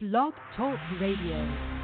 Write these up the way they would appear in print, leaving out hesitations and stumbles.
Blog Talk Radio.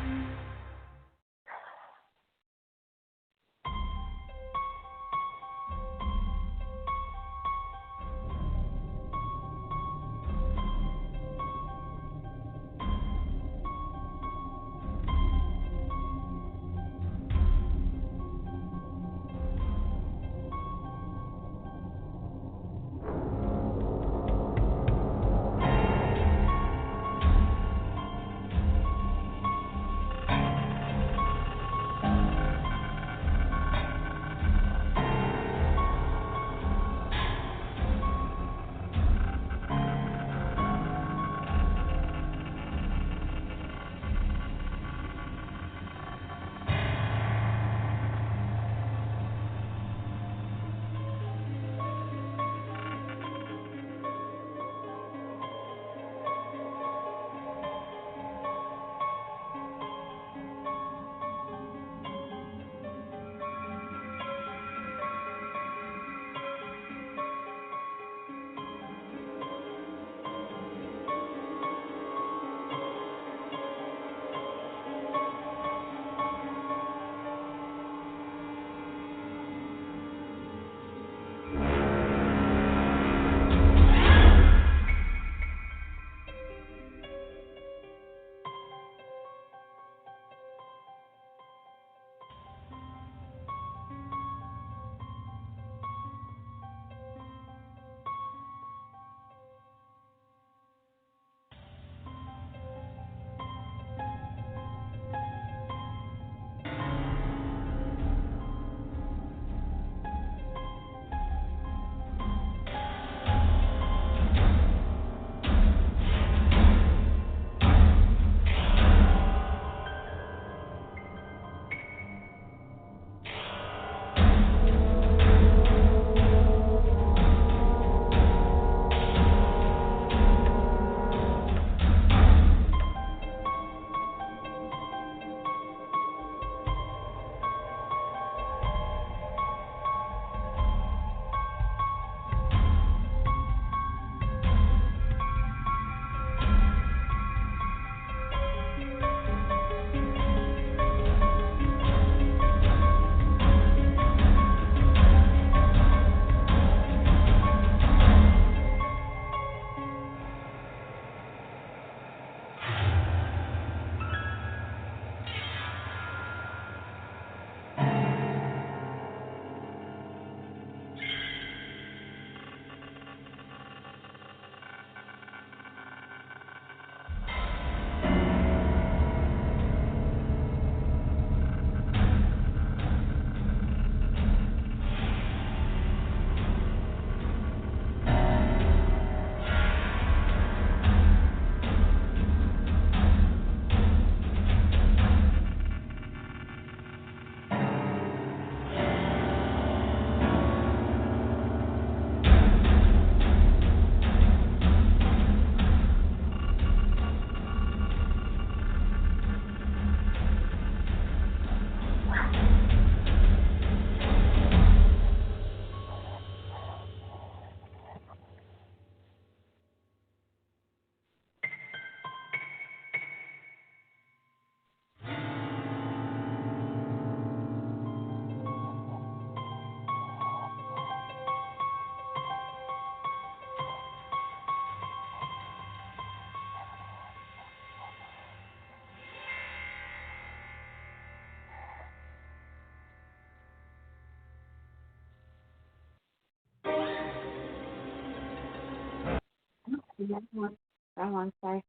I'm on sorry.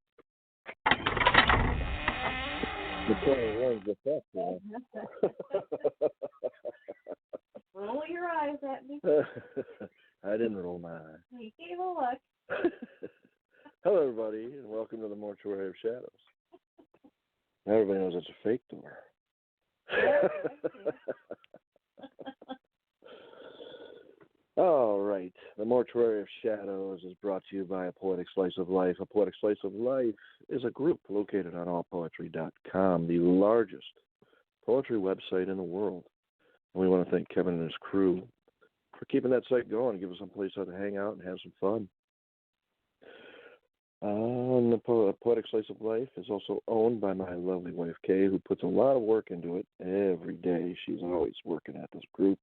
The 21's the festival. Roll your eyes at me. I didn't roll my eyes. You gave a look. Hello, everybody, and welcome to the Mortuary of Shadows. Everybody knows it's a fake door. All right. The Mortuary of Shadows is brought to you by A Poetic Slice of Life. A Poetic Slice of Life is a group located on allpoetry.com, the largest poetry website in the world. And we want to thank Kevin and his crew for keeping that site going, give us some place to hang out and have some fun. And the Poetic Slice of Life is also owned by my lovely wife, Kay, who puts a lot of work into it every day. She's always working at this group.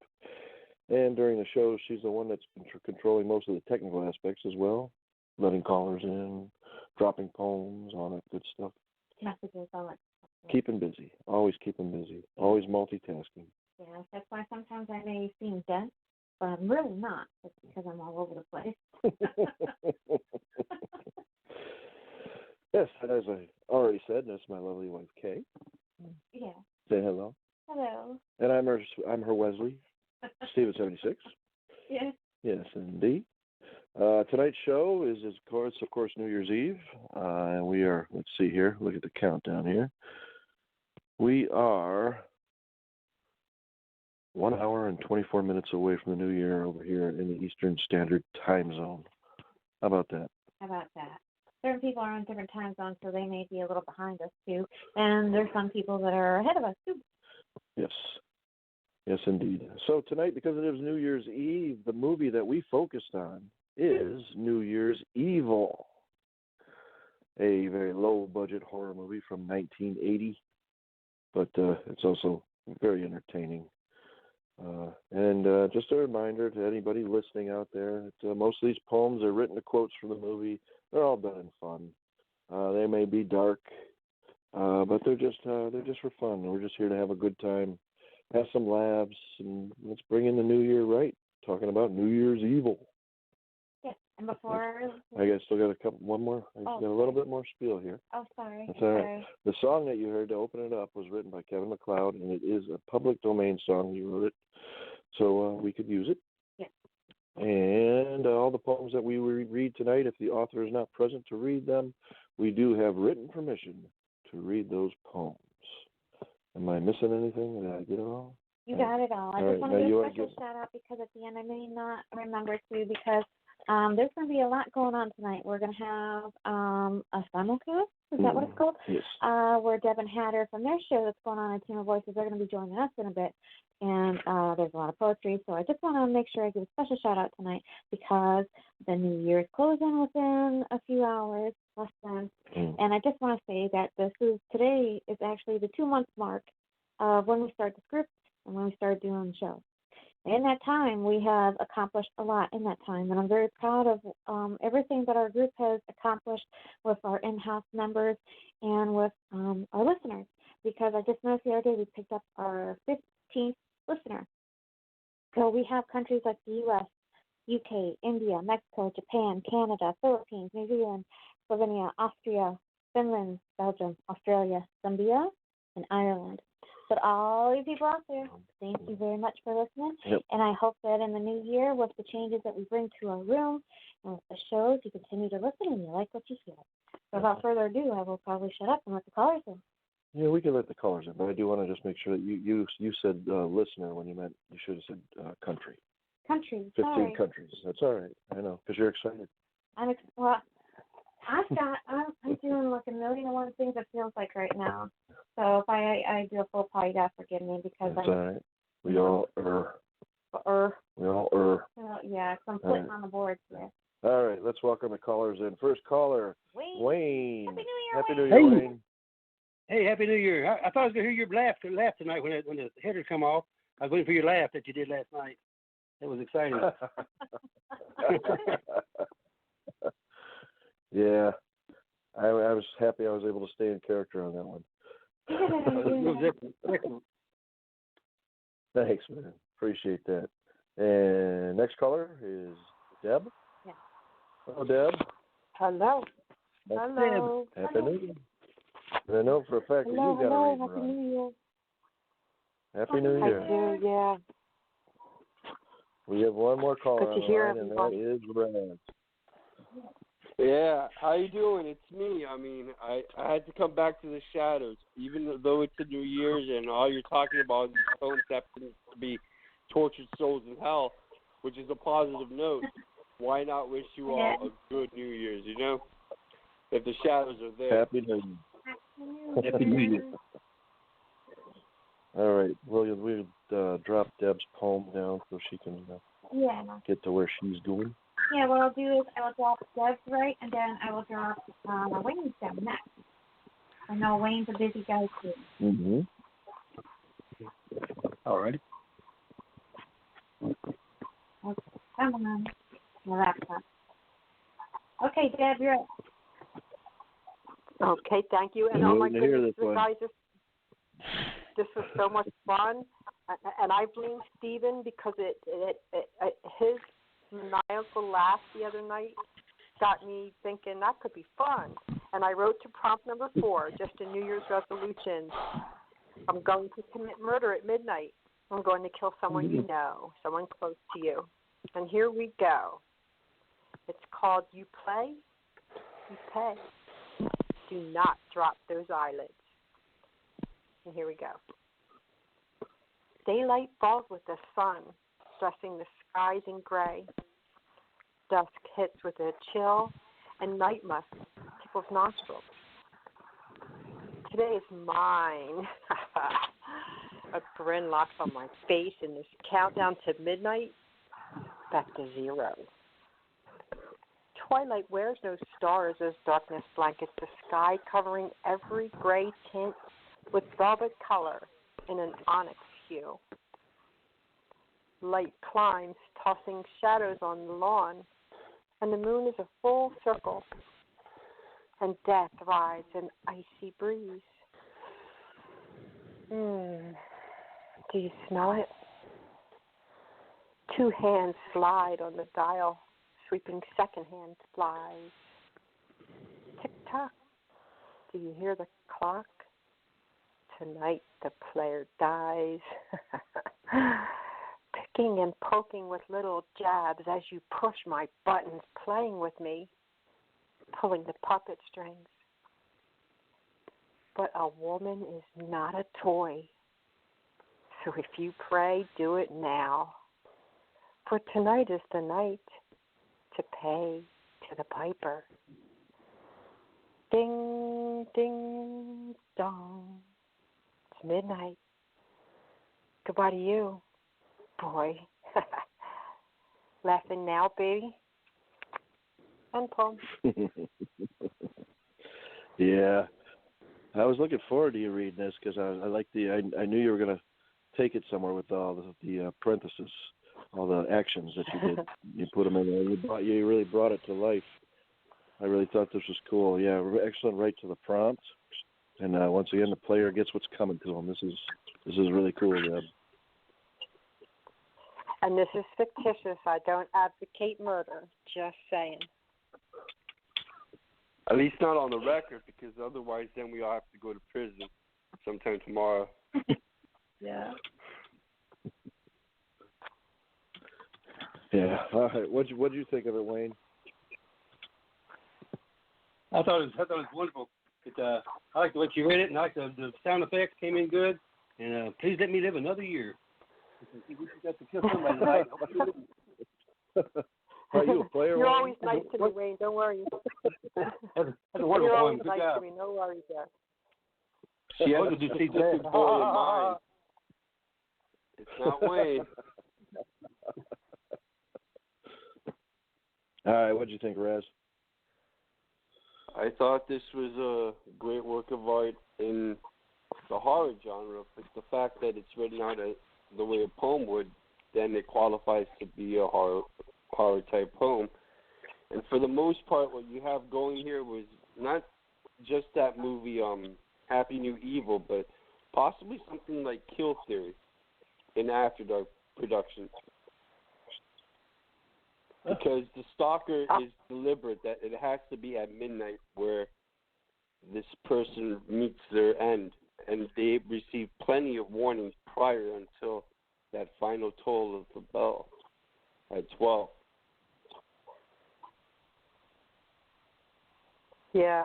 And during the show, she's the one that's controlling most of the technical aspects as well, letting callers in, dropping poems, all that good stuff. Messages, all that stuff. Keeping busy, always keeping busy, always multitasking. Yeah, that's why sometimes I may seem dense, but I'm really not. It's because I'm all over the place. Yes, and as I already said, that's my lovely wife, Kay. Yeah. Say hello. Hello. And I'm her Wesley, Steve at 76. Yes. Yes, indeed. Tonight's show is, of course, New Year's Eve. And we are, let's see here, look at the countdown here. We are 1 hour and 24 minutes away from the New Year over here in the Eastern Standard Time Zone. How about that? How about that? Certain people are on different time zones, so they may be a little behind us, too. And there's some people that are ahead of us, too. Yes. Yes, indeed. So tonight, because it is New Year's Eve, the movie that we focused on is New Year's Evil, a very low-budget horror movie from 1980, but it's also very entertaining. And just a reminder to anybody listening out there that most of these poems are written to quotes from the movie. They're all done in fun. They may be dark, but they're just for fun. We're just here to have a good time, have some laughs, and let's bring in the new year right. Talking about New Year's Evil. Yes, and before... I guess still got one more. I got a little bit more spiel here. Oh, sorry. That's all right. The song that you heard to open it up was written by Kevin MacLeod, and it is a public domain song. He wrote it, so we could use it. Yes. And all the poems that we read tonight, if the author is not present to read them, we do have written permission to read those poems. Am I missing anything? Did I get it all? You got it all. I just want to give a special shout out because at the end I may not remember to because there's going to be a lot going on tonight. We're going to have a simulcast. Is that what it's called? Yes. Where Deb and Hatter from their show that's going on at Team of Voices, they're going to be joining us in a bit. And there's a lot of poetry. So I just want to make sure I give a special shout out tonight because the new year is closing within a few hours, less than. And I just want to say that today is actually the 2-month mark of when we start this group and when we start doing the show. In that time, we have accomplished a lot in that time, and I'm very proud of everything that our group has accomplished with our in-house members and with our listeners, because I just noticed the other day we picked up our 15th listener. So we have countries like the U.S., UK, India, Mexico, Japan, Canada, Philippines, New Zealand, Slovenia, Austria, Finland, Belgium, Australia, Zambia, and Ireland. But all you people out there, thank you very much for listening. Yep. And I hope that in the new year, with the changes that we bring to our room and with the shows, you continue to listen and you like what you hear. So without further ado, I will probably shut up and let the callers in. Yeah, we can let the callers in, but I do want to just make sure that you said listener when you should have said country. Country, 15 sorry. countries. That's all right. I know, because you're excited. I'm doing like 1,000,001 things it feels like right now. So if I do a full pie, you gotta forgive me because that's all right. We all We all yeah, so I'm putting on the board here. All right, let's welcome the callers in. First caller, Wayne. Happy New Year, Happy Wayne. New Year, Wayne. Hey, Happy New Year. I thought I was going to hear your laugh tonight when the headers come off. I was waiting for your laugh that you did last night. That was exciting. Yeah. I was happy I was able to stay in character on that one. Excellent. Thanks, man. Appreciate that. And next caller is Deb. Yeah. Hello, Deb. Hello. Hello. Happy New Year. I know for a fact that you got a reading Happy New Year. Happy New Year. I do, yeah. We have one more caller Good to hear on the line, and that is Raz. Yeah, how you doing? It's me. I mean, I had to come back to the shadows, even though it's the New Year's and all you're talking about is concepts to be tortured souls in hell, which is a positive note. Why not wish you all a good New Year's, you know? If the shadows are there. Happy New Year. Happy New Year. All right. We'll drop Deb's poem down so she can get to where she's going. Yeah, what I'll do is I will drop Deb's right, and then I will drop Wayne's down next. I know Wayne's a busy guy too. Mm-hmm. All righty. Okay, come on. My laptop. Okay, Deb, you're up. Okay, thank you. And I'm oh my waiting to hear goodness, this one. guys, this was so much fun. And I blame Stephen because his maniacal laugh the other night got me thinking that could be fun. And I wrote to prompt number 4, just a New Year's resolution. I'm going to commit murder at midnight. I'm going to kill someone you know, someone close to you. And here we go. It's called You Play, You Pay. Do not drop those eyelids. And here we go. Daylight falls with the sun, dressing the skies in gray. Dusk hits with a chill, and night musk tickles nostrils. Today is mine. A grin locks on my face in this countdown to midnight, back to 0. Twilight wears no stars as darkness blankets the sky, covering every gray tint with velvet color in an onyx hue. Light climbs, tossing shadows on the lawn, and the moon is a full circle, and death rides an icy breeze. Do you smell it? 2 hands slide on the dial, sweeping second-hand flies. Tick-tock. Do you hear the clock? Tonight the player dies. Picking and poking with little jabs as you push my buttons, playing with me, pulling the puppet strings. But a woman is not a toy. So if you pray, do it now. For tonight is the night to pay to the piper. Ding, ding, dong. It's midnight. Goodbye to you, boy. Laughing now, baby. And poem. Yeah. I was looking forward to you reading this because I knew you were going to take it somewhere with all the parentheses, all the actions that you did. You put them in there. You really brought it to life. I really thought this was cool. Yeah, excellent right to the prompt. And once again, the player gets what's coming to him. This is really cool, Deb. And this is fictitious. I don't advocate murder. Just saying. At least not on the record, because otherwise then we all have to go to prison sometime tomorrow. Yeah. Yeah. All right. What'd you think of it, Wayne? I thought it was wonderful. I like the way you read it, and I like the sound effects came in good. And please let me live another year. We got to kill somebody tonight. Are you a player? You're Wayne? always nice to me, Wayne. Don't worry. That's a wonderful You're poem. always Good nice job. to me. No worries there. She has a distinctive boy in mind. It's not Wayne. All right. What'd you think, Raz? I thought this was a great work of art in the horror genre, but the fact that it's written out the way a poem would, then it qualifies to be a horror type poem. And for the most part, what you have going here was not just that movie Happy New Evil, but possibly something like Kill Theory in After Dark production. Because the stalker is deliberate, that it has to be at midnight where this person meets their end, and they receive plenty of warnings prior until that final toll of the bell at 12. Yeah,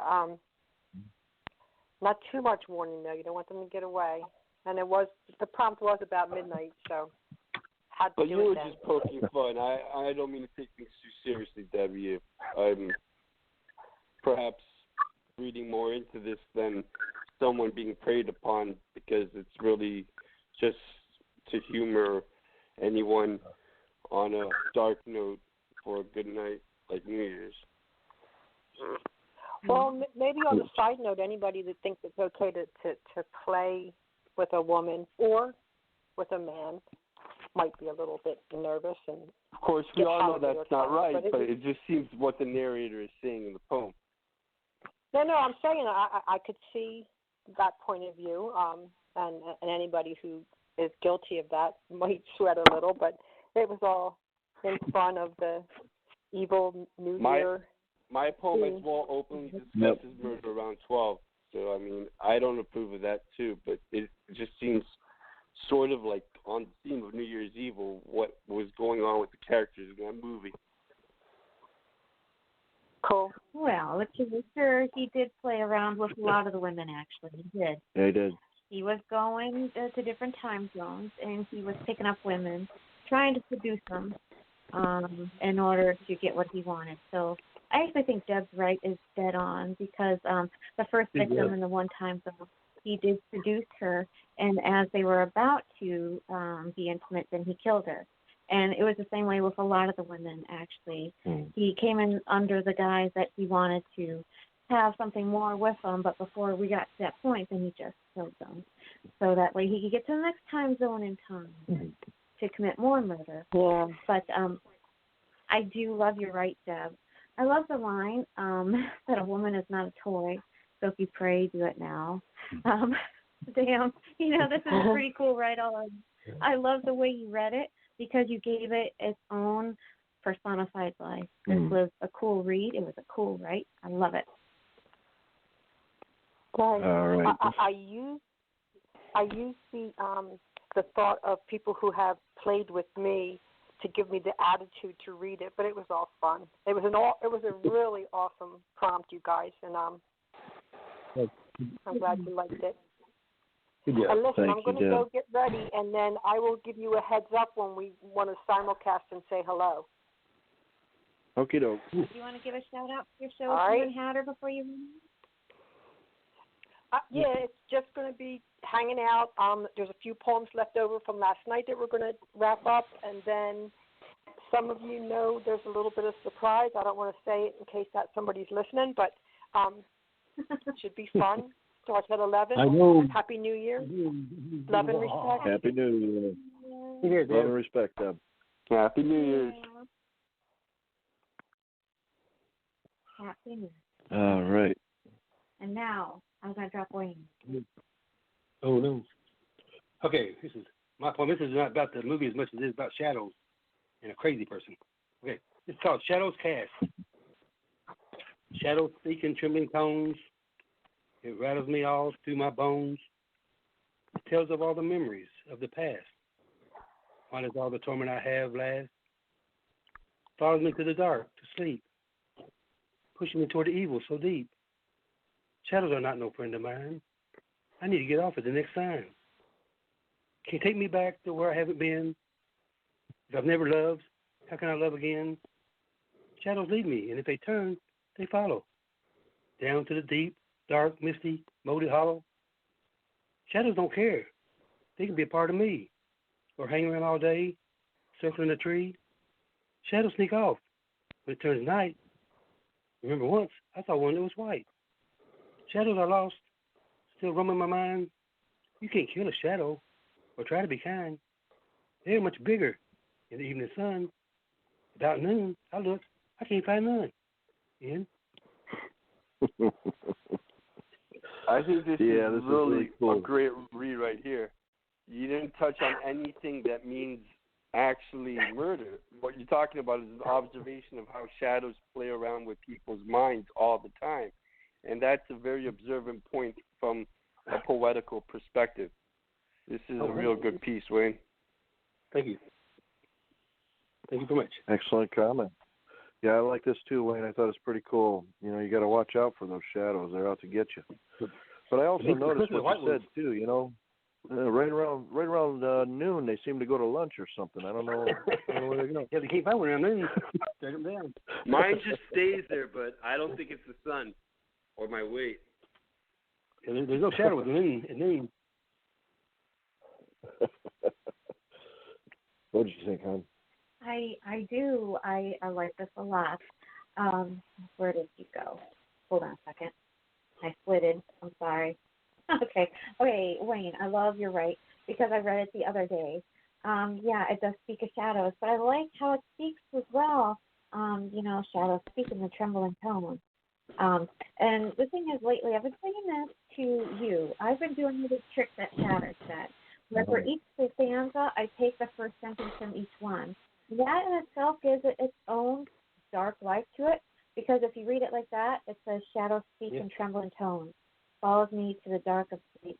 not too much warning though. You don't want them to get away. And the prompt was about midnight, so had to But do you it were then. just poking fun. I don't mean to take things too seriously, Debbie. I'm perhaps reading more into this than someone being preyed upon, because it's really just to humor anyone on a dark note for a good night like New Year's. Well, maybe on the side note, anybody that thinks it's okay to play with a woman or with a man might be a little bit nervous. And of course, we all know that's not right, but it just seems what the narrator is saying in the poem. No, I'm saying I could see that point of view, and anybody who is guilty of that might sweat a little, but it was all in fun of the evil New Year. My poem as well openly discusses murder around 12, so I mean I don't approve of that too, but it just seems sort of like on the theme of New Year's Evil what was going on with the characters in that movie. Cool. Well, to be sure, he did play around with a lot of the women, actually. He did. Yeah, he did. He was going to different time zones, and he was picking up women, trying to seduce them in order to get what he wanted. So I actually think Deb's right is dead on, because the first victim in the one time zone, he did seduce her, and as they were about to be intimate, then he killed her. And it was the same way with a lot of the women, actually. He came in under the guise that he wanted to have something more with them, but before we got to that point, then he just killed them. So that way he could get to the next time zone in time to commit more murder. Yeah. But I do love your right, Deb. I love the line that a woman is not a toy, so if you pray, do it now. Damn, this is pretty cool right on. I love the way you read it, because you gave it its own personified life. This was a cool read. It was a cool write. I love it. Right. All right. I use the thought of people who have played with me to give me the attitude to read it, but it was all fun. It was a really awesome prompt, you guys, and I'm glad you liked it. Yeah, and listen, I'm going to Deb. go get ready, and then I will give you a heads up when we want to simulcast and say hello. Okie doke. Do you want to give a shout out to your show, All right. Susan Hatter, before you leave? Yeah, it's just going to be hanging out. There's a few poems left over from last night that we're going to wrap up, and then some of you know there's a little bit of surprise. I don't want to say it in case that somebody's listening, but it should be fun. Starts at 11. I know. Happy New Year. Love and respect. Happy New Year. Love and respect, Deb. Happy New Year's. Happy New Year. All right. And now, I'm going to drop Wayne. Oh, no. Okay, this is my poem. This is not about the movie as much as it is about shadows and a crazy person. Okay, it's called Shadows Cast. Shadows speak in trembling tones. It rattles me all through my bones. It tells of all the memories of the past. Why does all the torment I have last? Follows me to the dark, to sleep, pushing me toward the evil so deep. Shadows are not no friend of mine. I need to get off at the next sign. Can you take me back to where I haven't been? If I've never loved, how can I love again? Shadows lead me, and if they turn, they follow. Down to the deep, dark, misty, moated hollow. Shadows don't care. They can be a part of me. Or hang around all day, circling a tree. Shadows sneak off. When it turns night, remember once, I saw one that was white. Shadows are lost, still roaming my mind. You can't kill a shadow or try to be kind. They're much bigger in the evening sun. About noon, I look, I can't find none. Ian? I think this is really cool. a great rewrite here. You didn't touch on anything that means actually murder. What you're talking about is an observation of how shadows play around with people's minds all the time. And that's a very observant point from a poetical perspective. This is a real good piece, Wayne. Thank you. Thank you very much. Excellent comment. Yeah, I like this too, Wayne. I thought it's pretty cool. You got to watch out for those shadows. They're out to get you. But I also noticed what you said too. Right around noon, they seem to go to lunch or something. I don't know where they're going. Yeah, they can't find one around noon. Take them down. Mine just stays there, but I don't think it's the sun or my weight. Yeah, there's no shadow at noon. What did you think, hon? I do. I like this a lot. Where did you go? Hold on a second. I flitted. I'm sorry. Okay, Wayne, I love you're right because I read it the other day. Yeah, it does speak of shadows, but I like how it speaks as well. Shadows speak in the trembling tone. And the thing is, lately I've been saying this to you. I've been doing this trick that Shatter said, where for each stanza I take the first sentence from each one. That in itself gives it its own dark life to it, because if you read it like that, it says, shadows speak in trembling tones, follows me to the dark of sleep.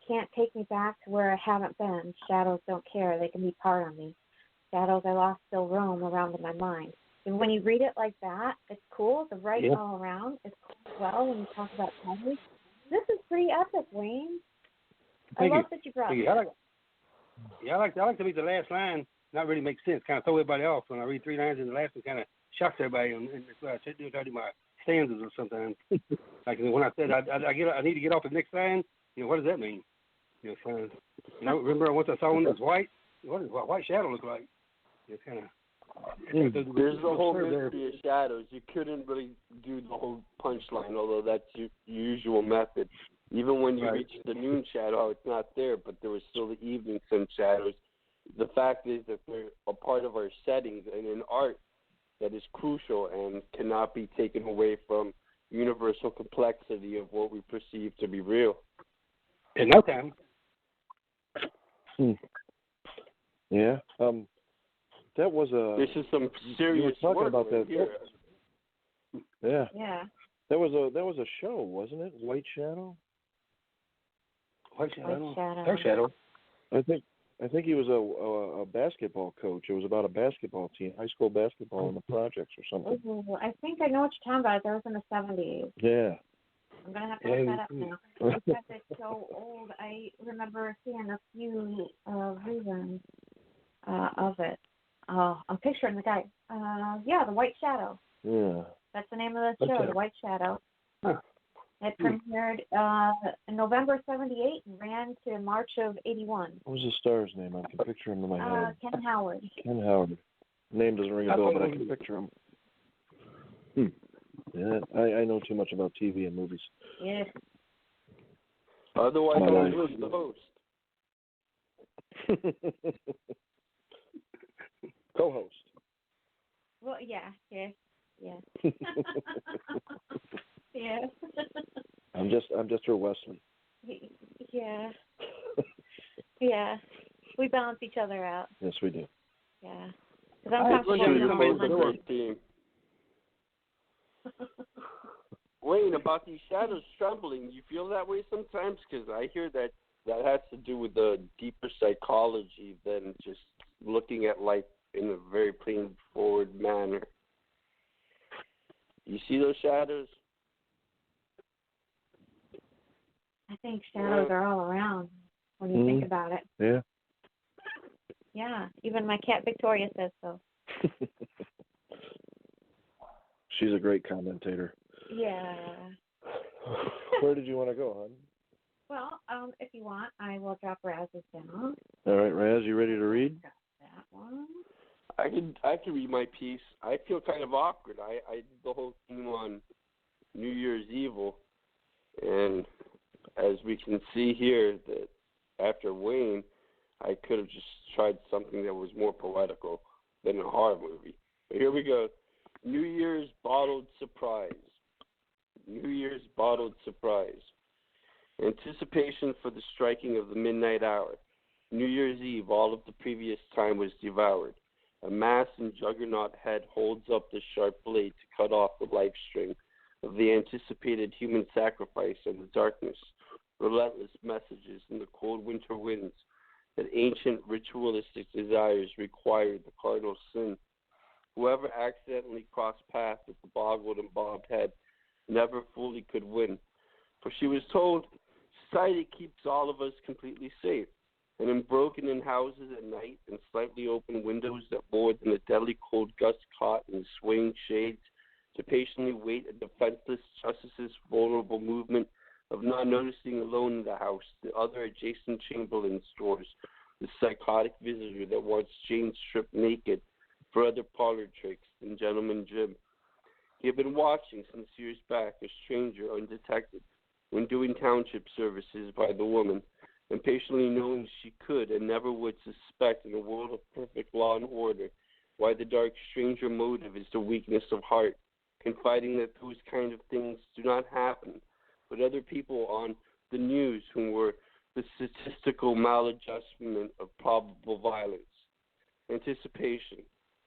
Can't take me back to where I haven't been. Shadows don't care. They can be part of me. Shadows I lost still roam around in my mind. And when you read it like that, it's cool. The writing all around is cool as well when you talk about shadows. This is pretty epic, Wayne. I love that you brought it. I like to read the last line. Not really make sense. Kind of throw everybody off when I read 3 lines and the last one kind of shocks everybody. And that's why I try to do my stanzas or something. Like when I said I need to get off the next line. What does that mean? Remember once I saw one that was white. What does white shadow look like? It's kind of. There's the whole mystery of shadows. You couldn't really do the whole punchline, although that's your usual method. Even when you reach the noon shadow, it's not there, but there was still the evening sun shadows. The fact is that they're a part of our settings and in art that is crucial and cannot be taken away from universal complexity of what we perceive to be real. In no time. Yeah. That was This is some serious you were talking work about right that. here. Yeah. Yeah. That was a show, wasn't it? White Shadow. White Shadow. Dark Shadow. I think he was a basketball coach. It was about a basketball team, high school basketball in the projects or something. Ooh, I think I know what you're talking about. That was in the 70s. Yeah. I'm going to have to look that up now. Because it's so old. I remember seeing a few reasons of it. I'm picturing the guy. The White Shadow. Yeah. That's the name of the show, The White Shadow. Huh. It premiered in November '78 and ran to March of '81. What was the star's name? I can picture him in my head. Ken Howard. Ken Howard. Name doesn't ring a bell, but I can picture him. Yeah, I know too much about TV and movies. Yeah. Otherwise, I was the host. Co-host. Well, yeah. Yeah. Yeah. I'm just her Wesley. Yeah. Yeah. We balance each other out. Yes, we do. Yeah. Because I'm comfortable team. Wayne, about these shadows trembling, you feel that way sometimes? Because I hear that has to do with the deeper psychology than just looking at life in a very plain forward manner. You see those shadows? I think shadows are all around when you think about it. Yeah. Yeah. Even my cat Victoria says so. She's a great commentator. Yeah. Where did you want to go, hon? Well, if you want, I will drop Raz's down. All right, Raz, you ready to read? That one. I can read my piece. I feel kind of awkward. I did the whole theme on New Year's Evil, and as we can see here, that after Wayne, I could have just tried something that was more poetical than a horror movie. But here we go. New Year's bottled surprise. New Year's bottled surprise. Anticipation for the striking of the midnight hour. New Year's Eve, all of the previous time was devoured. A mass and juggernaut head holds up the sharp blade to cut off the life string of the anticipated human sacrifice in the darkness. Relentless messages in the cold winter winds that ancient ritualistic desires required the cardinal sin. Whoever accidentally crossed paths with the boggled and bobbed head never fully could win. For she was told, society keeps all of us completely safe. And in broken-in houses at night and slightly open windows that more than a deadly cold gust caught in swaying shades to patiently wait a defenseless justice's vulnerable movement of not noticing alone in the house the other adjacent chamberlain stores, the psychotic visitor that wants Jane stripped naked for other parlor tricks than Gentleman Jim. He had been watching since years back, a stranger undetected, when doing township services by the woman, and patiently knowing she could and never would suspect in a world of perfect law and order why the dark stranger motive is the weakness of heart, confiding that those kind of things do not happen, but other people on the news who were the statistical maladjustment of probable violence. Anticipation.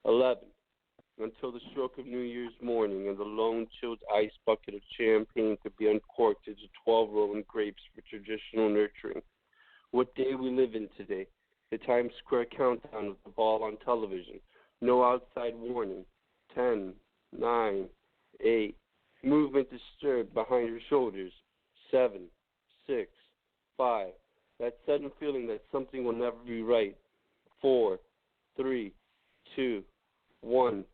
11. Until the stroke of New Year's morning and the lone chilled ice bucket of champagne could be uncorked into 12 rolling grapes for traditional nurturing. What day we live in today. The Times Square countdown of the ball on television. No outside warning. 10, 9, 8. Movement disturbed behind your shoulders. 7, 6, 5. That sudden feeling that something will never be right. 4, 3, 2, 1.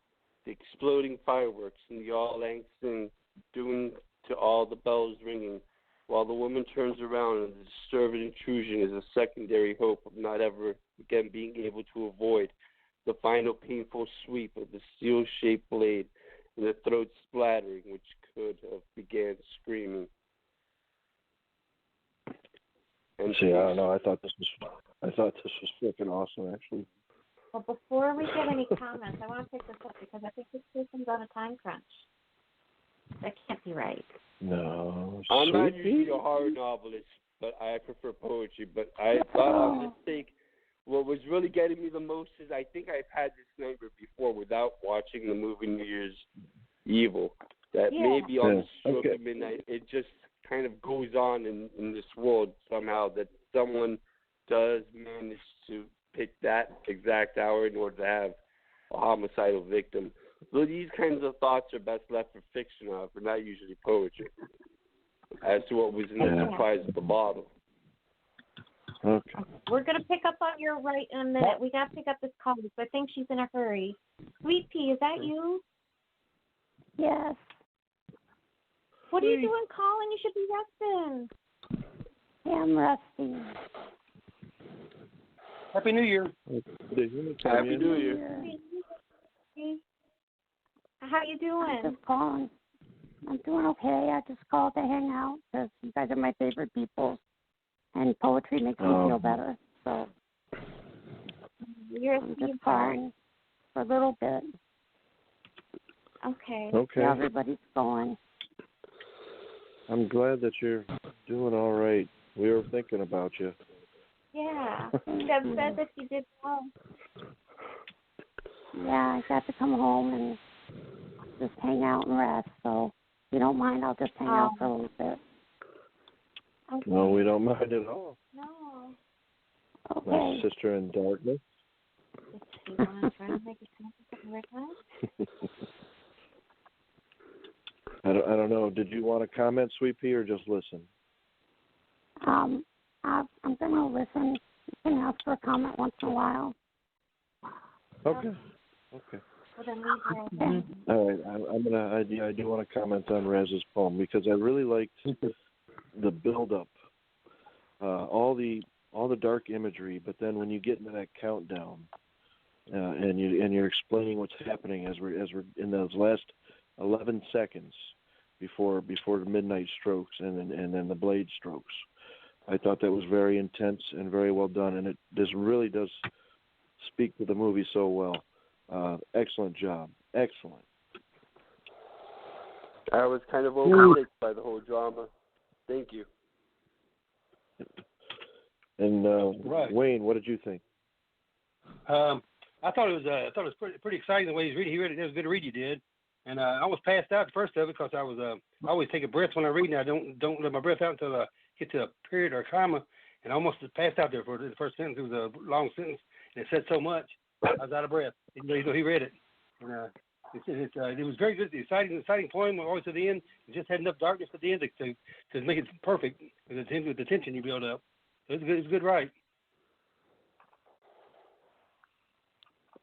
The exploding fireworks and the all-angsting doing to all the bells ringing, while the woman turns around and the disturbed intrusion is a secondary hope of not ever again being able to avoid the final painful sweep of the steel-shaped blade and the throat splattering, which could have began screaming. And see, I don't know. I thought this was freaking awesome, actually. Well, before we get any comments, I want to pick this up because I think this person's on a time crunch. That can't be right. No. I'm not sweet. usually a horror novelist, but I prefer poetry. But I thought on this take, what was really getting me the most is I think I've had this nightmare before without watching the movie New Year's Evil. That maybe on the stroke of midnight, it just kind of goes on in this world somehow that someone does manage to pick that exact hour in order to have a homicidal victim. So these kinds of thoughts are best left for fiction, but not usually poetry. As to what was in the surprise at the bottom. Okay. We're going to pick up on your right in a minute. We got to pick up this call, so I think she's in a hurry. Sweet Pea, is that you? Yes. What are you doing calling? You should be resting. Yeah, I'm resting. Happy New Year. Happy New Year. How you doing? I'm just calling. I'm doing okay. I just called to hang out because you guys are my favorite people, and poetry makes me feel better. So I'm just calling for a little bit. Okay. Okay. How everybody's going. I'm glad that you're doing all right. We were thinking about you. Yeah. Deb said that you did well. Yeah, I got to come home and just hang out and rest. So if you don't mind, I'll just hang out for a little bit. Okay. No, we don't mind at all. No. Okay. My sister in darkness. Do you want to try to make it something right now? I don't know. Did you want to comment, Sweet Pea, or just listen? I'm going to listen. You can ask for a comment once in a while. Okay. Well, then leave her open. All right. I do want to comment on Raz's poem because I really liked the build-up, all the dark imagery. But then when you get into that countdown, and you're explaining what's happening as we're in those last 11 seconds before the midnight strokes and then the blade strokes. I thought that was very intense and very well done, and this really does speak to the movie so well. Excellent job. Excellent. I was kind of overtaken by the whole drama. Thank you. And Wayne, what did you think? I thought it was pretty exciting the way he's reading. He read it. It was a good read you did. And I almost passed out the first of it because I always take a breath when I read, and I don't let my breath out until I get to a period or a comma, and I almost passed out there for the first sentence. It was a long sentence, and it said so much, I was out of breath. Even though he read it, and it was very good. The exciting poem always to the end. It just had enough darkness at the end to make it perfect with the tension you build up. So it was a good write.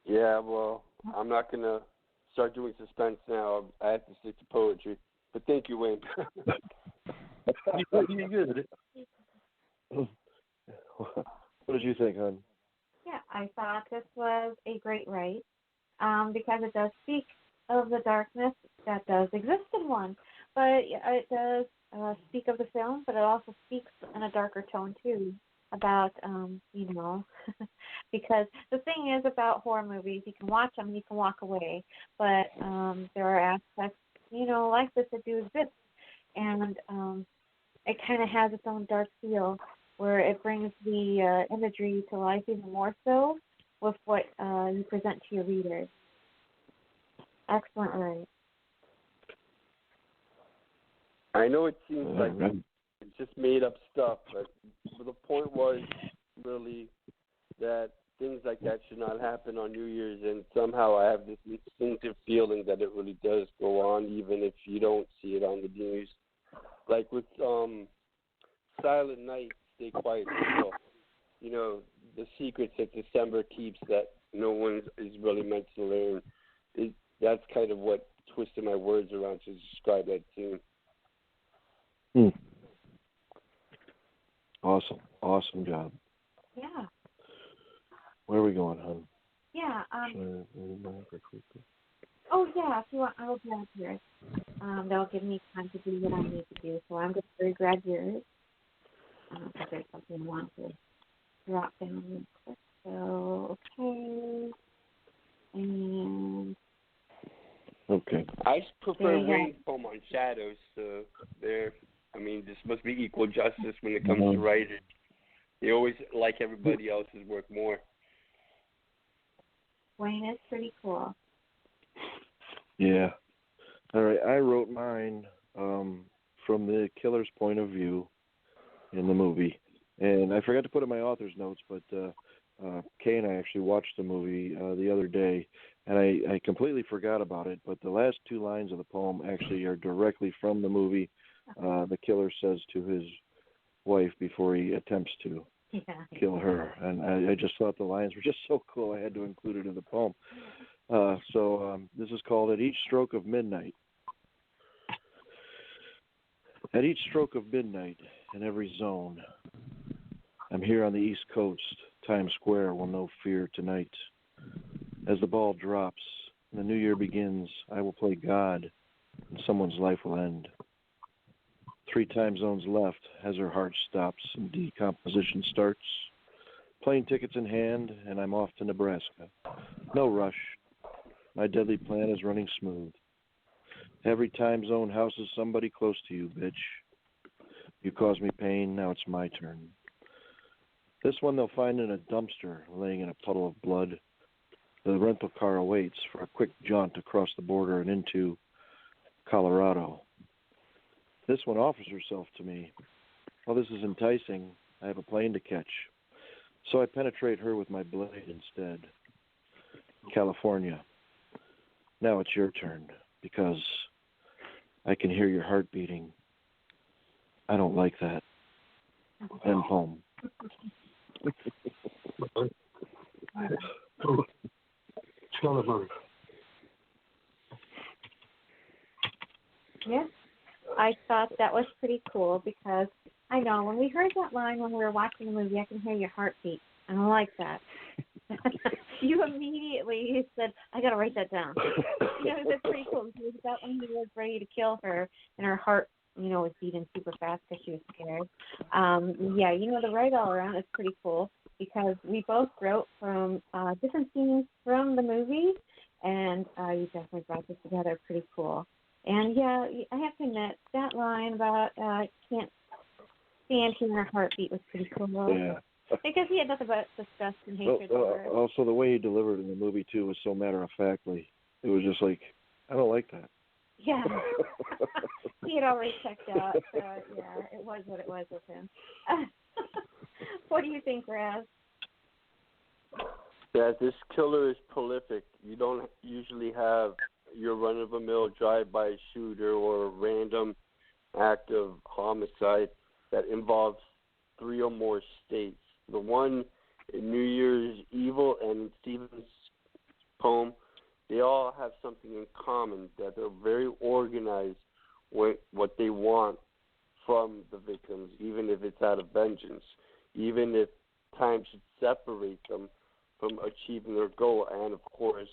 Yeah, well, I'm not going to start doing suspense now. I have to stick to poetry. But thank you, Wayne. You good. What did you think, hon? Yeah, I thought this was a great write. because it does speak of the darkness that does exist in one. But it does speak of the film, but it also speaks in a darker tone too about, because the thing is about horror movies, you can watch them, you can walk away, but there are aspects, like this that do exist, and it kind of has its own dark feel where it brings the imagery to life even more so with what you present to your readers. Excellent, right? I know it seems like it's just made up stuff, but the point was really that things like that should not happen on New Year's, and somehow I have this instinctive feeling that it really does go on, even if you don't see it on the news. Like with Silent Night, Stay Quiet, the secrets that December keeps that no one is really meant to learn. That's kind of what twisted my words around to describe that scene. Awesome job. Yeah. Where are we going, hon? Yeah. Oh, yeah. If you want, I will grab yours. That'll give me time to do what I need to do. So I'm just going to grab yours. If there's something I want to drop down real quick. So, okay. And. Okay. I prefer Wayne's poem on shadows. So this must be equal justice when it comes to writing. They always like everybody else's work more. Wayne is pretty cool. Yeah. All right. I wrote mine from the killer's point of view in the movie, and I forgot to put in my author's notes, but Kay and I actually watched the movie the other day, and I completely forgot about it, but the last two lines of the poem actually are directly from the movie. The killer says to his wife before he attempts to kill her, and I just thought the lines were just so cool I had to include it in the poem. So this is called At Each Stroke of Midnight. At each stroke of midnight in every zone, I'm here on the East Coast. Times Square will know fear tonight. As the ball drops and the new year begins, I will play God and someone's life will end. 3 time zones left as her heart stops and decomposition starts. Plane tickets in hand and I'm off to Nebraska. No rush. My deadly plan is running smooth. Every time zone houses somebody close to you, bitch. You caused me pain, now it's my turn. This one they'll find in a dumpster, laying in a puddle of blood. The rental car awaits for a quick jaunt across the border and into Colorado. This one offers herself to me. While this is enticing, I have a plane to catch. So I penetrate her with my blade instead. California. Now it's your turn, because I can hear your heart beating. I don't like that. End poem. Yeah, I thought that was pretty cool because I know when we heard that line when we were watching the movie, I can hear your heartbeat. I don't like that. You immediately said, I got to write that down. That's pretty cool. Because that when he was ready to kill her and her heart, was beating super fast because she was scared. The write all around is pretty cool because we both wrote from different scenes from the movie, and you definitely brought this together pretty cool. And, yeah, I have to admit, that line about can't stand hearing her heartbeat was pretty cool. Yeah. Because he had nothing but disgust and hatred for her. Also, the way he delivered it in the movie, too, was so matter-of-factly. It was just like, I don't like that. Yeah. He had already checked out. So, yeah, it was what it was with him. What do you think, Raz? That this killer is prolific. You don't usually have your run-of-the-mill drive-by shooter or a random act of homicide that involves 3 or more states. The one in New Year's Evil and Stephen's poem, they all have something in common, that they're very organized with what they want from the victims, even if it's out of vengeance, even if time should separate them from achieving their goal. And, of course,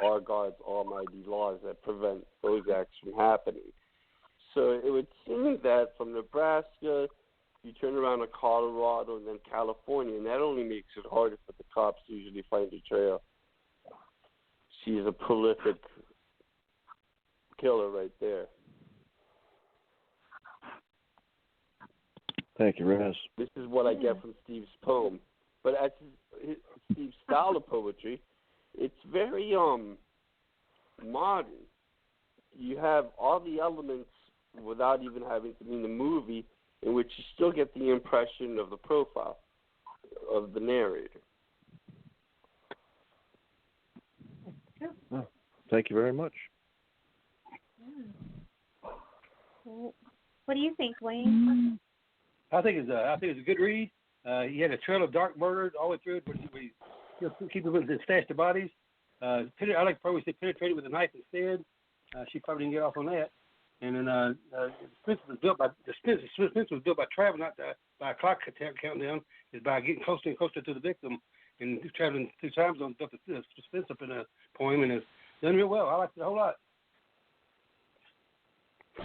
our God's almighty laws that prevent those acts from happening. So it would seem that from Nebraska, you turn around to Colorado and then California, and that only makes it harder for the cops to usually find a trail. She's a prolific killer right there. Thank you, Raz. This is what I get from Steve's poem. But as Steve's style of poetry, it's very modern. You have all the elements without even having to be in the movie, in which you still get the impression of the profile of the narrator. Oh, thank you very much. What do you think, Wayne? I think it's a good read. He had a trail of dark murders all the way through it, where he keep people that stashed their bodies. I like probably say penetrated with a knife instead. She probably didn't get off on that. And then the suspense was built by travel, not by a clock countdown. Is by getting closer and closer to the victim and traveling through time zones. Built the suspense up in a poem, and it's done real well. I liked it a whole lot.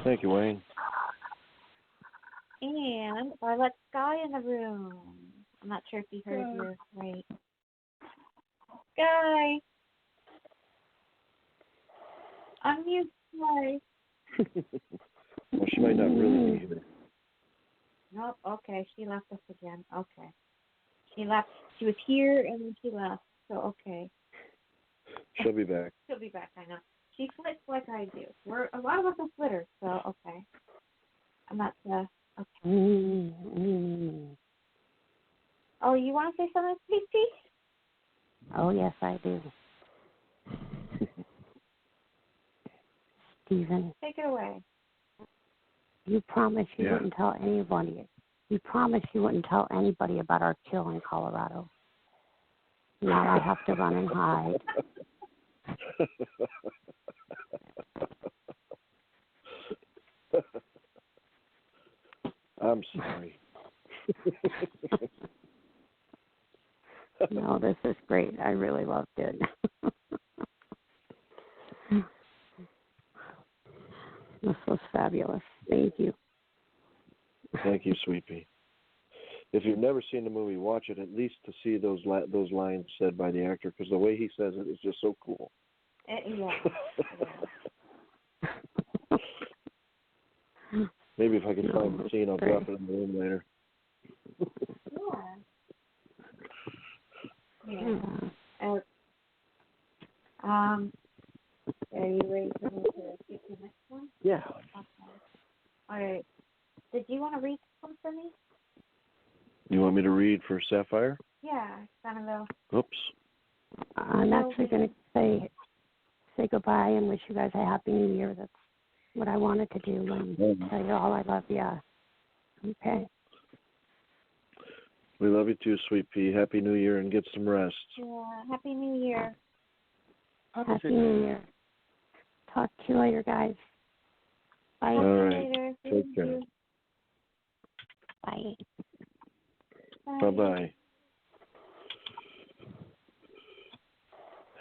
Thank you, Wayne. And I let Sky in the room. I'm not sure if he heard you right. Sky! Unmute Sky. Well, she might not really be here. Nope, okay, she left us again. Okay. She left. She was here and then she left. So, okay. She'll be back. She'll be back, I know. She flits like I do. A lot of us are flitters, so, okay. I'm not, okay. Oh, you want to say something, Stacey? Oh, yes, I do. Stephen. Take it away. You promised you wouldn't tell anybody. You promised you wouldn't tell anybody about our kill in Colorado. Now I have to run and hide. I'm sorry. No, this is great. I really loved it. This was fabulous. Thank you. Thank you, Sweet Pea. If you've never seen the movie, watch it at least to see those lines said by the actor, because the way he says it is just so cool. Maybe if I can find the scene, I'll drop it in the room later. Are you ready for me to get to the next one? Yeah. Okay. All right. Did you want to read this one for me? You want me to read for Sapphire? Yeah, kind of Oops. I'm actually going to say goodbye and wish you guys a happy new year. That's what I wanted to do and tell you all I love you. Okay. We love you too, Sweet Pea. Happy New Year and get some rest. Yeah, Happy New Year. Happy New Year. Talk to you later, guys. Bye. All right. Later. Take care. Bye. Bye-bye.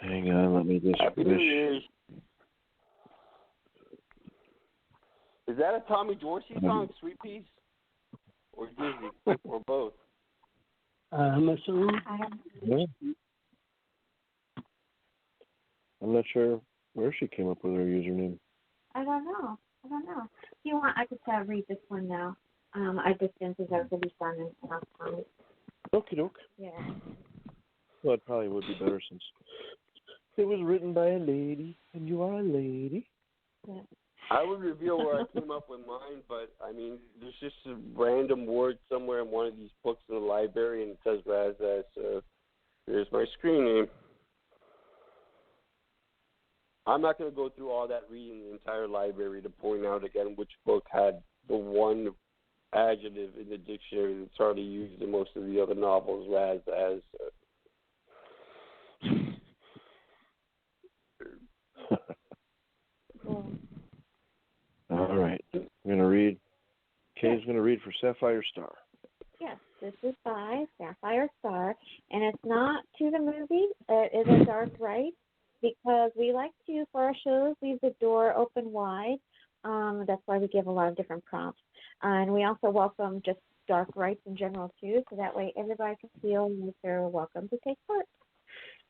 Hang on, let me just Happy New Year's. Is that a Tommy Dorsey song, Sweet Peas? Or Disney? Or both? I'm not sure. I'm not sure where she came up with her username. I don't know. If you want, I could read this one now. I just didn't think that would be fun and enough time. Okie doke. Yeah. Well, it probably would be better since it was written by a lady, and you are a lady. Yeah. I would reveal where I came up with mine, but, I mean, there's just a random word somewhere in one of these books in the library, and it says Razaz, so there's my screen name. I'm not going to go through all that reading the entire library to point out again which book had the one adjective in the dictionary that's already used in most of the other novels, Razaz. All right. I'm going to read. Kay's going to read for Sapphire Star. Yes, this is by Sapphire Star, and it's not to the movie. It is Dark Right. because we like to, for our shows, leave the door open wide. That's why we give a lot of different prompts. And we also welcome just dark rites in general, too, so that way everybody can feel like they're welcome to take part.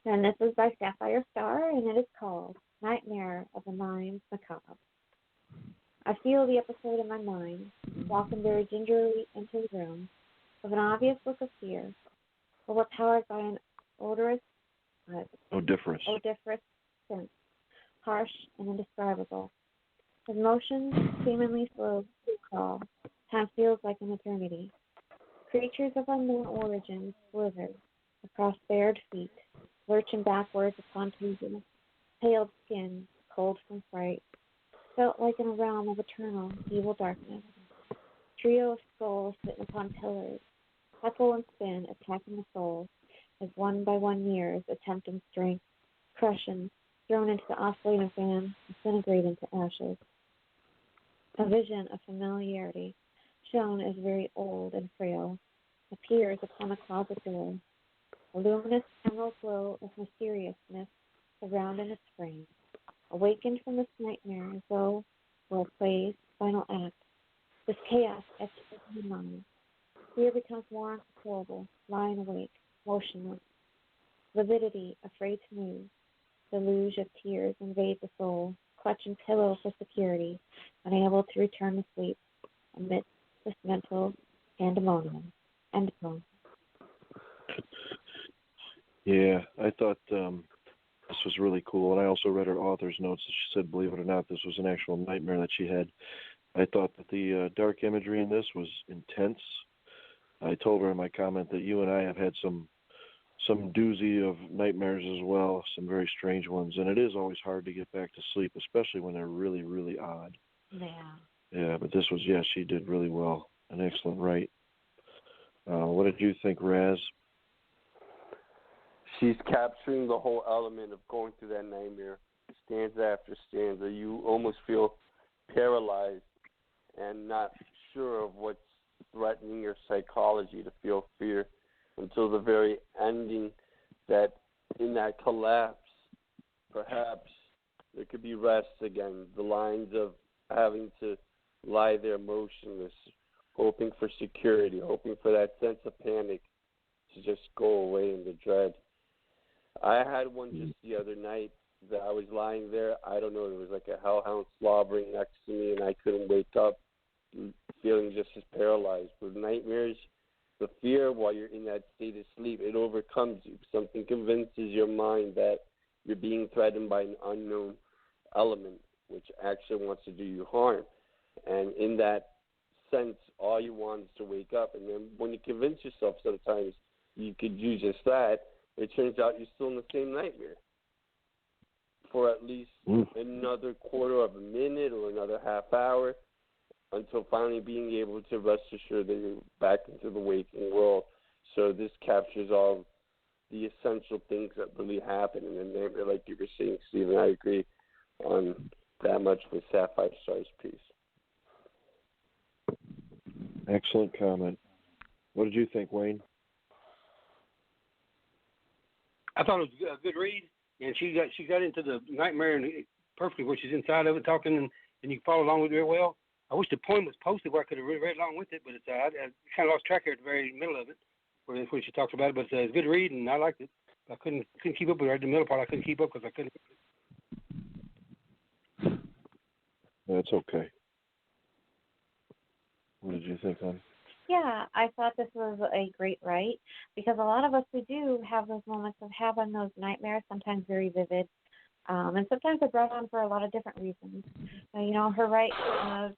And this is by Sapphire Star, and it is called Nightmare of the Mind Macabre. I feel the episode in my mind, walking very gingerly into the room, with an obvious look of fear, overpowered by an odorous sense, harsh and indescribable. His motions seemingly slow to crawl. Time feels like an eternity. Creatures of unknown origin slither across bared feet, lurching backwards upon pages, paled skin, cold from fright, felt like in a realm of eternal, evil darkness. Trio of skulls sitting upon pillars, echo and spin, attacking the soul, as one by one years, attempting strength, crushing, thrown into the oscillating fan, disintegrate into ashes. A vision of familiarity, shown as very old and frail, appears upon the closet door. A luminous emerald glow of mysteriousness surrounding its frame. Awakened from this nightmare as though were play's final act, this chaos etches into the mind. Fear becomes more uncontrollable, lying awake, motionless. Lividity, afraid to move. Deluge of tears invades the soul, clutching pillow for security, unable to return to sleep amidst this mental pandemonium. End poem. Yeah, I thought this was really cool, and I also read her author's notes. She said, believe it or not, this was an actual nightmare that she had. I thought that the dark imagery in this was intense. I told her in my comment that you and I have had some doozy of nightmares as well, some very strange ones, and it is always hard to get back to sleep, especially when they're really, really odd. Yeah. Yeah, but this was, she did really well. An excellent write. What did you think, Raz? She's capturing the whole element of going through that nightmare, stanza after stanza. You almost feel paralyzed and not sure of what's threatening your psychology to feel fear until the very ending, that in that collapse, perhaps there could be rest again. The lines of having to lie there motionless, hoping for security, hoping for that sense of panic to just go away in the dread. I had one just the other night that I was lying there. I don't know, there was like a hellhound slobbering next to me, and I couldn't wake up, feeling just as paralyzed. With nightmares, the fear while you're in that state of sleep, it overcomes you. Something convinces your mind that you're being threatened by an unknown element, which actually wants to do you harm. And in that sense, all you want is to wake up. And then when you convince yourself sometimes you could do just that, it turns out you're still in the same nightmare for at least another quarter of a minute or another half hour, until finally being able to rest assured that you're back into the waking world. So this captures all the essential things that really happen in the nightmare, like you were saying, Stephen. I agree on that much with Sapphire Star's piece. Excellent comment. What did you think, Wayne? I thought it was a good read, and she got into the nightmare and perfectly where she's inside of it talking, and you can follow along with it very well. I wish the poem was posted where I could have read along with it, but it's I kind of lost track here at the very middle of it, where she talks about it. But it's a good read, and I liked it. I couldn't keep up with her at the middle part. I couldn't keep up because I couldn't. That's okay. What did you think, hon? Yeah, I thought this was a great write, because a lot of us, we do have those moments of having those nightmares, sometimes very vivid, and sometimes they're brought on for a lot of different reasons. Her write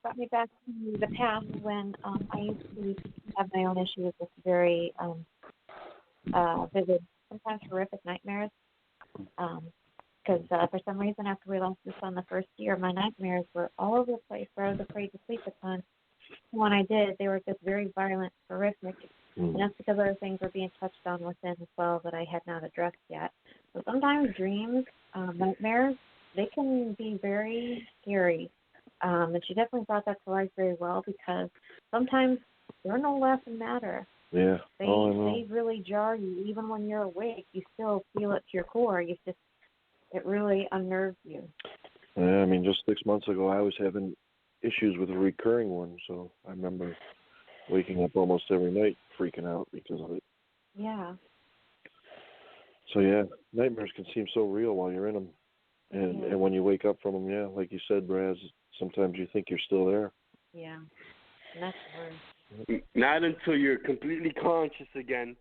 brought me back to the past when I used to have my own issues with very vivid, sometimes horrific nightmares. Because for some reason, after we lost this on the first year, my nightmares were all over the place, where I was afraid to sleep at times. When I did, they were just very violent, horrific, and that's because other things were being touched on within as well that I had not addressed yet. So sometimes dreams, nightmares, they can be very scary, and she definitely brought that to life very well, because sometimes they're no laughing matter. Yeah. They really jar you. Even when you're awake, you still feel it to your core. It really unnerves you. Yeah, I mean, just 6 months ago, I was having issues with a recurring one, so I remember waking up almost every night freaking out because of it. Yeah. So, yeah, nightmares can seem so real while you're in them. And when you wake up from them, yeah, like you said, Braz, sometimes you think you're still there. Yeah. And that's worse. Not until you're completely conscious again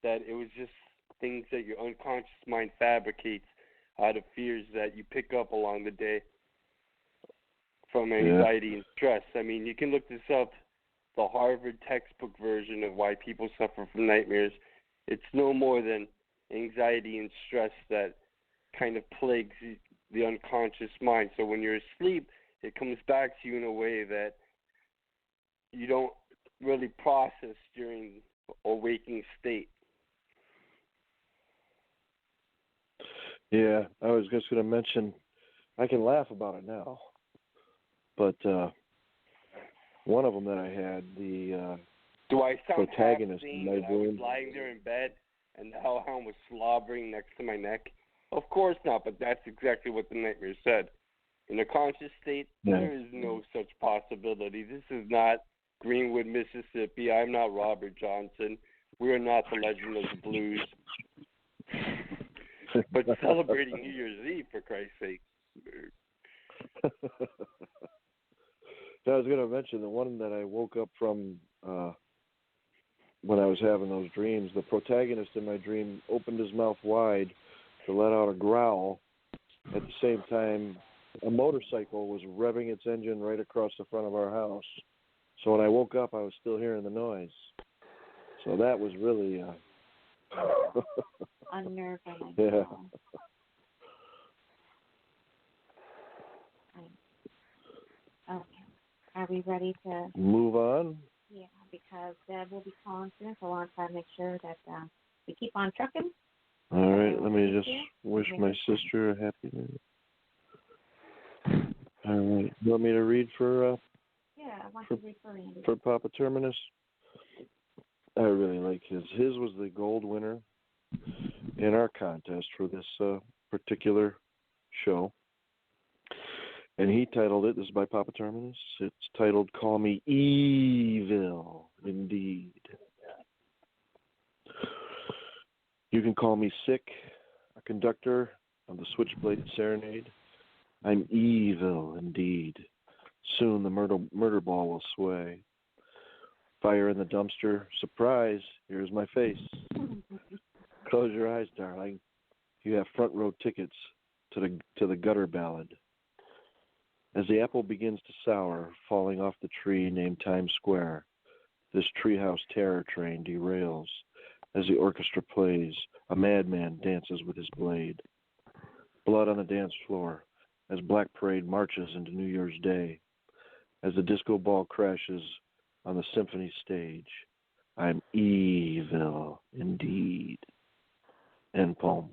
that it was just things that your unconscious mind fabricates out of fears that you pick up along the day from anxiety and stress. I mean, you can look this up, the Harvard textbook version of why people suffer from nightmares. It's no more than anxiety and stress that kind of plagues the unconscious mind. So when you're asleep, it comes back to you in a way that you don't really process during a waking state. Yeah, I was just going to mention, I can laugh about it now, but one of them that I had, the Do I sound protagonist in my that I was dream. lying there in bed and the hellhound was slobbering next to my neck? Of course not, but that's exactly what the nightmare said. In a conscious state, there is no such possibility. This is not Greenwood, Mississippi. I'm not Robert Johnson. We are not the Legend of the Blues. But celebrating New Year's Eve, for Christ's sake. I was going to mention the one that I woke up from when I was having those dreams. The protagonist in my dream opened his mouth wide to let out a growl. At the same time, a motorcycle was revving its engine right across the front of our house. So when I woke up, I was still hearing the noise. So that was really unnerving. Yeah. Okay. Are we ready to move on? Yeah, because Dad will be calling soon, so I want to make sure that we keep on trucking. All right, let me just wish my sister a happy New Year. All right, you want me to read for Yeah, I want to read for Randy. For Papa Terminus? I really like his. His was the gold winner in our contest for this particular show. And he titled it, this is by Papa Terminus, it's titled Call Me Evil, Indeed. You can call me sick, a conductor of the Switchblade Serenade. I'm evil, indeed. Soon the murder ball will sway. Fire in the dumpster, surprise, here's my face. Close your eyes, darling. You have front row tickets to the gutter ballad. As the apple begins to sour, falling off the tree named Times Square, this treehouse terror train derails. As the orchestra plays, a madman dances with his blade. Blood on the dance floor, as Black Parade marches into New Year's Day. As the disco ball crashes on the symphony stage, I'm evil indeed. End poem.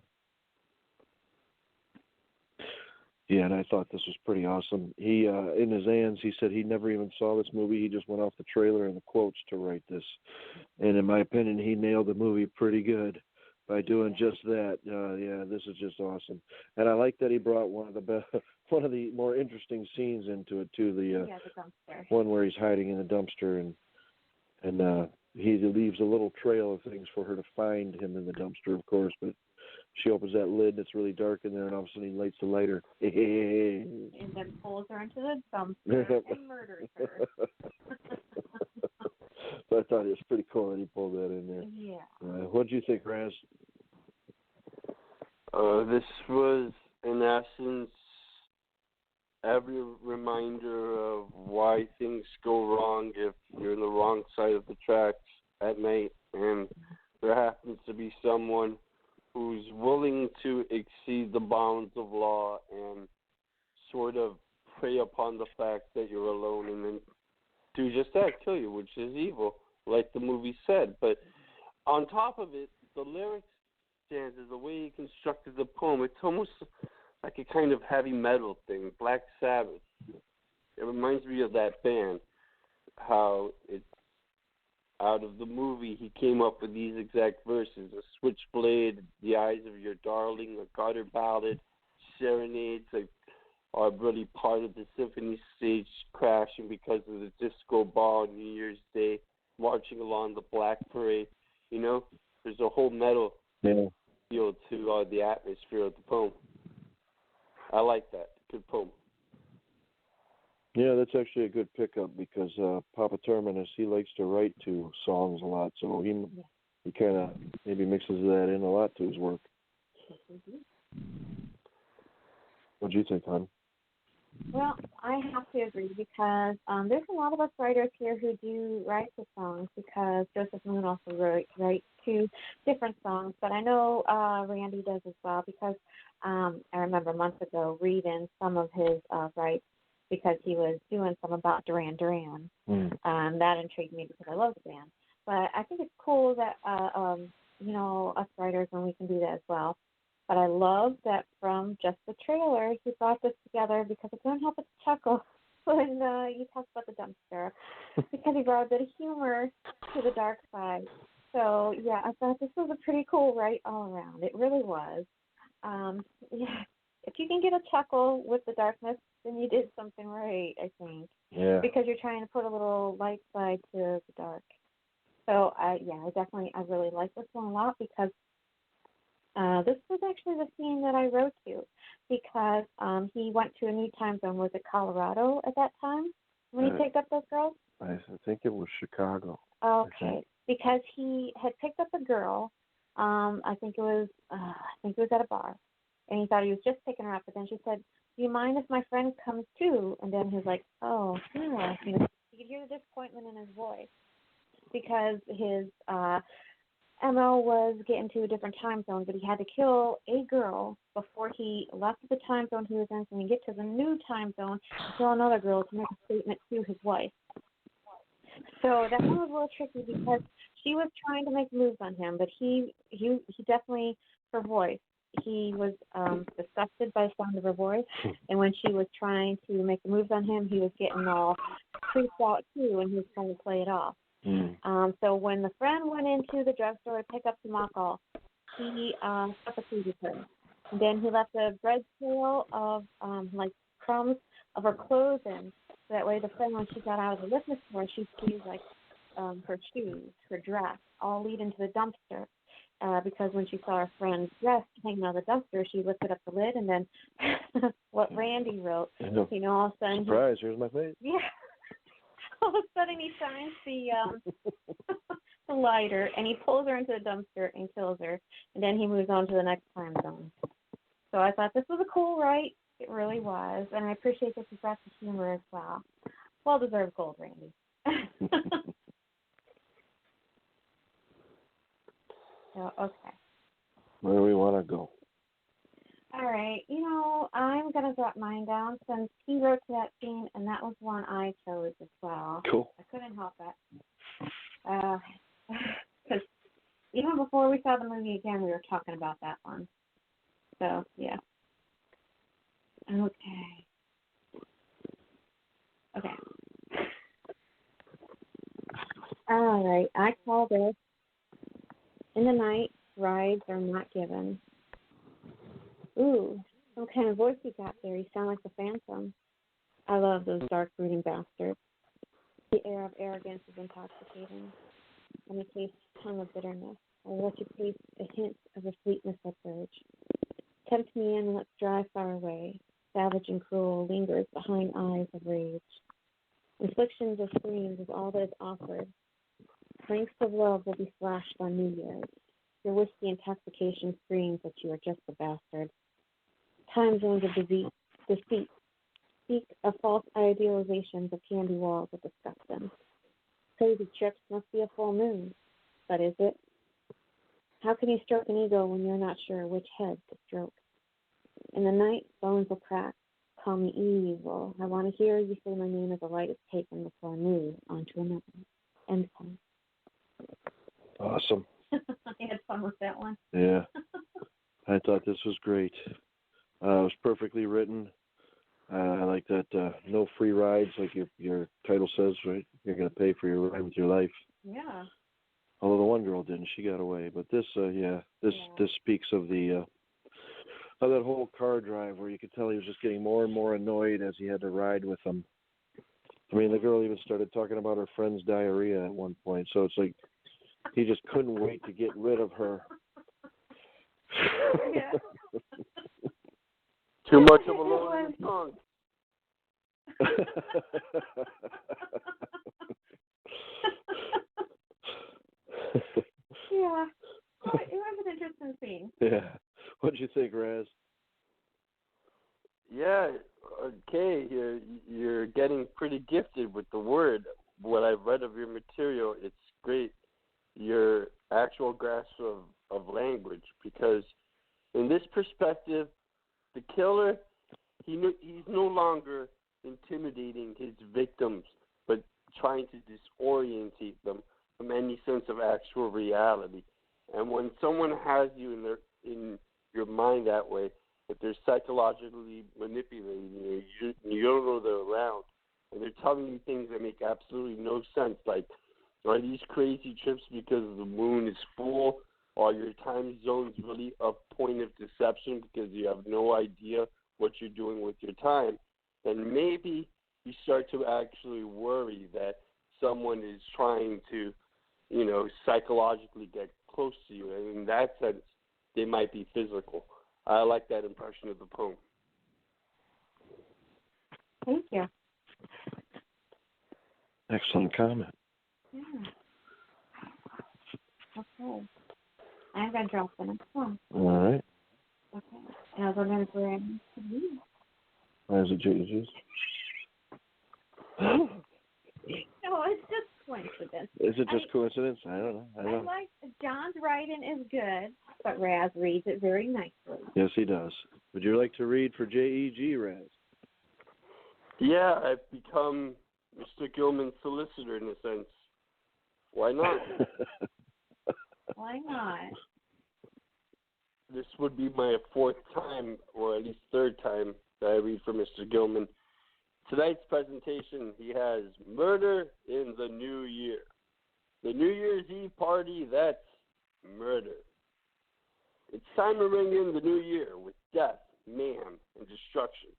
Yeah, and I thought this was pretty awesome. He, in his hands, he said he never even saw this movie. He just went off the trailer and the quotes to write this. And in my opinion, he nailed the movie pretty good by doing just that. Yeah, this is just awesome. And I like that he brought one of the more interesting scenes into it too. The dumpster. One where he's hiding in the dumpster and he leaves a little trail of things for her to find him in the dumpster, of course, but she opens that lid and it's really dark in there, and all of a sudden he lights the lighter. And then pulls her into the dumpster and murders her. So I thought it was pretty cool that he pulled that in there. Yeah. What do you think, Raz? This was, in essence, every reminder of why things go wrong if you're in the wrong side of the tracks at night, and there happens to be someone who's willing to exceed the bounds of law and sort of prey upon the fact that you're alone and then do just that, kill you, which is evil, like the movie said. But on top of it, the lyrics, stanzas, the way he constructed the poem, it's almost like a kind of heavy metal thing, Black Sabbath. It reminds me of that band, how it's out of the movie, he came up with these exact verses: a switchblade, the eyes of your darling, a gutter ballad, serenades are really part of the symphony stage crashing because of the disco ball on New Year's Day, marching along the Black Parade. You know, there's a whole metal feel to the atmosphere of the poem. I like that. Good poem. Yeah, that's actually a good pickup because Papa Terminus, he likes to write to songs a lot, so he kind of maybe mixes that in a lot to his work. What do you think, hon? Well, I have to agree because there's a lot of us writers here who do write the songs because Joseph Moon also wrote 2 different songs, but I know Randy does as well because I remember months ago reading some of his rights because he was doing some about Duran Duran. That intrigued me because I love the band. But I think it's cool that, us writers, when we can do that as well. But I love that from just the trailer, he brought this together because I couldn't help but to chuckle when you talked about the dumpster because he brought a bit of humor to the dark side. So, yeah, I thought this was a pretty cool write all around. It really was. If you can get a chuckle with the darkness, then you did something right, I think. Yeah. Because you're trying to put a little light side to the dark. So, I really like this one a lot because this was actually the scene that I wrote to because he went to a new time zone. Was it Colorado at that time when he picked up those girls? I think it was Chicago. Okay, because he had picked up a girl. I think it was at a bar, and he thought he was just picking her up. But then she said, "Do you mind if my friend comes too?" And then he's like, "Oh, yeah." You could hear the disappointment in his voice because his MO was getting to a different time zone, but he had to kill a girl before he left the time zone he was in, so he could get to the new time zone and kill another girl to make a statement to his wife. So that one was a little tricky because she was trying to make moves on him, but he definitely, her voice, he was disgusted by the sound of her voice, and when she was trying to make the moves on him, he was getting all creeped out too, and he was trying to play it off. So when the friend went into the drugstore to pick up some alcohol, he suffocated her. And then he left a bread trail of crumbs of her clothes in. So that way the friend, when she got out of the liquor store, she'd see her shoes, her dress, all lead into the dumpster. Because when she saw her friend's dress hanging out of the dumpster, she lifted up the lid, and then what Randy wrote, all of a sudden, surprise! Here's my face. Yeah. All of a sudden, he shines the lighter, and he pulls her into the dumpster and kills her, and then he moves on to the next time zone. So I thought this was a cool write. It really was, and I appreciate that you brought the humor as well. Well-deserved gold, Randy. So, okay. Where do we want to go? All right. I'm going to drop mine down since he wrote to that scene, and that was one I chose as well. Cool. I couldn't help it. Because even before we saw the movie again, we were talking about that one. So, yeah. Okay. All right. I call this In the Night, Rides Are Not Given. Ooh, some kind of voice you got there. You sound like the Phantom. I love those dark, brooding bastards. The air of arrogance is intoxicating, and the taste tongue of bitterness. I will let you taste a hint of the sweetness that urge. Tempt me in, let's drive far away. Savage and cruel lingers behind eyes of rage. Inflictions of screams is all that is offered. Drinks of love will be flashed on New Year's. Your whiskey intoxication screams that you are just a bastard. Time zones of deceit speak of false idealizations of candy walls that disgust them. Crazy trips must be a full moon, but is it? How can you stroke an ego when you're not sure which head to stroke? In the night, bones will crack. Call me evil. I want to hear you say my name as the light is taken before I move on to another. End time. Awesome. I had fun with that one. Yeah. I thought this was great. It was perfectly written. I like that no free rides, like your title says, right? You're going to pay for your ride with your life. Yeah. Although the one girl didn't, she got away. But this, this speaks of the that whole car drive where you could tell he was just getting more and more annoyed as he had to ride with them. I mean, the girl even started talking about her friend's diarrhea at one point, so it's like he just couldn't wait to get rid of her. Yeah. Too much of a lonely song. Yeah. Well, it was an interesting scene. Yeah. What'd you think, Raz? Yeah, okay, you're getting pretty gifted with the word. What I've read of your material, it's great. Your actual grasp of language, because in this perspective, the killer, he's no longer intimidating his victims, but trying to disorientate them from any sense of actual reality. And when someone has you in your mind that way, if they're psychologically manipulating you, you don't know they're around, and they're telling you things that make absolutely no sense, like, are these crazy trips because the moon is full? Are your time zones really a point of deception because you have no idea what you're doing with your time? Then maybe you start to actually worry that someone is trying to, psychologically get close to you. And in that sense, they might be physical. I like that impression of the poem. Thank you. Excellent comment. Yeah. Okay. I'm going to drop the next one. All right. Okay. Now we're going to bring you. Why is it JG's? No, it's just coincidence. Is it just coincidence? I don't know. I like John's writing is good, but Raz reads it very nicely. Yes, he does. Would you like to read for JEG, Raz? Yeah, I've become Mr. Gilman's solicitor in a sense. Why not? Why not? This would be my fourth time, or at least third time, that I read for Mr. Gilman. Tonight's presentation, he has Murder in the New Year. The New Year's Eve party, that's murder. It's time to ring in the new year with death, mayhem, and destruction.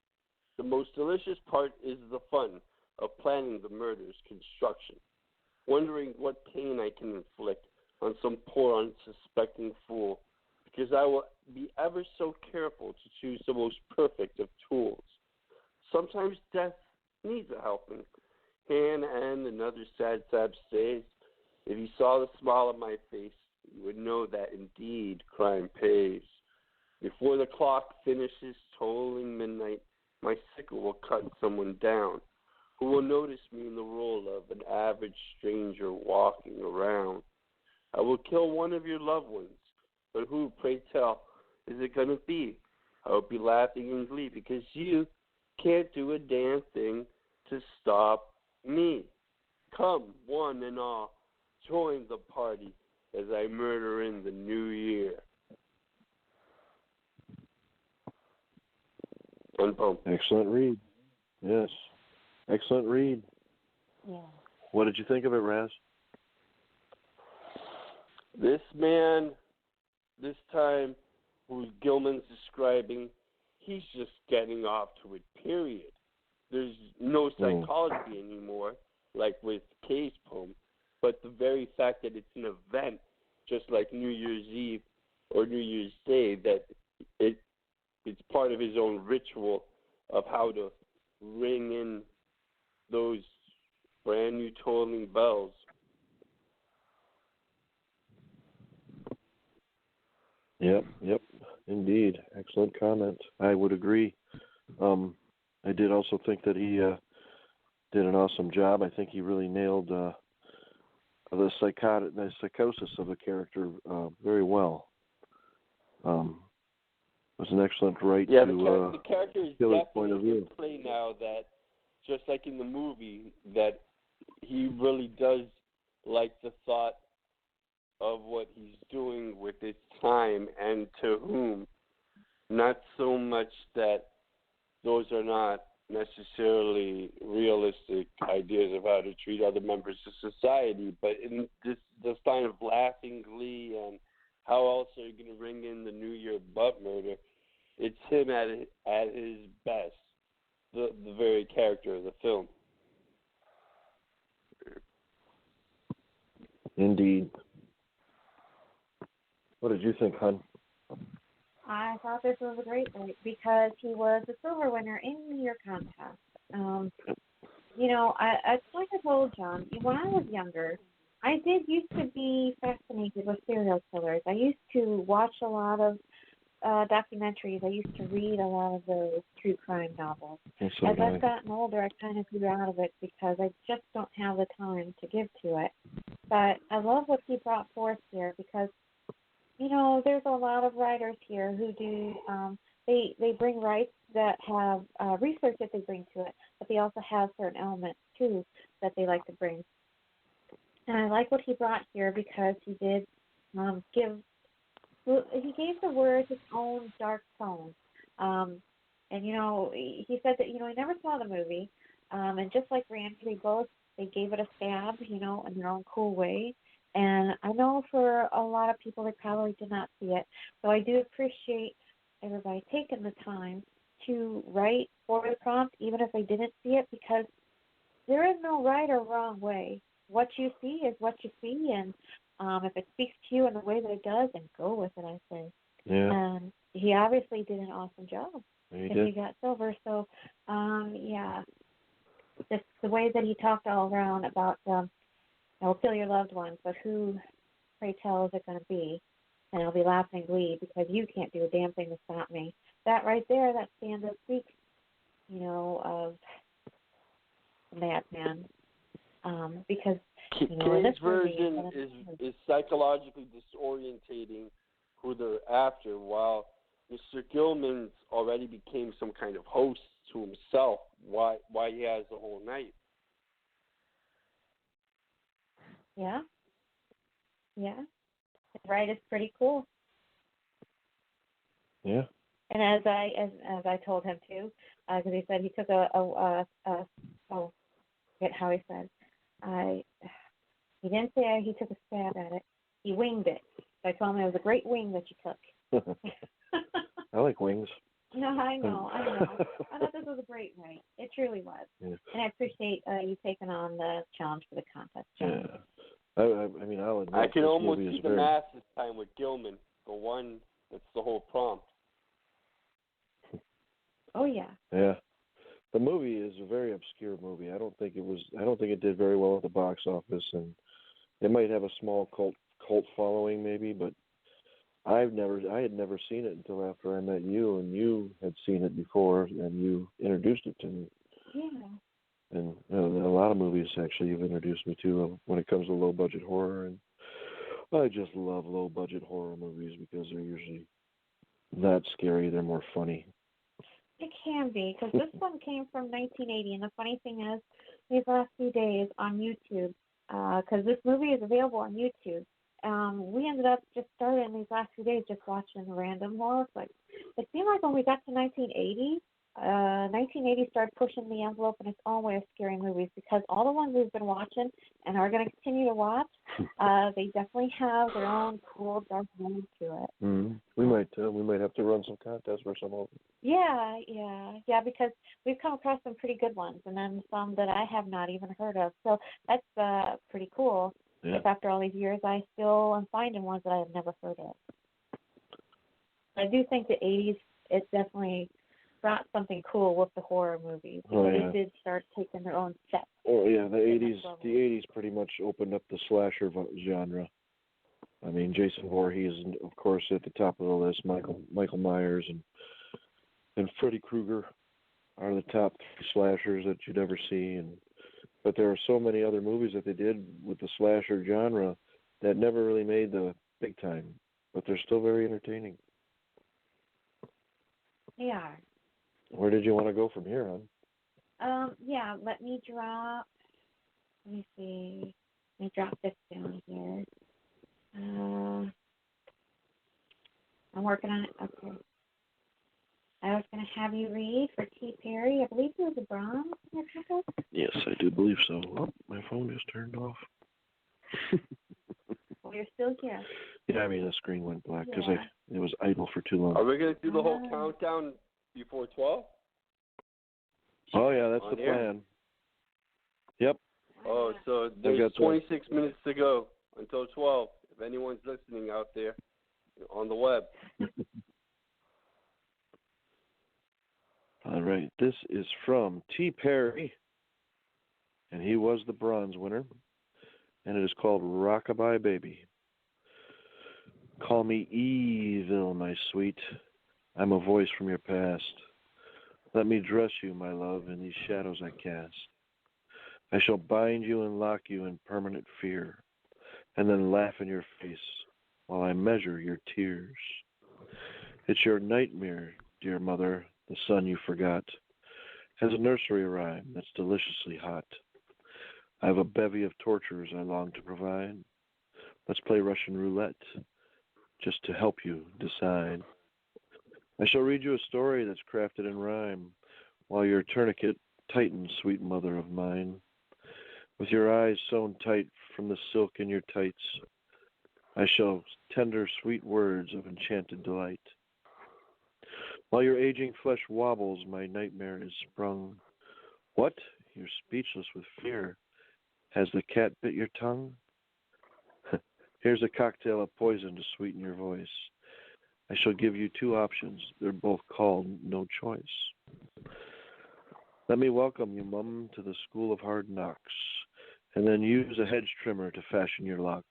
The most delicious part is the fun of planning the murder's construction, wondering what pain I can inflict on some poor unsuspecting fool, because I will be ever so careful to choose the most perfect of tools. Sometimes death needs a helping hand, and another sad stays. If you saw the smile on my face, you would know that indeed crime pays. Before the clock finishes tolling midnight, my sickle will cut someone down who will notice me in the role of an average stranger walking around. I will kill one of your loved ones, but who, pray tell, is it going to be? I will be laughing in glee because you can't do a damn thing to stop me. Come, one and all, join the party as I murder in the new year. Excellent read. Yes. Excellent read. Yeah. What did you think of it, Raz? This man, this time, who Gilman's describing, he's just getting off to it, period. There's no psychology anymore, like with Kay's poem, but the very fact that it's an event, just like New Year's Eve or New Year's Day, that it's part of his own ritual of how to ring in those brand new tolling bells. Yep, indeed. Excellent comment. I would agree. I did also think that he did an awesome job. I think he really nailed the psychosis of the character very well. It was an excellent right to the character is definitely in play now, that just like in the movie, that he really does like the thought of what he's doing with his time and to whom. Not so much that those are not necessarily realistic ideas of how to treat other members of society, but in this kind of laughing glee and how else are you going to ring in the New Year but murder, it's at his best. The very character of the film. Indeed. What did you think, hon? I thought this was a great night because he was the silver winner in the year contest. Like I told John, when I was younger, I did used to be fascinated with serial killers. I used to watch a lot of documentaries. I used to read a lot of those true crime novels. As I've gotten older, I kind of grew out of it because I just don't have the time to give to it. But I love what he brought forth here because, there's a lot of writers here who do, they bring rights that have research that they bring to it, but they also have certain elements, too, that they like to bring. And I like what he brought here because he did he gave the words its own dark tone. He said that, he never saw the movie. And just like Rand, they gave it a stab, in their own cool way. And I know for a lot of people, they probably did not see it. So I do appreciate everybody taking the time to write for the prompt, even if they didn't see it, because there is no right or wrong way. What you see is what you see, and if it speaks to you in the way that it does, then go with it, I say. Yeah. And he obviously did an awesome job. He did. He got silver. So, just the way that he talked all around about, I'll kill your loved ones, but who, pray tell, is it going to be? And I'll be laughing in glee because you can't do a damn thing to stop me. That right there, that stanza speaks, of the madman. Because Kay's version is psychologically disorientating who they're after, while Mr. Gilman's already became some kind of host to himself. Why he has the whole night? Yeah. Right, it's pretty cool. Yeah. And as I told him too, because he said he took forget how he said. He didn't say he took a stab at it. He winged it. So I told him it was a great wing that you took. I like wings. No, I know. I thought this was a great night. It truly was. Yeah. And I appreciate you taking on the challenge for the contest, John. Yeah. I'll admit I can this almost movie see is the mask this time with Gilman, the one that's the whole prompt. Oh yeah. Yeah. The movie is a very obscure movie. I don't think it did very well at the box office, and it might have a small cult following maybe, but I had never seen it until after I met you, and you had seen it before, and you introduced it to me. Yeah. And a lot of movies actually you've introduced me to when it comes to low budget horror, and I just love low budget horror movies because they're usually not scary; they're more funny. It can be, because this one came from 1980, and the funny thing is, these last few days on YouTube, because this movie is available on YouTube, we ended up just starting these last few days just watching random horror flicks. It seemed like when we got to 1980 started pushing the envelope in its own way of scary movies, because all the ones we've been watching and are going to continue to watch, they definitely have their own cool dark mood to it. Mm-hmm. We might have to run some contests for some of them. Yeah, because we've come across some pretty good ones, and then some that I have not even heard of. So that's pretty cool. Yeah. If after all these years I still am finding ones that I have never heard of. I do think the 80s, it definitely brought something cool with the horror movies. They did start taking their own steps. Oh yeah, the 80s pretty much opened up the slasher genre. I mean, Jason Voorhees, and of course at the top of the list, Michael Myers and Freddy Krueger are the top slashers that you'd ever see. But there are so many other movies that they did with the slasher genre that never really made the big time, but they're still very entertaining. They are. Where did you want to go from here, hon? Let me see. Let me drop this down here. I'm working on it. Okay. I was going to have you read for T. Perry. I believe it was a bronze in your packet. Yes, I do believe so. Oh, my phone just turned off. Well, you're still here. Yeah, the screen went black because it was idle for too long. Are we going to do the whole countdown before 12? Oh, yeah, that's On the air? plan. Yep. Oh, so there's 26 minutes to go until 12, if anyone's listening out there on the web. All right. This is from T. Perry, and he was the bronze winner, and it is called Rockabye Baby. Call me evil, my sweet. I'm a voice from your past. Let me dress you, my love, in these shadows I cast. I shall bind you and lock you in permanent fear, and then laugh in your face while I measure your tears. It's your nightmare, dear mother, the son you forgot, has a nursery rhyme that's deliciously hot. I have a bevy of tortures I long to provide. Let's play Russian roulette, just to help you decide. I shall read you a story that's crafted in rhyme, while your tourniquet tightens, sweet mother of mine. With your eyes sewn tight from the silk in your tights, I shall tender sweet words of enchanted delight. While your aging flesh wobbles, my nightmare is sprung. What? You're speechless with fear. Has the cat bit your tongue? Here's a cocktail of poison to sweeten your voice. I shall give you two options. They're both called no choice. Let me welcome you, Mum, to the school of hard knocks, and then use a hedge trimmer to fashion your locks.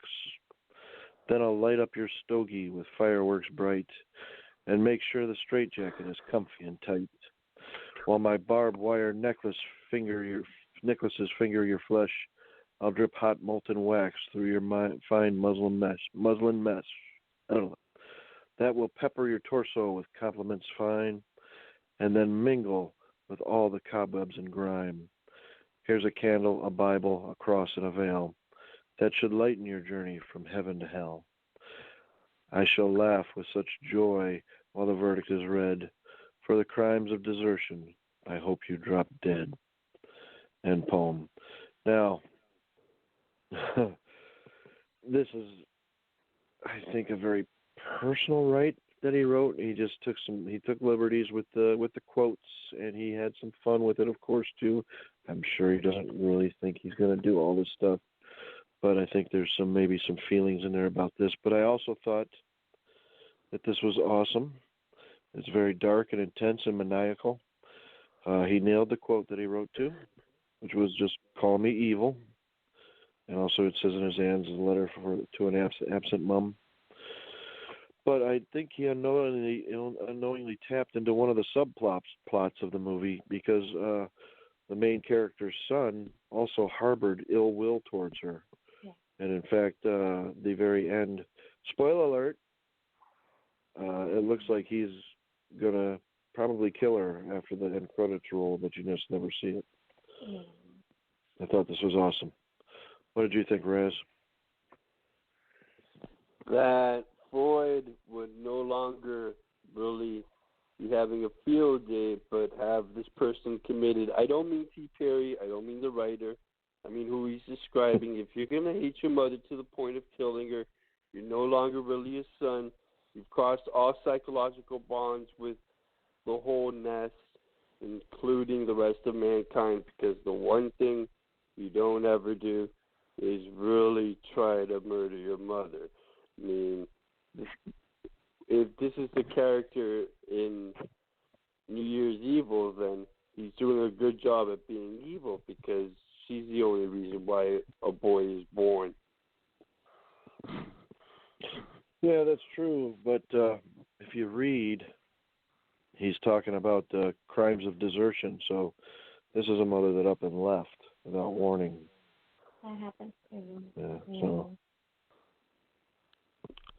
Then I'll light up your stogie with fireworks bright, and make sure the straitjacket is comfy and tight, while my barbed wire necklaces finger your flesh. I'll drip hot molten wax through your fine muslin mesh. I don't know. That will pepper your torso with compliments fine, and then mingle with all the cobwebs and grime. Here's a candle, a Bible, a cross, and a veil that should lighten your journey from heaven to hell. I shall laugh with such joy while the verdict is read. For the crimes of desertion, I hope you drop dead. End poem. Now, this is, I think, a very personal right that he wrote. He took liberties with the quotes, and he had some fun with it, of course, too. I'm sure he doesn't really think he's going to do all this stuff, but I think there's maybe some feelings in there about this. But I also thought that this was awesome. It's very dark and intense and maniacal. He nailed the quote that he wrote too, which was just "Call me evil," and also it says in his hands a letter to an absent mom. But I think he unknowingly tapped into one of the subplots of the movie, because the main character's son also harbored ill will towards her. Yeah. And in fact, the very end, spoiler alert, it looks like he's going to probably kill her after the end credits roll, but you just never see it. Yeah. I thought this was awesome. What did you think, Raz? That Freud would no longer really be having a field day, but have this person committed. I don't mean T. Perry. I don't mean the writer. I mean who he's describing. If you're going to hate your mother to the point of killing her, you're no longer really a son. You've crossed all psychological bonds with the whole nest, including the rest of mankind, because the one thing you don't ever do is really try to murder your mother. I mean, if this is the character in New Year's Evil, then he's doing a good job at being evil, because she's the only reason why a boy is born. Yeah, that's true. But if you read, he's talking about crimes of desertion. So this is a mother that up and left without warning. That happens too. Yeah. So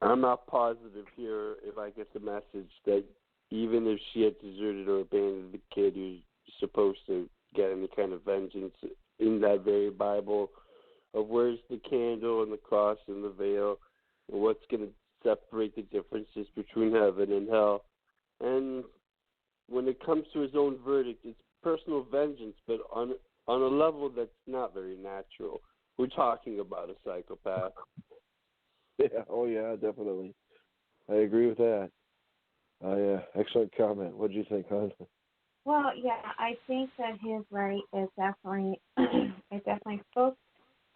I'm not positive here if I get the message that even if she had deserted or abandoned the kid who's supposed to get any kind of vengeance in that very Bible of where's the candle and the cross and the veil and what's going to separate the differences between heaven and hell. And when it comes to his own verdict, it's personal vengeance, but on a level that's not very natural. We're talking about a psychopath. yeah, oh yeah, definitely. I agree with that. Oh, yeah. Excellent comment. What did you think, hon? Well, yeah, I think that his right is definitely it definitely spoke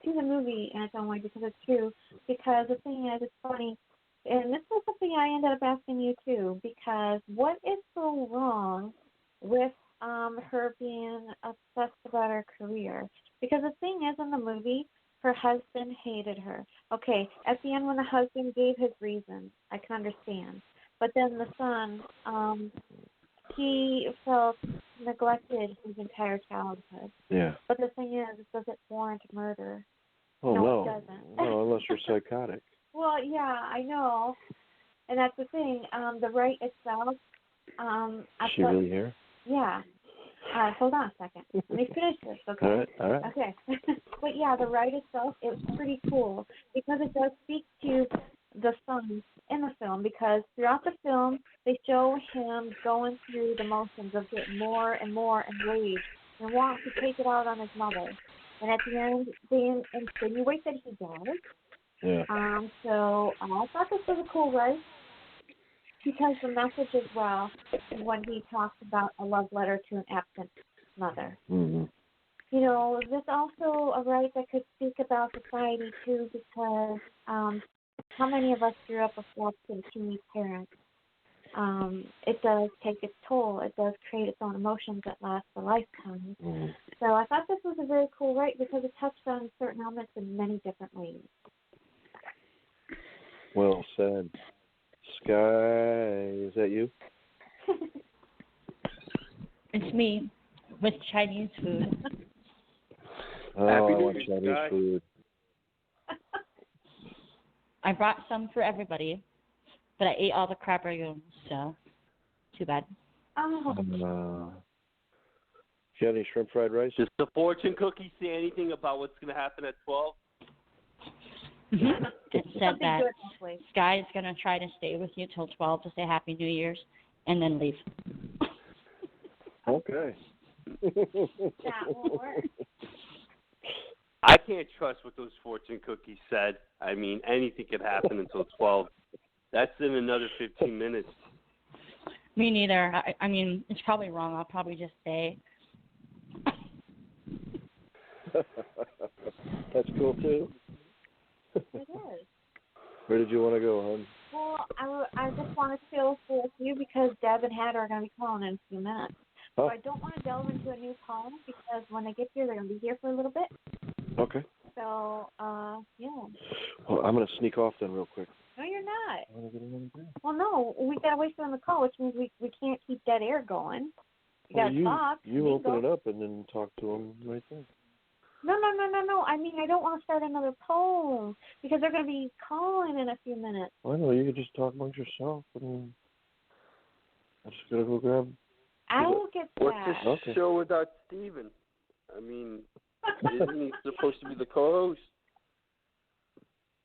to the movie in its own way because it's true. Because the thing is, it's funny, and this was something I ended up asking you too. Because what is so wrong with her being obsessed about her career? Because the thing is, in the movie, her husband hated her. Okay, at the end when the husband gave his reasons, I can understand. But then the son, he felt neglected his entire childhood. Yeah. But the thing is, does it warrant murder? Oh, No, it doesn't. No, unless you're psychotic. Well, yeah, I know. And that's the thing. The right itself. Is she really here? Yeah. Hold on a second. Let me finish this, okay? All right. Okay. But yeah, the right itself, it's pretty cool because it does speak to the son in the film because throughout the film they show him going through the motions of getting more and more enraged and wants to take it out on his mother. And at the end, they insinuate that he does. Yeah. So I thought this was a cool right because the message as well when he talks about a love letter to an absent mother. Mm-hmm. You know, there's also a right that could speak about society too because how many of us grew up with absent teenage parents? It does take its toll. It does create its own emotions that last a lifetime. Mm-hmm. So I thought this was a very cool right because it touched on certain elements in many different ways. Well said. Sky, is that you? It's me with Chinese food. Oh, Happy I New want Year, Chinese Sky. food. I brought some for everybody, but I ate all the crab rangoons, so too bad. Oh, You got any shrimp fried rice? Does the fortune cookie say anything about what's going to happen at 12? It said something that good, hopefully. Sky is going to try to stay with you till 12 to say Happy New Year's and then leave. Okay. That won't work. I can't trust what those fortune cookies said. I mean, anything could happen until 12. That's in another 15 minutes. Me neither. I mean, it's probably wrong. I'll probably just say. That's cool too. It is. Where did you want to go, hon? Well, I just want to feel with you because Deb and Hatter are going to be calling in a few minutes. So Oh. I don't want to delve into a new poem because when they get here, they're going to be here for a little bit. Okay. So, yeah. Well, I'm going to sneak off then real quick. No, you're not. I want to get another drink. Well, no, we got to wait for them to call, which means we can't keep dead air going. You got to talk. You open it up and then talk to them right there. No. I mean, I don't want to start another poem because they're going to be calling in a few minutes. I know, you could just talk amongst yourself and I'm just going to go grab. I will get What's that. this show without Steven? I mean, isn't he supposed to be the co-host?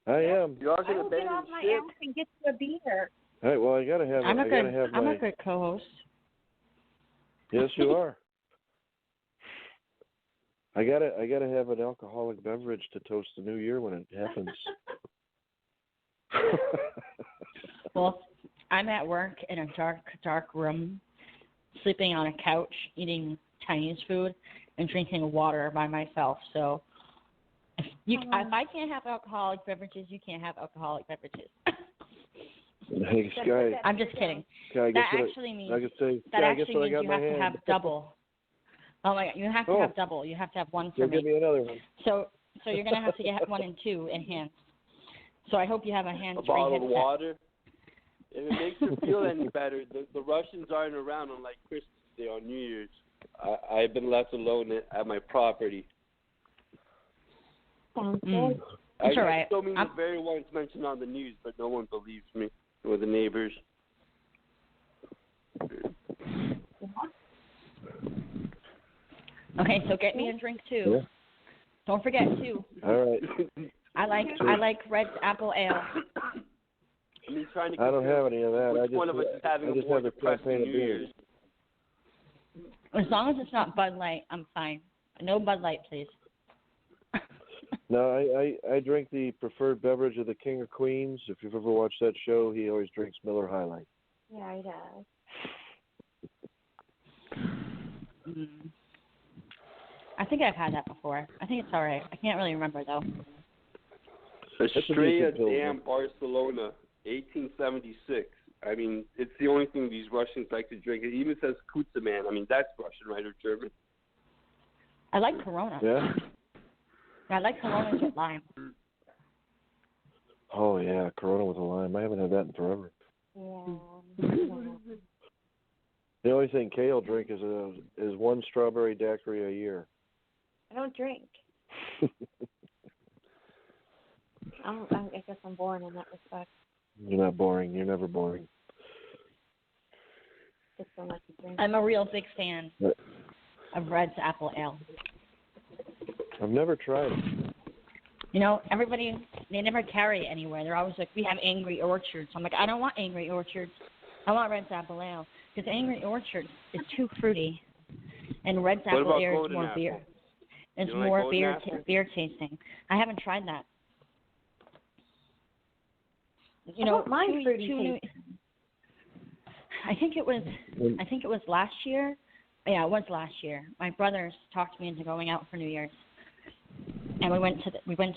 I am. You are I going to will bang get off my shit. ass and get you a beer. All right, well, I got to have I'm my... a good co-host. Yes, you are. I gotta have an alcoholic beverage to toast the new year when it happens. Well, I'm at work in a dark room, sleeping on a couch, eating Chinese food, and drinking water by myself. So if I can't have alcoholic beverages, you can't have alcoholic beverages. Hey, Sky. I'm just kidding. Sky, That actually means you have to have double. Oh my God, you have to have double. You have to have one for me. Give me another one. So you're gonna have to get 1 and 2 in hands. So I hope you have a hands-free bottle of headset. water. If it makes you feel any better, the Russians aren't around on like Christmas Day or New Year's. I've been left alone at my property. Sounds good. That's all right. I told me the very ones mentioned on the news, but no one believes me, or the neighbors. Okay, so get me a drink too. Yeah. Don't forget too. All right. I like red apple ale. I don't have any of that. Which one of us is having a more depressing New Year's? As long as it's not Bud Light, I'm fine. No Bud Light, please. No, I drink the preferred beverage of the King of Queens. If you've ever watched that show, he always drinks Miller High Life. Yeah, he does. I think I've had that before. I think it's all right. I can't really remember though. Estrella Dam, Barcelona, 1876. I mean, it's the only thing these Russians like to drink. It even says Kutzaman. I mean, that's Russian, right, or German? I like Corona. Yeah. I like Corona with lime. Oh yeah, Corona with a lime. I haven't had that in forever. Yeah. The only thing Kay will drink is one strawberry daiquiri a year. I don't drink. I guess I'm boring in that respect. You're not boring. You're never boring. Just don't like to drink. I'm a real big fan of Red's Apple Ale. I've never tried it. You know, everybody, they never carry it anywhere. They're always like, we have Angry Orchards. I'm like, I don't want Angry Orchards. I want Red's Apple Ale. Because Angry Orchards is too fruity. And Red's Apple Ale is more Apple? beer. It's You more like beer tasting. I haven't tried that. You I know, don't mind fruity taste. I think it was last year. Yeah, it was last year. My brothers talked me into going out for New Year's. And we went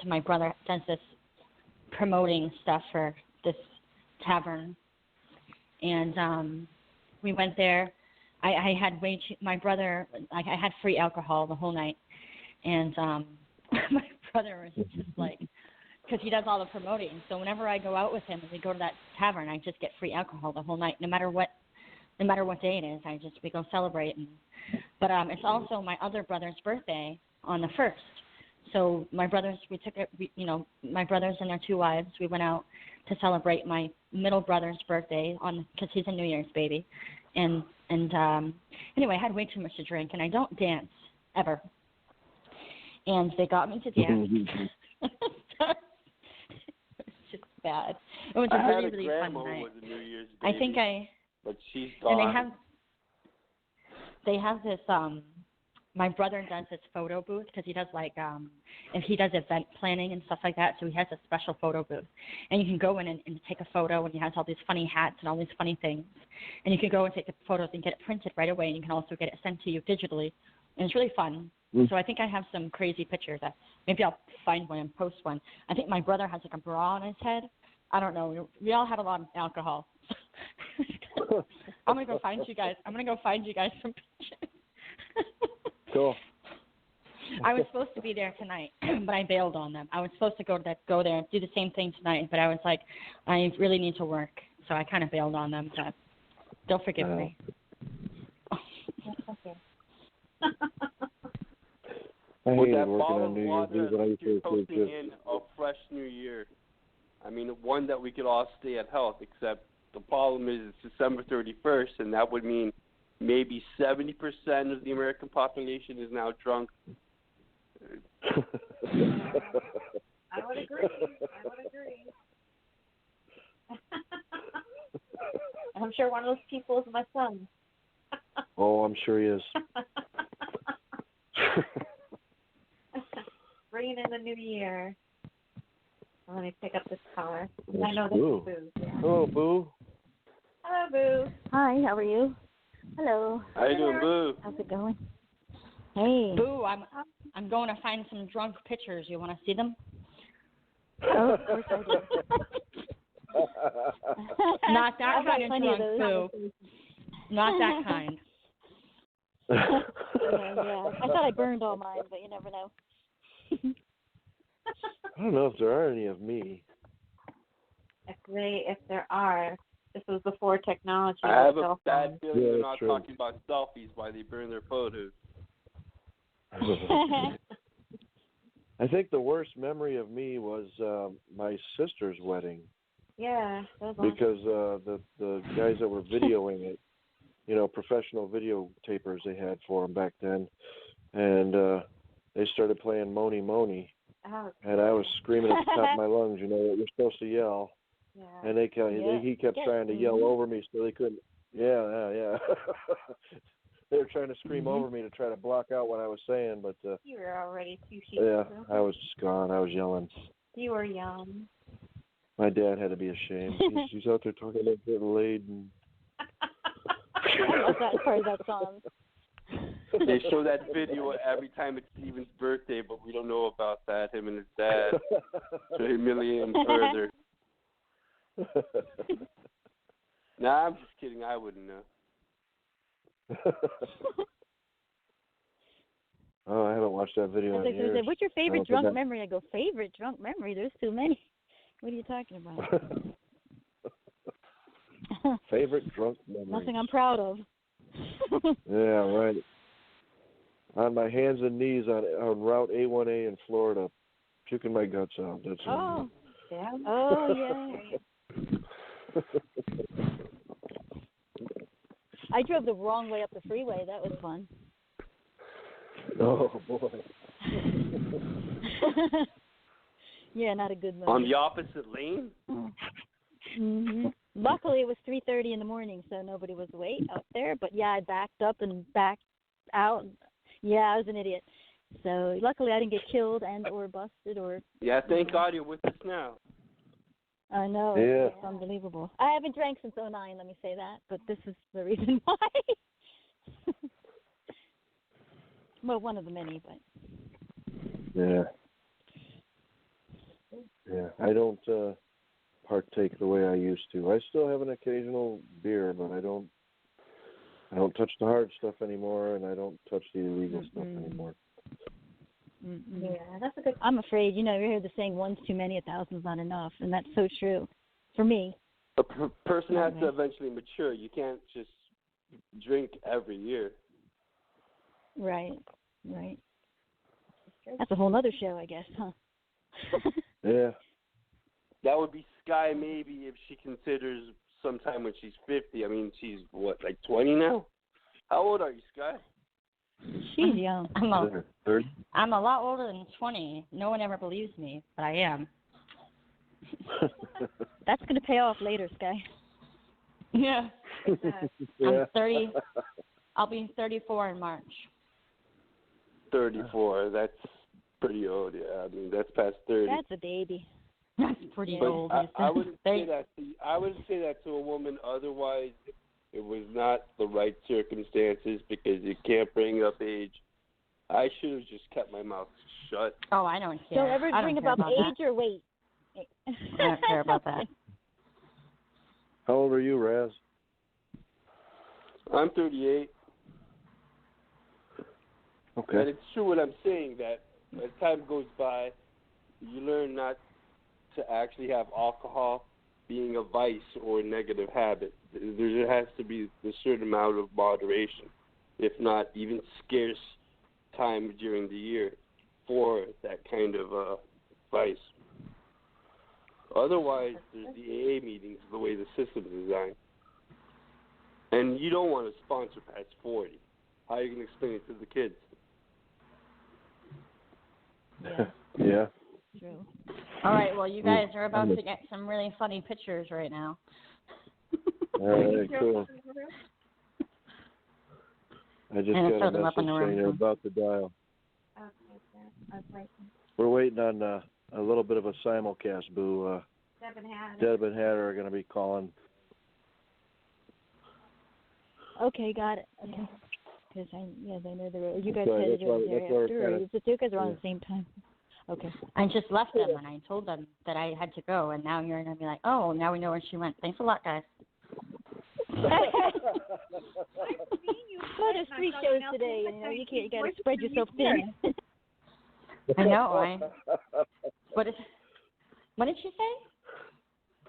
to my brother does this promoting stuff for this tavern, and we went there. I had my brother, I had free alcohol the whole night, and my brother was just like, because he does all the promoting. So whenever I go out with him and we go to that tavern, I just get free alcohol the whole night, no matter what day it is. We go celebrate, but it's also my other brother's birthday on the 1st. So my brothers, my brothers and their two wives, we went out to celebrate my middle brother's birthday because he's a New Year's baby, and anyway, I had way too much to drink, and I don't dance ever, and they got me to dance. It's just bad. It was a really, really fun night. Was a New Year's baby, I think but she's gone. And they have this. My brother does this photo booth because he does if he does event planning and stuff like that. So he has a special photo booth, and you can go in and take a photo, and he has all these funny hats and all these funny things, and you can go and take the photos and get it printed right away, and you can also get it sent to you digitally, and it's really fun. So I think I have some crazy pictures. Maybe I'll find one and post one. I think my brother has like a bra on his head. I don't know. We all had a lot of alcohol. I'm gonna go find you guys some pictures. Cool. I was supposed to be there tonight, but I bailed on them. I was supposed to go there and do the same thing tonight, but I was like, I really need to work, so I kind of bailed on them. But they'll forgive me. Okay. I With hated that working bottle on of New Year's water, Eve when I used you're to toasting in a fresh new year. I mean, one that we could all stay at health, except the problem is it's December 31st, and that would mean maybe 70% of the American population is now drunk. I would agree. I'm sure one of those people is my son. Oh, I'm sure he is. Bringing in the new year. Let me pick up this color. I know this Boo. is Boo. Yeah. Hello, Boo. Hello, Boo. Hi, how are you? Hello. How you doing, Boo? How's it going? Hey. Boo, I'm going to find some drunk pictures. You want to see them? Oh, of course I do. Not that I've got kind of plenty drunk, Boo. Not that kind. Yeah. I thought I burned all mine, but you never know. I don't know if there are any of me. If there are, this was before technology. I have a cell bad phone. feeling they're Yeah, not true. talking about selfies while they burn their photos. I think the worst memory of me was my sister's wedding. Yeah, that was Because the guys that were videoing it, professional videotapers they had for them back then, and they started playing Moni Moni, and I was screaming at the top of my lungs, what you're supposed to yell, Yeah. and he kept trying to yell over me, so they couldn't. Yeah. They were trying to scream over me to try to block out what I was saying, but You were already too sheep. yeah, I was just gone. I was yelling. You were young. My dad had to be ashamed. He's out there talking about getting laid and I love that part of that song. They show that video every time it's Steven's birthday, but we don't know about that, him and his dad. To humiliate him further. Nah, I'm just kidding. I wouldn't know. Oh, I haven't watched that video in years. What's your favorite drunk memory? I go, favorite drunk memory? There's too many. What are you talking about? Favorite drunk memory? Nothing I'm proud of. Yeah, right. On my hands and knees on Route A1A in Florida, puking my guts out. That's oh. Yeah. Oh, yeah. I drove the wrong way up the freeway. That was fun. Oh, boy. Yeah, not a good move. On the opposite lane? Mm-hmm. Luckily, it was 3:30 in the morning, so nobody was awake out there. But, yeah, I backed up and backed out. Yeah, I was an idiot. So, luckily, I didn't get killed and or busted or... Yeah, thank God you're with us now. I know. Yeah. It's unbelievable. I haven't drank since 2009, let me say that. But this is the reason why. Well, one of the many, but... Yeah. Yeah, I don't partake the way I used to. I still have an occasional beer, but I don't touch the hard stuff anymore, and I don't touch the illegal stuff anymore. Yeah, that's a good... I'm afraid, you hear the saying, one's too many, 1,000's not enough, and that's so true for me. A person has to eventually mature. You can't just drink every year. Right. That's a whole other show, I guess, huh? Yeah. That would be Sky maybe if she considers sometime when she's 50. I mean, she's, what, like 20 now? How old are you, Sky? She's young. I'm a lot older than 20. No one ever believes me, but I am. That's going to pay off later, Sky. Yeah. I'm 30. I'll be 34 in March. 34. That's pretty old. Yeah, I mean that's past 30. That's a baby. That's pretty old. I wouldn't say that. I wouldn't say that to a woman. Otherwise, it was not the right circumstances because you can't bring up age. I should have just kept my mouth shut. Oh, I don't care. Don't ever bring about age or weight. I don't care about that. How old are you, Raz? I'm 38. Okay. And it's true what I'm saying, that as time goes by, you learn not to actually have alcohol being a vice or a negative habit. There has to be a certain amount of moderation, if not even scarce time during the year for that kind of vice. Otherwise, there's the AA meetings, the way the system's designed. And you don't want to sponsor past 40. How are you going to explain it to the kids? Yeah. True. All right, well, you guys are about to get some really funny pictures right now. All right, cool. I just got a message saying you're about to dial. We're waiting on a little bit of a simulcast, Boo. Deb and Hatter are going to be calling. Okay, got it. Okay. Because I know you guys had to do it there after. You guys are on the same time. Okay. I just left them and I told them that I had to go, and now you're going to be like, oh, now we know where she went. Thanks a lot, guys. Well, there's 3 shows today, and you got to spread yourself thin. I know. What did she say?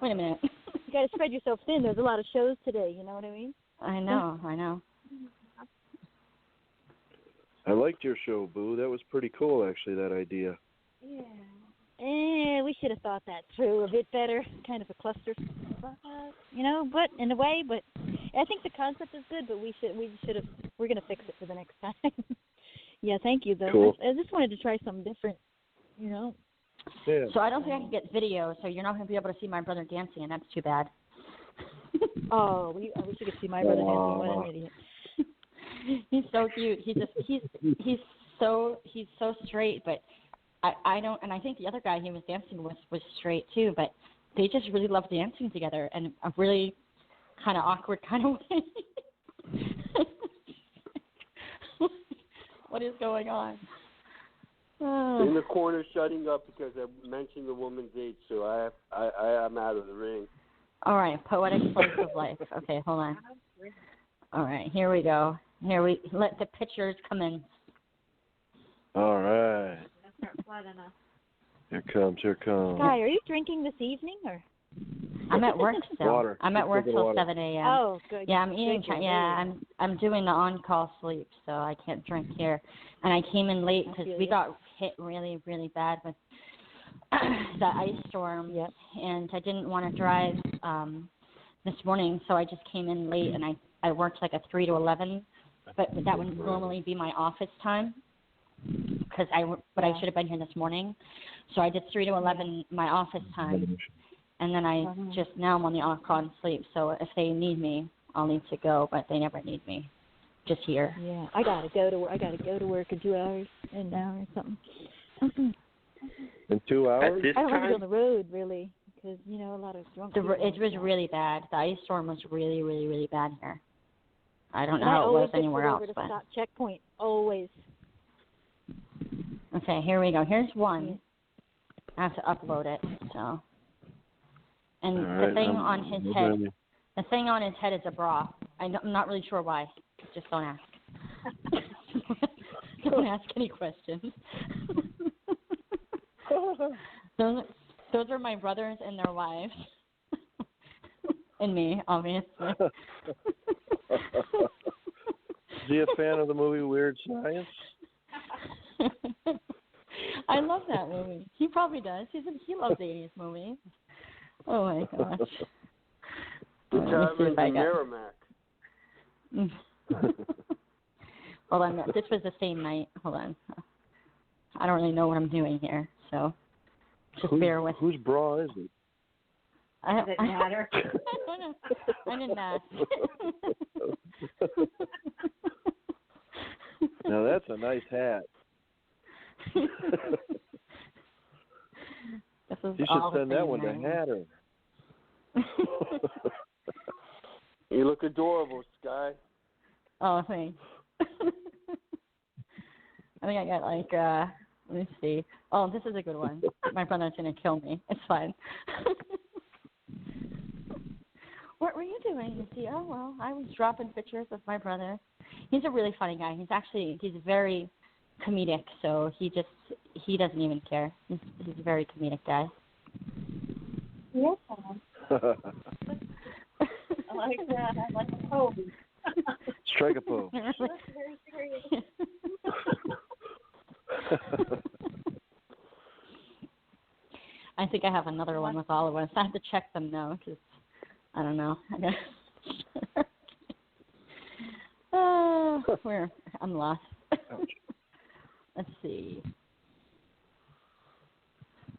Wait a minute. You got to spread yourself thin. There's a lot of shows today. You know what I mean? I know. I liked your show, Boo. That was pretty cool, actually, that idea. Yeah. We should have thought that through a bit better. Kind of a cluster, but in a way. But I think the concept is good. But we should have. We're gonna fix it for the next time. Yeah. Thank you, though. Cool. I just wanted to try something different. Yeah. So I don't think I can get video. So you're not gonna be able to see my brother dancing, and that's too bad. Oh, I wish you could see my brother dancing. What an idiot. He's so cute. He's so straight, but I don't. And I think the other guy he was dancing with was straight too. But they just really love dancing together in a really kind of awkward kind of way. What is going on? In the corner, shutting up because I mentioned the woman's age, so I'm out of the ring. All right, poetic slice of life. Okay, hold on. All right, here we go. Let the pictures come in. All right. Here comes. Sky, are you drinking this evening or? I'm at work still. Water. I'm at work till 7 a.m. Oh, good. Yeah, I'm eating. I'm doing the on-call sleep, so I can't drink here. And I came in late because we got hit really, really bad with the ice storm. Yep. And I didn't want to drive this morning, so I just came in late, and I worked like a 3 to 11, but that would normally be my office time. But I should have been here this morning, so I did 3 to 11 my office time, and then now I'm on the on-call sleep. So if they need me, I'll need to go, but they never need me, just here. Yeah, I gotta go to work in 2 hours, an hour or something. In 2 hours? I don't want to be on the road really, because a lot of drunk people. It was really bad. The ice storm was really, really, really bad here. I don't know how it was anywhere else, but. Stop checkpoint always. Okay, here we go. Here's one. I have to upload it. So, and the thing on his head is a bra. I'm not really sure why. Just don't ask. Don't ask any questions. Those are my brothers and their wives, and me, obviously. Is he a fan of the movie Weird Science? I love that movie. He probably does. He loves 80s movies. Oh my gosh. Good job in Merrimack. Hold on. This was the same night. Hold on. I don't really know what I'm doing here, so just bear with. Whose bra is it? Does it matter? I didn't ask. Now that's a nice hat. You should send that one to Hatter. You look adorable, Sky. Oh, thanks. I think I got let me see. Oh, this is a good one. My brother's going to kill me. It's fine. What were you doing, Missy? Oh, well, I was dropping pictures of my brother. He's a really funny guy. He's very comedic, so he doesn't even care. He's a very comedic guy. Yes. I like that. I like the pose. Strike a pose. Very serious. I think I have another one with all of us. I have to check them now because I don't know. I'm lost. Let's see.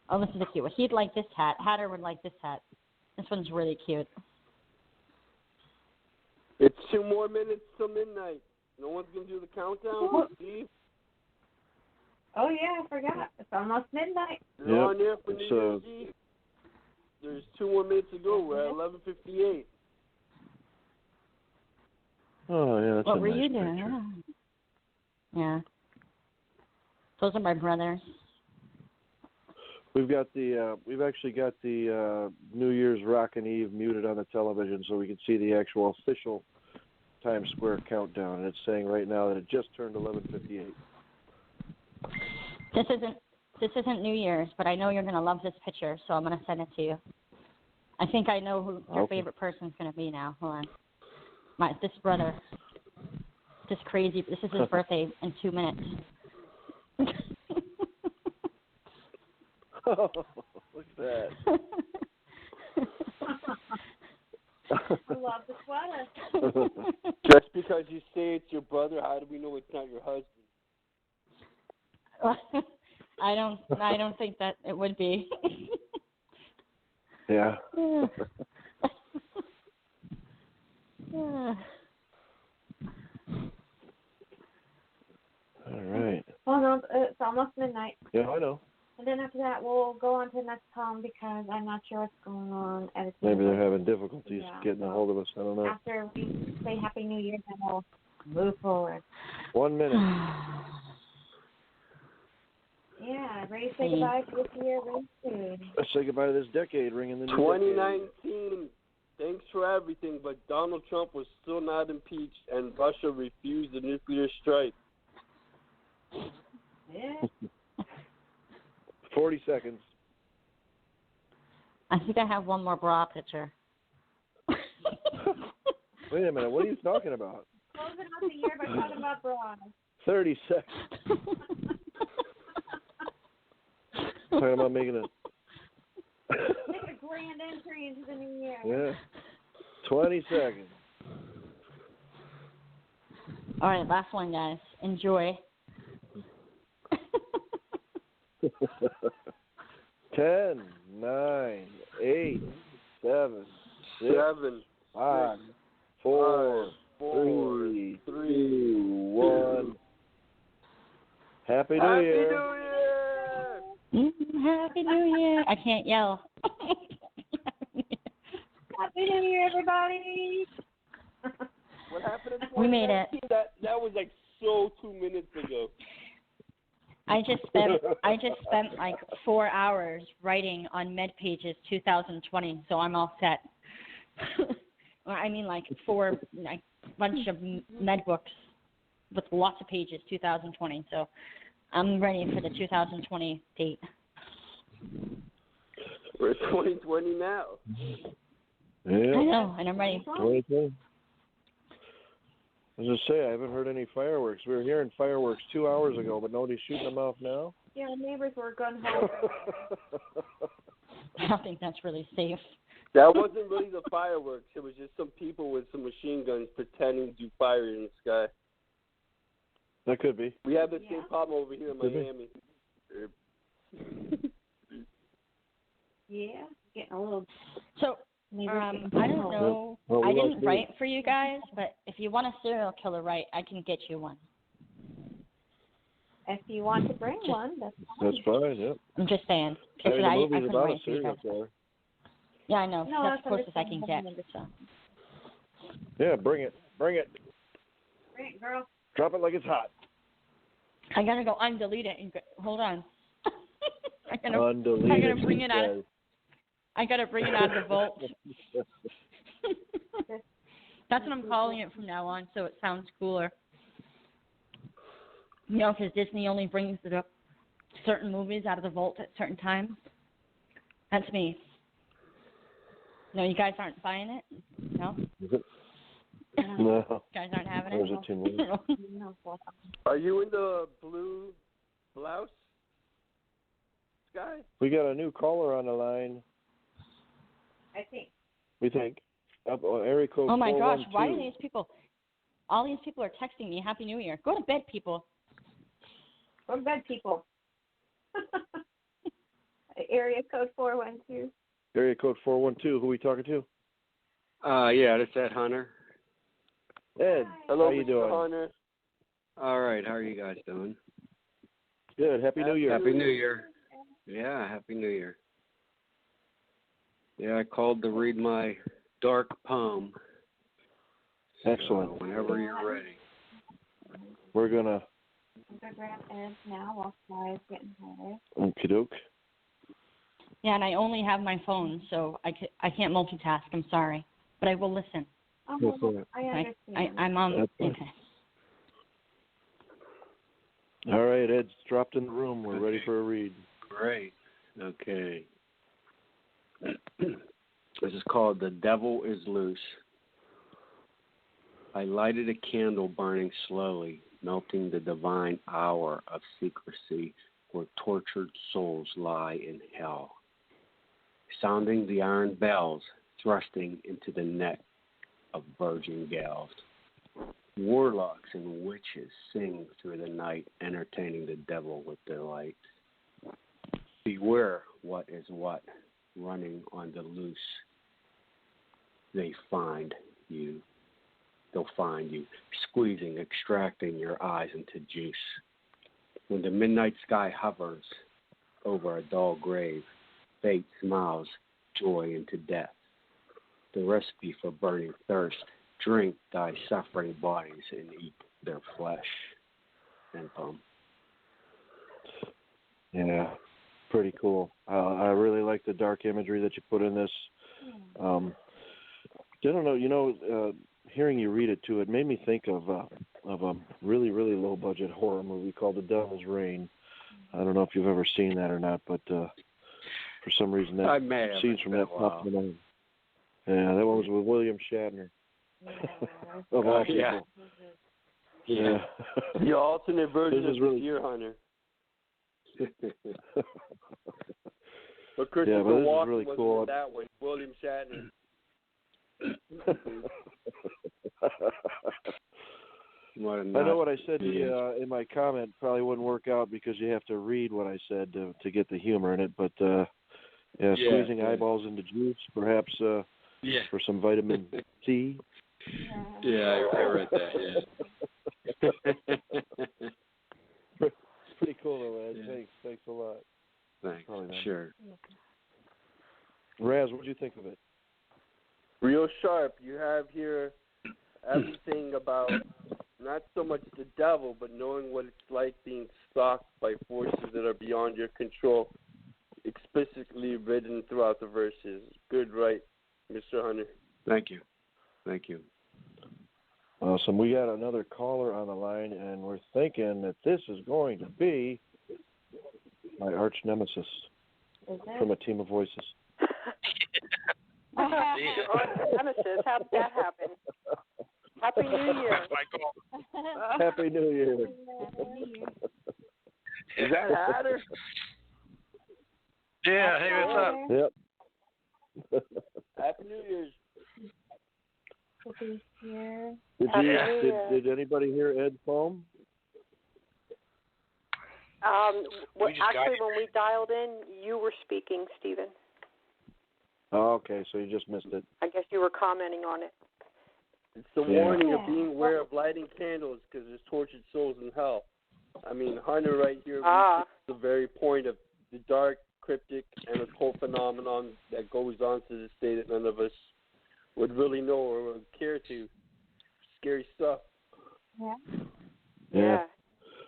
Oh, this is a cute one. He'd like this hat. Hatter would like this hat. This one's really cute. It's 2 more minutes till midnight. No one's going to do the countdown? Steve? Oh, yeah, I forgot. It's almost midnight. You're on there for New Year's Eve. There's 2 more minutes to go. We're at 11:58. Oh, yeah, that's what a were nice you doing? picture. Yeah. Those are my brothers. We've actually got the New Year's Rockin' Eve muted on the television so we can see the actual official Times Square countdown, and it's saying right now that it just turned 11:58. This isn't New Year's, but I know you're gonna love this picture, so I'm gonna send it to you. I think I know who your favorite person's gonna be now. Hold on. This brother. This is his birthday in 2 minutes. Oh, look at that. I love the sweater. Just because you say it's your brother, how do we know it's not your husband? I don't think that it would be. Yeah. All right. Well, no, it's almost midnight. Yeah, I know. And then after that, we'll go on to the next home because I'm not sure what's going on. Maybe they're having difficulties getting a hold of us. I don't know. After we say Happy New Year, then we'll move forward. 1 minute. Yeah, ready to say goodbye to this year very soon. Let's say goodbye to this decade, ringing the new 2019. Thanks for everything, but Donald Trump was still not impeached, and Russia refused a nuclear strike. Yeah. 40 seconds. I think I have one more bra picture. Wait a minute, what are you talking about? Closing out the year by talking about bras. 30 seconds. Talking about making a grand entry into the new year. Yeah. 20 seconds. All right, last one, guys. Enjoy. 10, 9, 8, 7, 6, 5, 4, 3, 2, 1. Happy New Year. Happy New Year. I can't yell. Happy New Year, everybody. What happened in 2019? We made it. That was like so 2 minutes ago. I just spent like 4 hours writing on Med Pages 2020, so I'm all set. I mean, like bunch of med books with lots of pages 2020. So I'm ready for the 2020 date. We're 2020 now. Yeah. I know, and I'm ready. 2020. As I say, I haven't heard any fireworks. We were hearing fireworks 2 hours ago, but nobody's shooting them off now? Yeah, neighbors were gun-ho. I don't think that's really safe. That wasn't really the fireworks. It was just some people with some machine guns pretending to fire in the sky. That could be. We have the same problem over here in Could Miami. Yeah, getting a little... So, I don't know. I didn't write for you guys, but if you want a serial killer write, I can get you one. If you want to bring one, that's fine. That's fine, yeah. I'm just saying. I mean, the movie's couldn't about a write for you serial guys. killer. Yeah, I know. No, that's the closest I can get. So. Yeah, bring it. Bring it. Bring it, girl. Drop it like it's hot. I gotta go undelete it and hold on. I gotta bring it out. I gotta bring it out of the vault. That's what I'm calling it from now on, so it sounds cooler. You know, because Disney only brings certain movies out of the vault at certain times. That's me. No, you guys aren't buying it? No? No. You guys aren't having There's it? a tin. Are you in the blue blouse, Sky? We got a new caller on the line. I think. We think. Area code Oh my gosh, 412. why are all these people are texting me Happy New Year. Go to bed, people. Go to bed, people. Area code 412. Area code 412. Who are we talking to? Yeah, that's Ed Hunter. Ed, Hello, how you Mr. doing? Hunter. All right, how are you guys doing? Good. Happy New Year. Happy New Year. Yeah, Happy New Year. Yeah, I called to read my dark poem. Excellent. So whenever you're ready. We're going to... I'm going to grab Ed now while Sky's getting ready. Okie doke. Yeah, and I only have my phone, so I can't multitask. I'm sorry. But I will listen. Oh, I understand. I'm on... Okay. All right, Ed's dropped in the room. We're ready for a read. Great. Okay. This is called The Devil is Loose. I lighted a candle burning slowly, melting the divine hour of secrecy where tortured souls lie in hell. Sounding the iron bells, thrusting into the neck of virgin gals. Warlocks and witches sing through the night, entertaining the devil with delight. Beware what is what, running on the loose. They'll find you, squeezing, extracting your eyes into juice. When the midnight sky hovers over a dull grave, fate smiles joy into death. The recipe for burning thirst, drink thy suffering bodies and eat their flesh. And Yeah, pretty cool. I really like the dark imagery that you put in this. I don't know, hearing you read it too, it made me think of a really, really low budget horror movie called The Devil's Rain. I don't know if you've ever seen that or not, but for some reason that scenes from that popped in my mind. Yeah, that one was with William Shatner. Of all people. Yeah. The alternate version This is of really... Deer Hunter. But yeah, Christopher but this Walken is really wasn't cool. in that one. William Shatner. I know what I said to you in my comment probably wouldn't work out because you have to read what I said to get the humor in it. But squeezing eyeballs into juice, perhaps for some vitamin C. Yeah, I read that. Yeah. Pretty cool, though, Raz. Yeah. Thanks a lot. Thanks. Sure. Raz, what did you think of it? Real sharp. You have here everything about not so much the devil, but knowing what it's like being stalked by forces that are beyond your control, explicitly written throughout the verses. Good, right, Mr. Hunter? Thank you. Awesome. We got another caller on the line, and we're thinking that this is going to be my arch nemesis from A Team of Voices. Your arch nemesis? How did that happen? Happy New Year. Happy New Year. Is that Hatter? Yeah, hey, what's up? Yep. Happy New Year's. Did anybody hear Ed's poem? Actually, when we dialed in, you were speaking, Stephen. Oh, okay, so you just missed it. I guess you were commenting on it. It's the warning of being aware of lighting candles because there's tortured souls in hell. I mean, Hunter right here reaches the very point of the dark, cryptic, and occult phenomenon that goes on to this day that none of us would really know or would care to. Scary stuff. Yeah.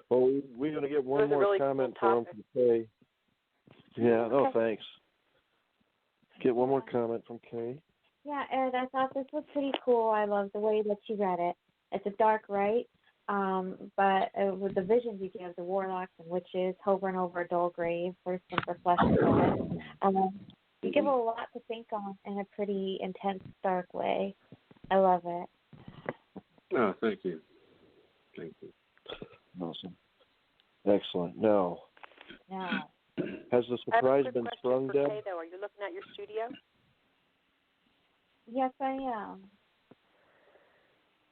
Well, we're going to get one more comment from Kay. Yeah, thanks. Get one more comment from Kay. Yeah, Ed, I thought this was pretty cool. I love the way that you read it. It's a dark right, but with the visions you give, the warlocks and witches hovering over a dull grave, thirsting for flesh and blood. You give a lot to think on in a pretty intense, dark way. I love it. Oh, thank you. Awesome. Excellent. Now, has the surprise been sprung, Deb? Kay, though. Are you looking at your studio? Yes, I am.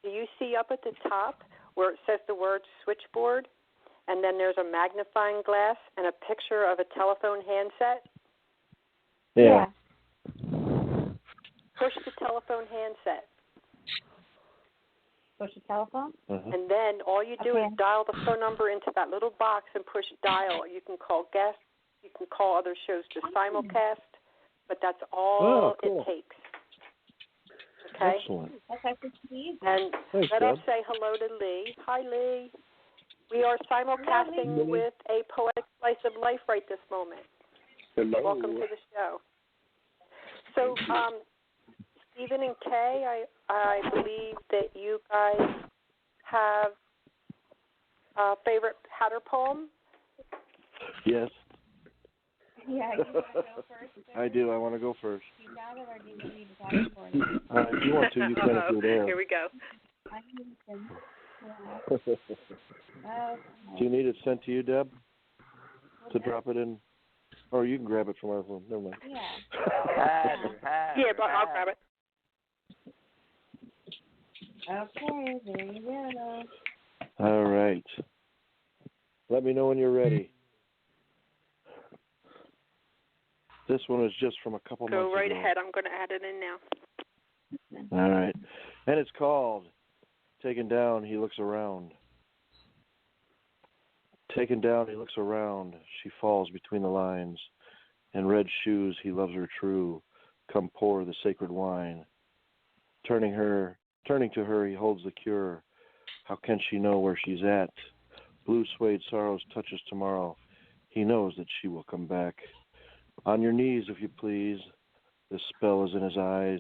Do you see up at the top where it says the word switchboard, and then there's a magnifying glass and a picture of a telephone handset? Yeah. Push the telephone handset. Push the telephone? And then all you do is dial the phone number into that little box and push dial. You can call guests. You can call other shows to simulcast, but that's all it takes. Okay? Excellent. And thanks, let us Deb. say hello to Lee. Hi, Lee. We are simulcasting with a poetic slice of life right this moment. Hello. Welcome to the show. So, Stephen and Kay, I believe that you guys have a favorite Hatter poem? Yes. Yeah, you want to go first? I do. I want to go first. You got it, or do you need to talk for it? If you want to, you can if you're there. Here we go. I need to. Do you need it sent to you, Deb? To drop it in? Or you can grab it from our phone. Never mind. Yeah, but I'll grab it. Okay, there you go. All right. Let me know when you're ready. This one is just from a couple months ago. Go right ahead. I'm going to add it in now. All right. And it's called Taken Down, He Looks Around. Taken down, he looks around. She falls between the lines. In red shoes, he loves her true. Come pour the sacred wine. Turning to her, he holds the cure. How can she know where she's at? Blue suede sorrows touches tomorrow. He knows that she will come back. On your knees, if you please. The spell is in his eyes.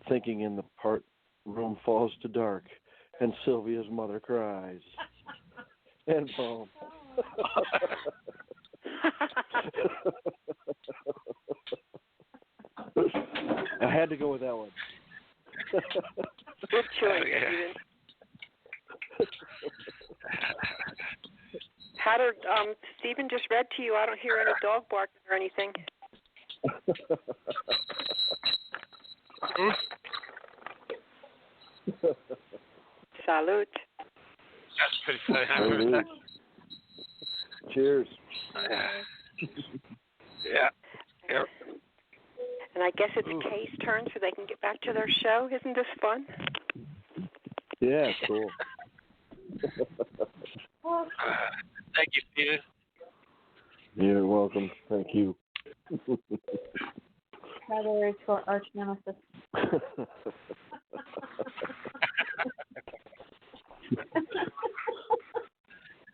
Thinking in the part room falls to dark, and Sylvia's mother cries. And boom. I had to go with that one. Good choice, Stephen. Hatter, Stephen just read to you. I don't hear any dog barking or anything. Salute. That's pretty funny. I remember that. Cheers. Yeah. And I guess it's Kay's turn so they can get back to their show. Isn't this fun? Yeah, cool. Thank you, Stephen. You're welcome. Thank you. Heather is for arch nemesis.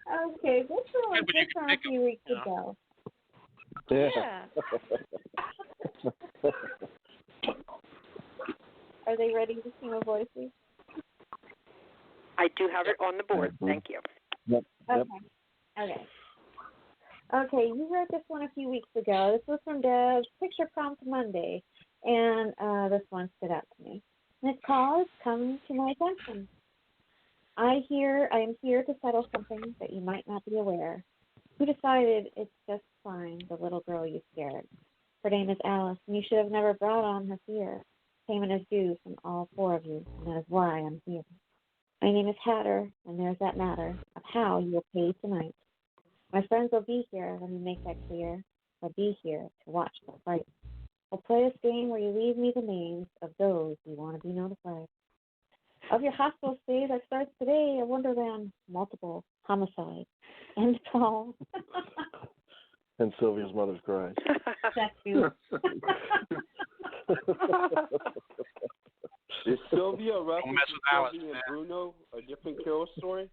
Okay, this one was from a few weeks ago. Yeah. Are they ready to see my voices? I do have it on the board. Thank you. Yep. Okay. Okay, you read this one a few weeks ago. This was from Deb's Picture Prompt Monday, and this one stood out to me. And it's called Come to My Attention. I am here to settle something that you might not be aware. Who decided it's just fine, the little girl you scared? Her name is Alice, and you should have never brought on her fear. Payment is due from all four of you, and that is why I'm here. My name is Hatter, and there's that matter of how you will pay tonight. My friends will be here, let me make that clear. They'll be here to watch the fight. We'll play this game where you leave me the names of those you want to be notified. Of your hospital stay that starts today, a Wonderland, multiple homicide. And Paul. And Sylvia's mother's cries. That's you. Is Sylvia Don't referencing mess with Alice, Sylvia man. and Bruno, a different Carol story?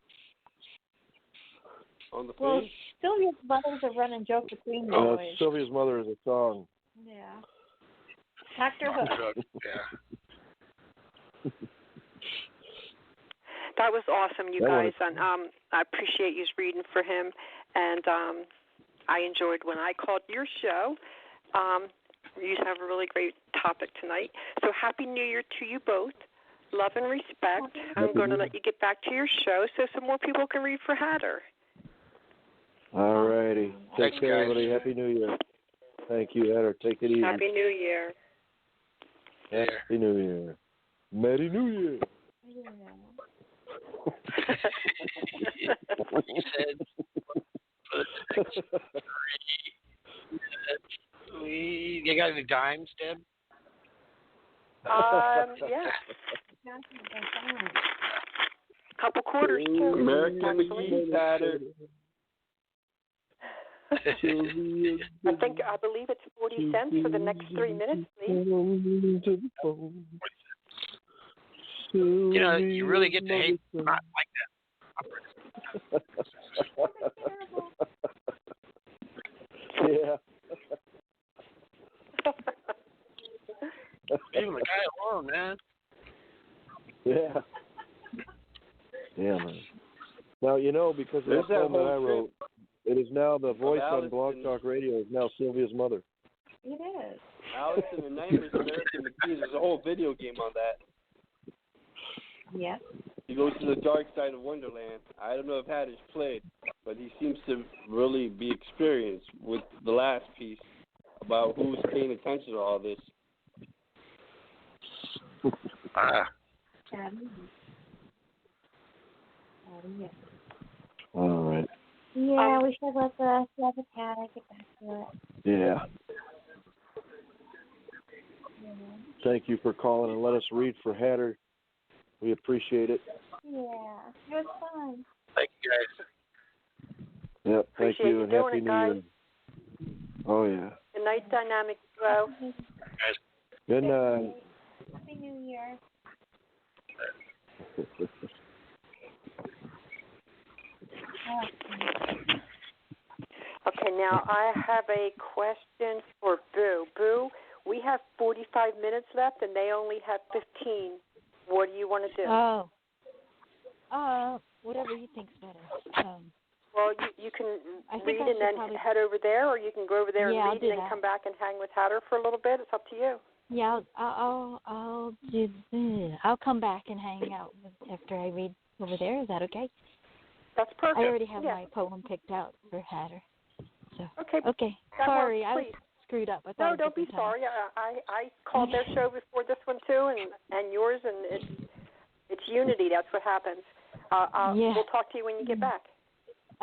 On the page? Well, Sylvia's mother's a running joke between the boys. Sylvia's mother is a song. Yeah. Dr. Hook. Yeah. That was awesome, you That guys. was- And I appreciate you reading for him. And I enjoyed when I called your show. You have a really great topic tonight. So happy New Year to you both. Love and respect. I'm going to let you get back to your show so some more people can read for Hatter. All righty. Take Thanks, care, guys. everybody. Happy New Year. Thank you, Hatter. Take it easy. Happy New Year. Happy New Year. Merry New Year. He said, you got any dimes, Deb? Yeah. Couple quarters, too. American Actually. McGee, Hatter. I believe it's 40 cents for the next 3 minutes, please. You know, you really get to hate not like that. Yeah. Leave the guy alone, man. Yeah. Yeah, man. Now, because of There's that that poem that I whole wrote, it is now the voice on Alice Blog and- Talk Radio is now Sylvia's mother. It is. Alice in the Nightmares, American McGee. There's a whole video game on that. Yes. He goes to the dark side of Wonderland. I don't know if Hatter's played, but he seems to really be experienced with the last piece about who's paying attention to all this. All right. Yeah, we should let the cat get back to it. Yeah. Thank you for calling and let us read for Hatter. We appreciate it. Yeah, it was fun. Thank you, guys. Yep. Thank Appreciate you you and doing Happy it, New guys. Year. Oh, yeah. Good night, Dynamic Duo. Good night. Happy New Year. Okay, now I have a question for Boo. Boo, we have 45 minutes left, and they only have 15. What do you want to do? Whatever you think's better. Well, you can read and then head over there, or you can go over there and read and then come back and hang with Hatter for a little bit. It's up to you. Yeah, I'll do this. I'll come back and hang out after I read over there. Is that okay? That's perfect. I already have my poem picked out for Hatter. So okay. Sorry, I was screwed up. No, don't be sorry. I called their show before this one too, and yours, and it's unity. That's what happens. We'll talk to you when you get back.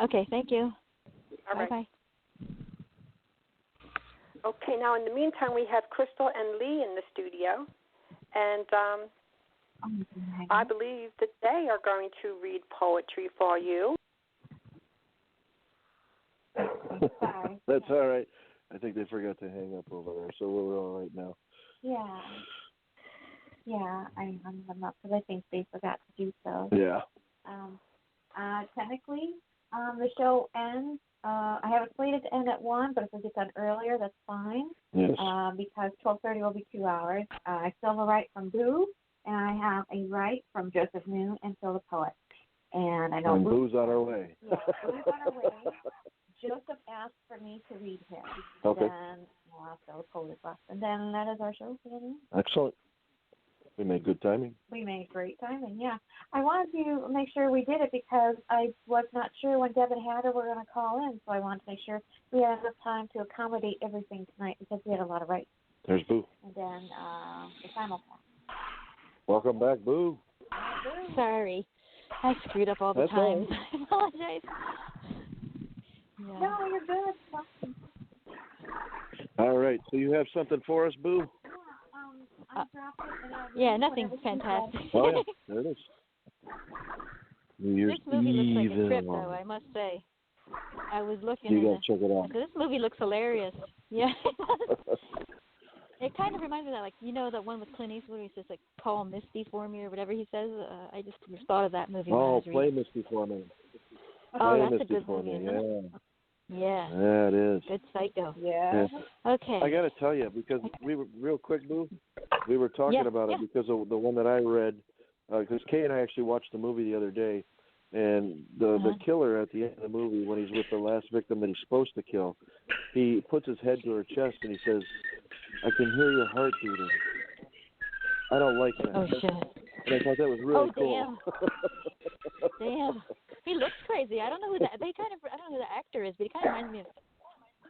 Okay, thank you. All right. Bye. Okay, now in the meantime, we have Crystal and Lee in the studio, and I believe that they are going to read poetry for you. That's all right. I think they forgot to hang up over there, so we're all right now. Yeah, I hung them up because I think they forgot to do so. Yeah. Technically, the show ends. I have it slated to end at 1, but if we get done earlier, that's fine. Yes. Because 12:30 will be 2 hours. I still have a right from Boo, and I have a right from Joseph Noon and Phil the Poet. And I know Boo's on our way. Yeah, Boo's on our way. Joseph asked for me to read him. Okay. Then Phil the Poet is left. And then that is our show for the night. Excellent. We made good timing. We made great timing, yeah. I wanted to make sure we did it because I was not sure when Deb and Hatter were going to call in, so I wanted to make sure we had enough time to accommodate everything tonight because we had a lot of rights. There's Boo. And then the simulcast. Welcome back, Boo. Sorry. I screwed up all the time. Right. I apologize. Yeah. No, you're good. All right, so you have something for us, Boo? Yeah, nothing fantastic. Oh, yeah, there it is. This movie looks like a trip, though, I must say. I was looking You got to check it out. This movie looks hilarious. Yeah. It kind of reminds me of that, like, you know, that one with Clint Eastwood where he says, like, call Misty for me or whatever he says. I just thought of that movie when I was reading. Play Misty for me. Oh, Play that's Misty a good for movie, me. isn't it? Yeah. Yeah, it is. Good Psycho. Yeah. Okay. I got to tell you, because we were, real quick, Boo, we were talking about it because of the one that I read, because Kay and I actually watched the movie the other day, and the killer at the end of the movie, when he's with the last victim that he's supposed to kill, he puts his head to her chest and he says, I can hear your heart beating. I don't like that. Oh, shit. And I thought that was really cool. Damn. He looks crazy. I don't know who that. I don't know who the actor is, but he kind of reminds me of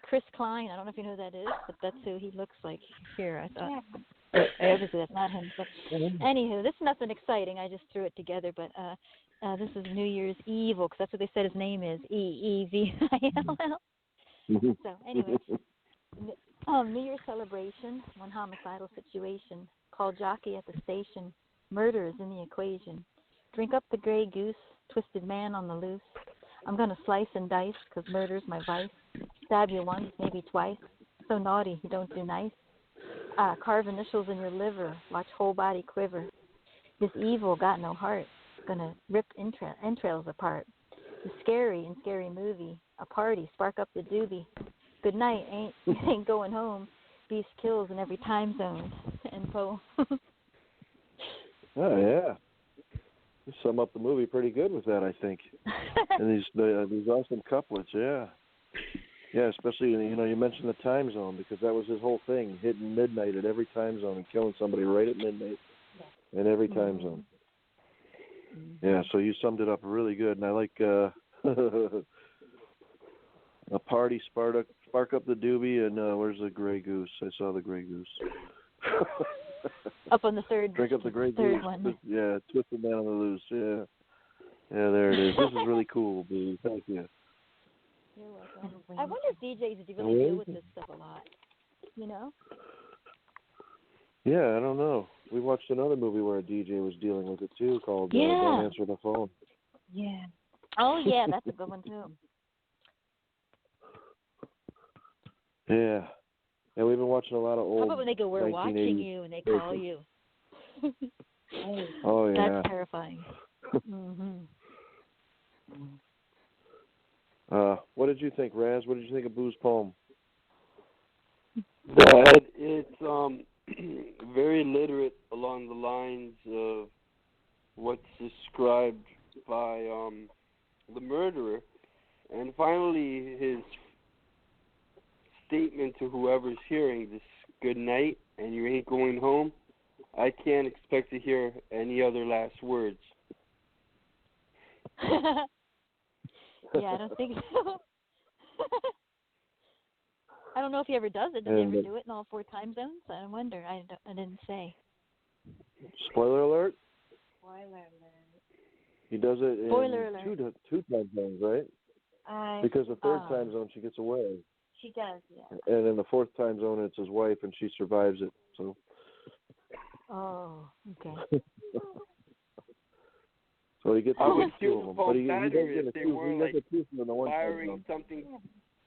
Chris Klein. I don't know if you know who that is, but that's who he looks like here. I thought. But obviously that's not him. But anywho, this is nothing exciting. I just threw it together. But this is New Year's Evil because that's what they said his name is. EEVILL. So anyway, New Year's celebration. One homicidal situation. Call jockey at the station. Murder is in the equation. Drink up the Grey Goose. Twisted man on the loose. I'm going to slice and dice because murder's my vice. Stab you once, maybe twice. So naughty, you don't do nice. Carve initials in your liver. Watch whole body quiver. This evil got no heart. Going to rip entrails apart. The scary and scary movie. A party, spark up the doobie. Good night, ain't going home. Beast kills in every time zone. And Poe. Oh, yeah. You sum up the movie pretty good with that, I think. And these awesome couplets, yeah. Yeah, especially, you mentioned the time zone because that was his whole thing, hitting midnight at every time zone and killing somebody right at midnight in every time zone. Yeah, so you summed it up really good, and I like a party, spark up the doobie, and where's the Grey Goose? I saw the Grey Goose. Up on the third. Drink up the Grey third Goose. one. Yeah, twisted man on the loose. Yeah. Yeah, there it is. This is really cool, Boo. Thank you. You're welcome. I wonder if DJs really deal with this stuff a lot. You know? Yeah, I don't know. We watched another movie where a DJ was dealing with it too, called Don't Answer the Phone. Yeah. Oh yeah, that's a good one too. Yeah. Yeah, we've been watching a lot of old. How about when they go, we're watching you, and they call you? Oh, yeah. That's terrifying. Well, What did you think, Raz? What did you think of Boo's poem? That it's very literate along the lines of what's described by the murderer, and finally his statement to whoever's hearing this: "Good night, and you ain't going home." I can't expect to hear any other last words. Yeah, I don't think so. I don't know if he ever does it. Does he ever do it in all 4 time zones? I wonder. I didn't say. Spoiler alert. Spoiler alert. He does it in Spoiler alert. two time zones, right? Because the third time zone she gets away. She does, yeah. And in the 4th time zone it's his wife, and she survives it. So. Oh, okay. So he gets I would two feel of them, the but he better does get if they two. were He like gets a two from the one time firing zone. something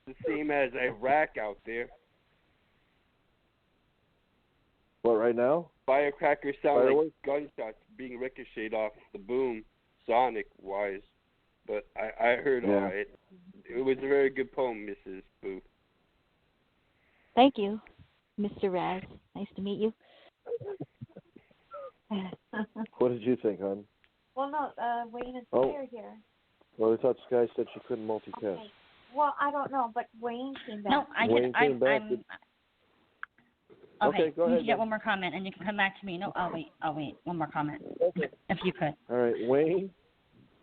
the same as Iraq out there. What, right now? Firecrackers sound Fireworks? like gunshots being ricocheted off the boom, sonic-wise. But I heard all it. It was a very good poem, Mrs. Boo. Thank you, Mr. Raz. Nice to meet you. What did you think, hon? Well, no, Wayne is here. Well, I thought Sky said she couldn't multitask. Okay. Well, I don't know, but Wayne came back. No, I Wayne can. came back. Okay, go ahead. You get one more comment, and you can come back to me. No, I'll wait. One more comment. Okay. If you could. All right, Wayne.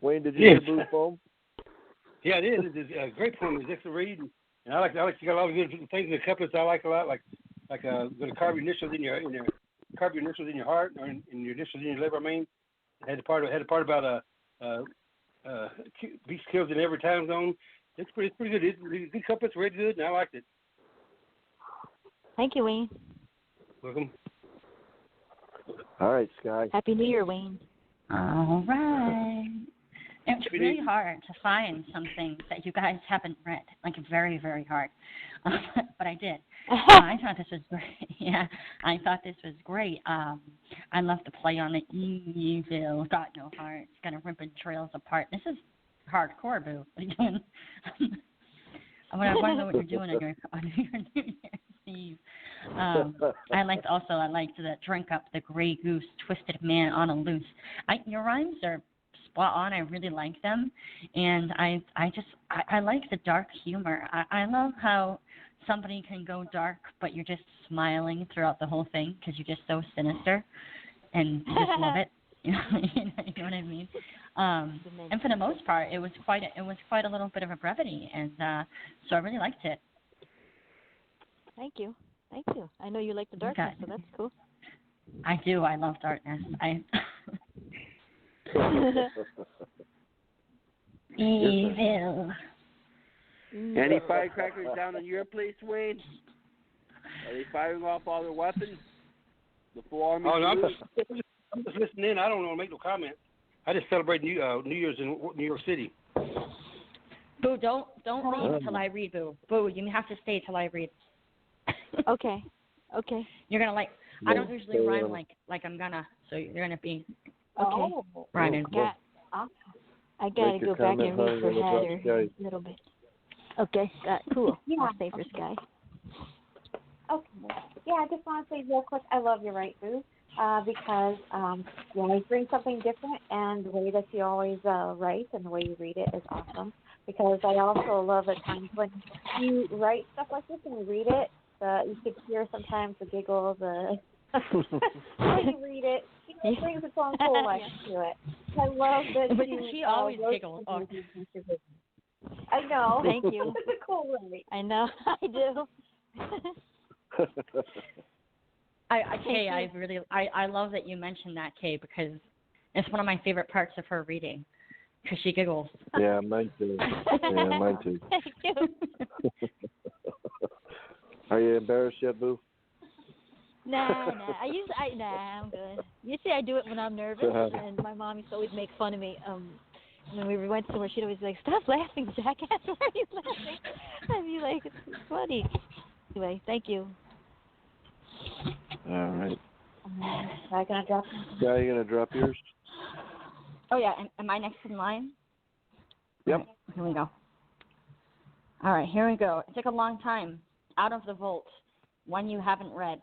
Wayne, did you hear Boo's poem? Yeah, it is. It's a great poem. It's just to read, and I like. You got a lot of good things in the couplets. I like a lot, like going to carve your initials in your heart, or in your initials in your liver. I mean, it had a part about beast kills in every time zone. It's pretty good. It's good couplets, really good, and I liked it. Thank you, Wayne. Welcome. All right, Sky. Happy New Year, Wayne. All right. It's really hard to find some things that you guys haven't read, like very, very hard. But I did. I thought this was great. Yeah, I thought this was great. I love the play on the evil, got no heart, it's gonna rip and trails apart. This is hardcore, Boo. What are you doing? I want to know what you're doing on your New Year's Eve. I liked that drink up the gray goose, twisted man on a loose. Your rhymes are spot on. I really like them, and I like the dark humor. I love how somebody can go dark, but you're just smiling throughout the whole thing because you're just so sinister, and you just love it. You know what I mean? And for the most part, it was quite a little bit of a brevity, and so I really liked it. Thank you. I know you like the darkness, so that's cool. I do. I love darkness. Evil. Any firecrackers down in your place, Wayne? Are they firing off all their weapons? The full army? Oh, no, I'm just listening in. I don't want to make no comment. I just celebrate New Year's in New York City. Boo, don't leave until I read, Boo. Boo, you have to stay till I read. Okay. You're gonna like. I don't usually rhyme like I'm gonna, so you're gonna be rhyming. I gotta go back and read for Hatter a little bit. Okay, cool. Yeah. I'll stay for Sky. Okay. Yeah, I just want to say real quick, I love your right, Boo, because you always bring something different, and the way that you always write and the way you read it is awesome. Because I also love at times when you write stuff like this and you read it, you could hear sometimes the giggles, when you read it, it brings its own cool life to it. I love that but she always giggles. Oh. I know. Thank you. It's a cool way. I know. I do. I love that you mentioned that, Kay, because it's one of my favorite parts of her reading, because she giggles. Yeah, mine too. Thank you. Are you embarrassed yet, Boo? Nah, I'm good. Usually I do it when I'm nervous, and my mom used to always make fun of me. When we went somewhere, she'd always be like, "Stop laughing, jackass! Why are you laughing?" I'd be like, "It's funny." Anyway, thank you. All right. Am I gonna drop? Yeah, are you gonna drop yours? Oh yeah, am I next in line? Yep. Right, here we go. All right, here we go. It took a long time. Out of the Vault, one you haven't read.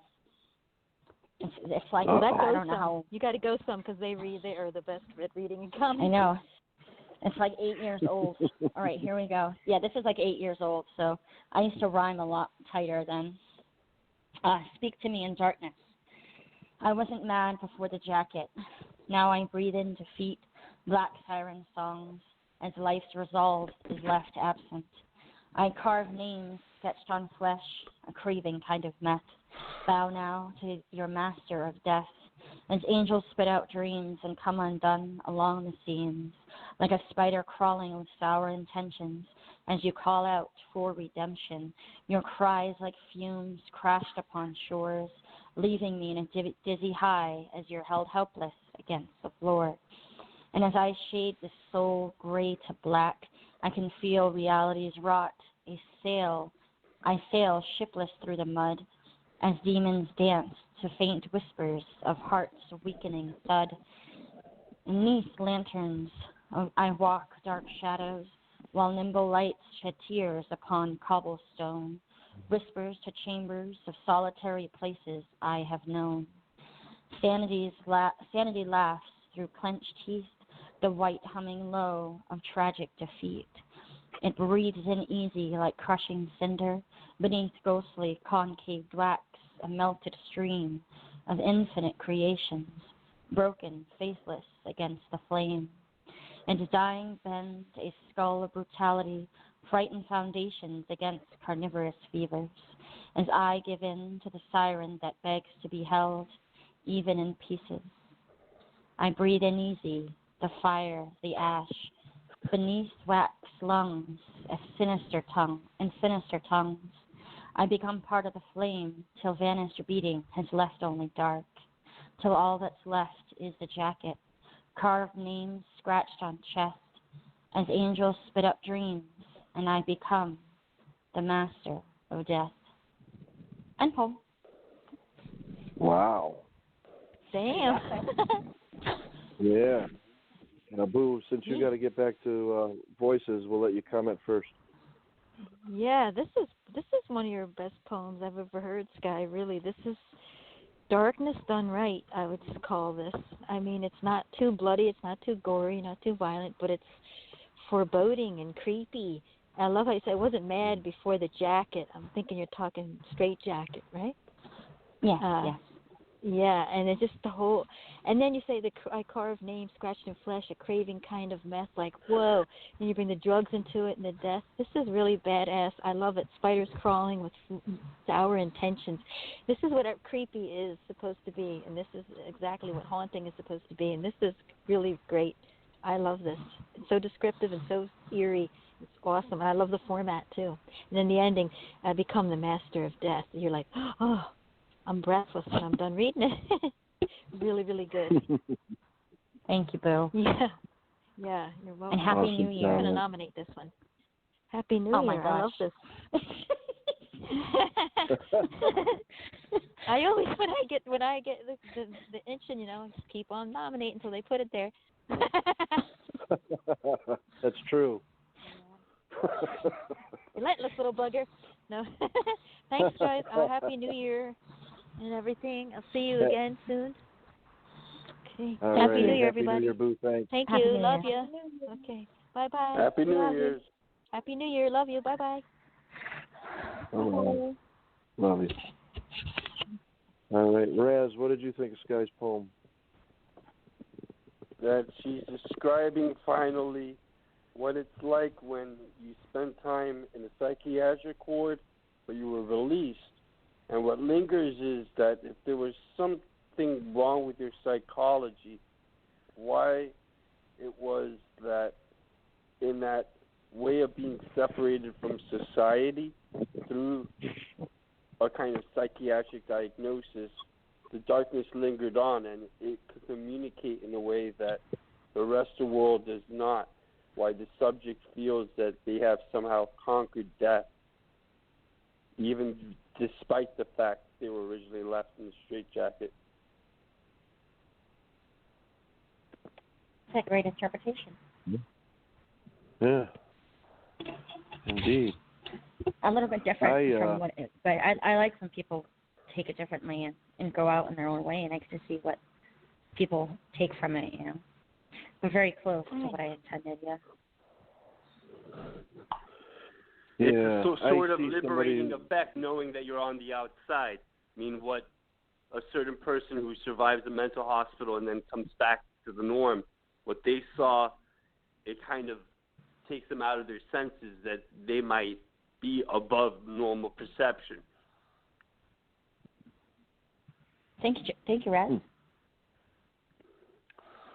It's like, Well, that I goes don't know some. how. You got to go some because they are the best at reading and comics. I know. It's like 8 years old. All right, here we go. Yeah, this is like 8 years old, so I used to rhyme a lot tighter then. Speak to me in darkness. I wasn't mad before the jacket. Now I breathe in defeat, black siren songs, as life's resolve is left absent. I carve names sketched on flesh, a craving kind of meth. Bow now to your master of death, as angels spit out dreams and come undone along the seams, like a spider crawling with sour intentions, as you call out for redemption. Your cries like fumes crashed upon shores, leaving me in a dizzy high as you're held helpless against the floor. And as I shade the soul gray to black, I can feel reality's rot. I sail shipless through the mud, as demons dance to faint whispers of heart's weakening thud. Beneath lanterns, I walk dark shadows, while nimble lights shed tears upon cobblestone, whispers to chambers of solitary places I have known. Sanity laughs through clenched teeth, the white humming low of tragic defeat. It breathes in easy like crushing cinder, beneath ghostly concave blacks, a melted stream of infinite creations, broken, faithless against the flame. And dying bends a skull of brutality, frightened foundations against carnivorous fevers, as I give in to the siren that begs to be held, even in pieces. I breathe in easy, the fire, the ash, beneath wax lungs, a sinister tongues. I become part of the flame, till vanished beating has left only dark, till all that's left is the jacket, carved names scratched on chest, as angels spit up dreams, and I become the master of death. End poem. Wow. Damn. Yeah. Now, Boo, since you got to get back to voices, we'll let you comment first. Yeah, this is one of your best poems I've ever heard, Sky. Really, this is darkness done right, I would call this. I mean, it's not too bloody, it's not too gory, not too violent, but it's foreboding and creepy. I love how you say I wasn't mad before the jacket. I'm thinking you're talking straight jacket, right? Yeah, yeah. Yeah, and it's just the whole, and then you say I carve names scratched in flesh, a craving kind of meth, like, whoa. And you bring the drugs into it and the death. This is really badass. I love it. Spiders crawling with sour intentions. This is what creepy is supposed to be, and this is exactly what haunting is supposed to be, and this is really great. I love this. It's so descriptive and so eerie. It's awesome. And I love the format, too. And then the ending, I become the master of death. You're like, oh, I'm breathless when I'm done reading it. Really, really good. Thank you, Boo. Yeah, you're welcome. And Happy New Year. I'm going to nominate this one. Happy New Year. My gosh. I love this. I always when I get the itching, just keep on nominating until they put it there. That's true. Relentless little bugger. No. Thanks, guys. Happy New Year and everything. I'll see you again soon. Okay. Happy New Year, everybody. Happy New Year, Boo. Thanks. Thank Happy you. New Love Year. you. Okay. Bye-bye. Happy New Year's. Happy New Year. Love you. Bye-bye. Oh, love you. All right, Raz, what did you think of Sky's poem? That she's describing finally what it's like when you spend time in a psychiatric ward, but you were released. And what lingers is that if there was something wrong with your psychology, why it was that in that way of being separated from society through a kind of psychiatric diagnosis, the darkness lingered on, and it could communicate in a way that the rest of the world does not, why the subject feels that they have somehow conquered death, even despite the fact they were originally left in the straitjacket. That's a great interpretation. Yeah, indeed. a little bit different from what it, but I like when people take it differently and go out in their own way, and I get to see what people take from it, you know. But very close to what I intended, yeah. It's a sort of liberating effect knowing that you're on the outside. I mean, what a certain person who survives a mental hospital and then comes back to the norm, what they saw, it kind of takes them out of their senses that they might be above normal perception. Thank you, Raz.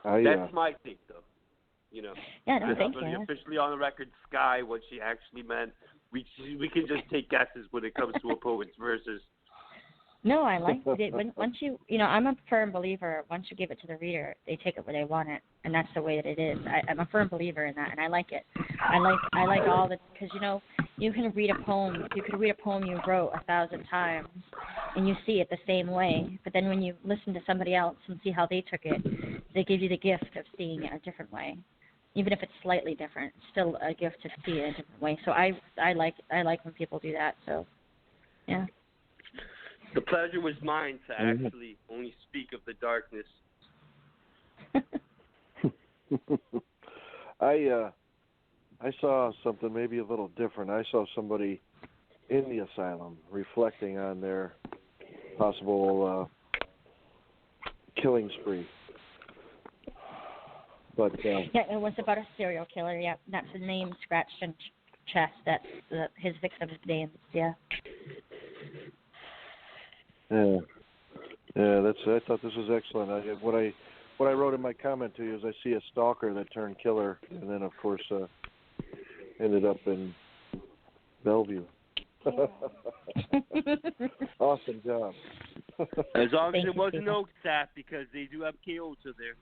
That's my take, though. You know, yeah, no, thank you. Officially on the record, Sky, what she actually meant. We can just take guesses when it comes to a poet's verses. No, I like it. Once you know, I'm a firm believer. Once you give it to the reader, they take it where they want it, and that's the way that it is. I'm a firm believer in that, and I like it. I like all the, because you know, you can read a poem. You could read a poem you wrote 1,000 times, and you see it the same way. But then when you listen to somebody else and see how they took it, they give you the gift of seeing it a different way, even if it's slightly different. Still a gift to see it a different way. So I like when people do that. So, yeah. The pleasure was mine to actually only speak of the darkness. I saw something maybe a little different. I saw somebody in the asylum reflecting on their possible killing spree. But yeah, it was about a serial killer. Yeah, that's the name scratched in chest. That's his victim's names. Yeah. Yeah, I thought this was excellent. What I wrote in my comment to you is I see a stalker that turned killer, and then of course ended up in Bellevue. Awesome job. As long as it wasn't oak sap, because they do have chaos there.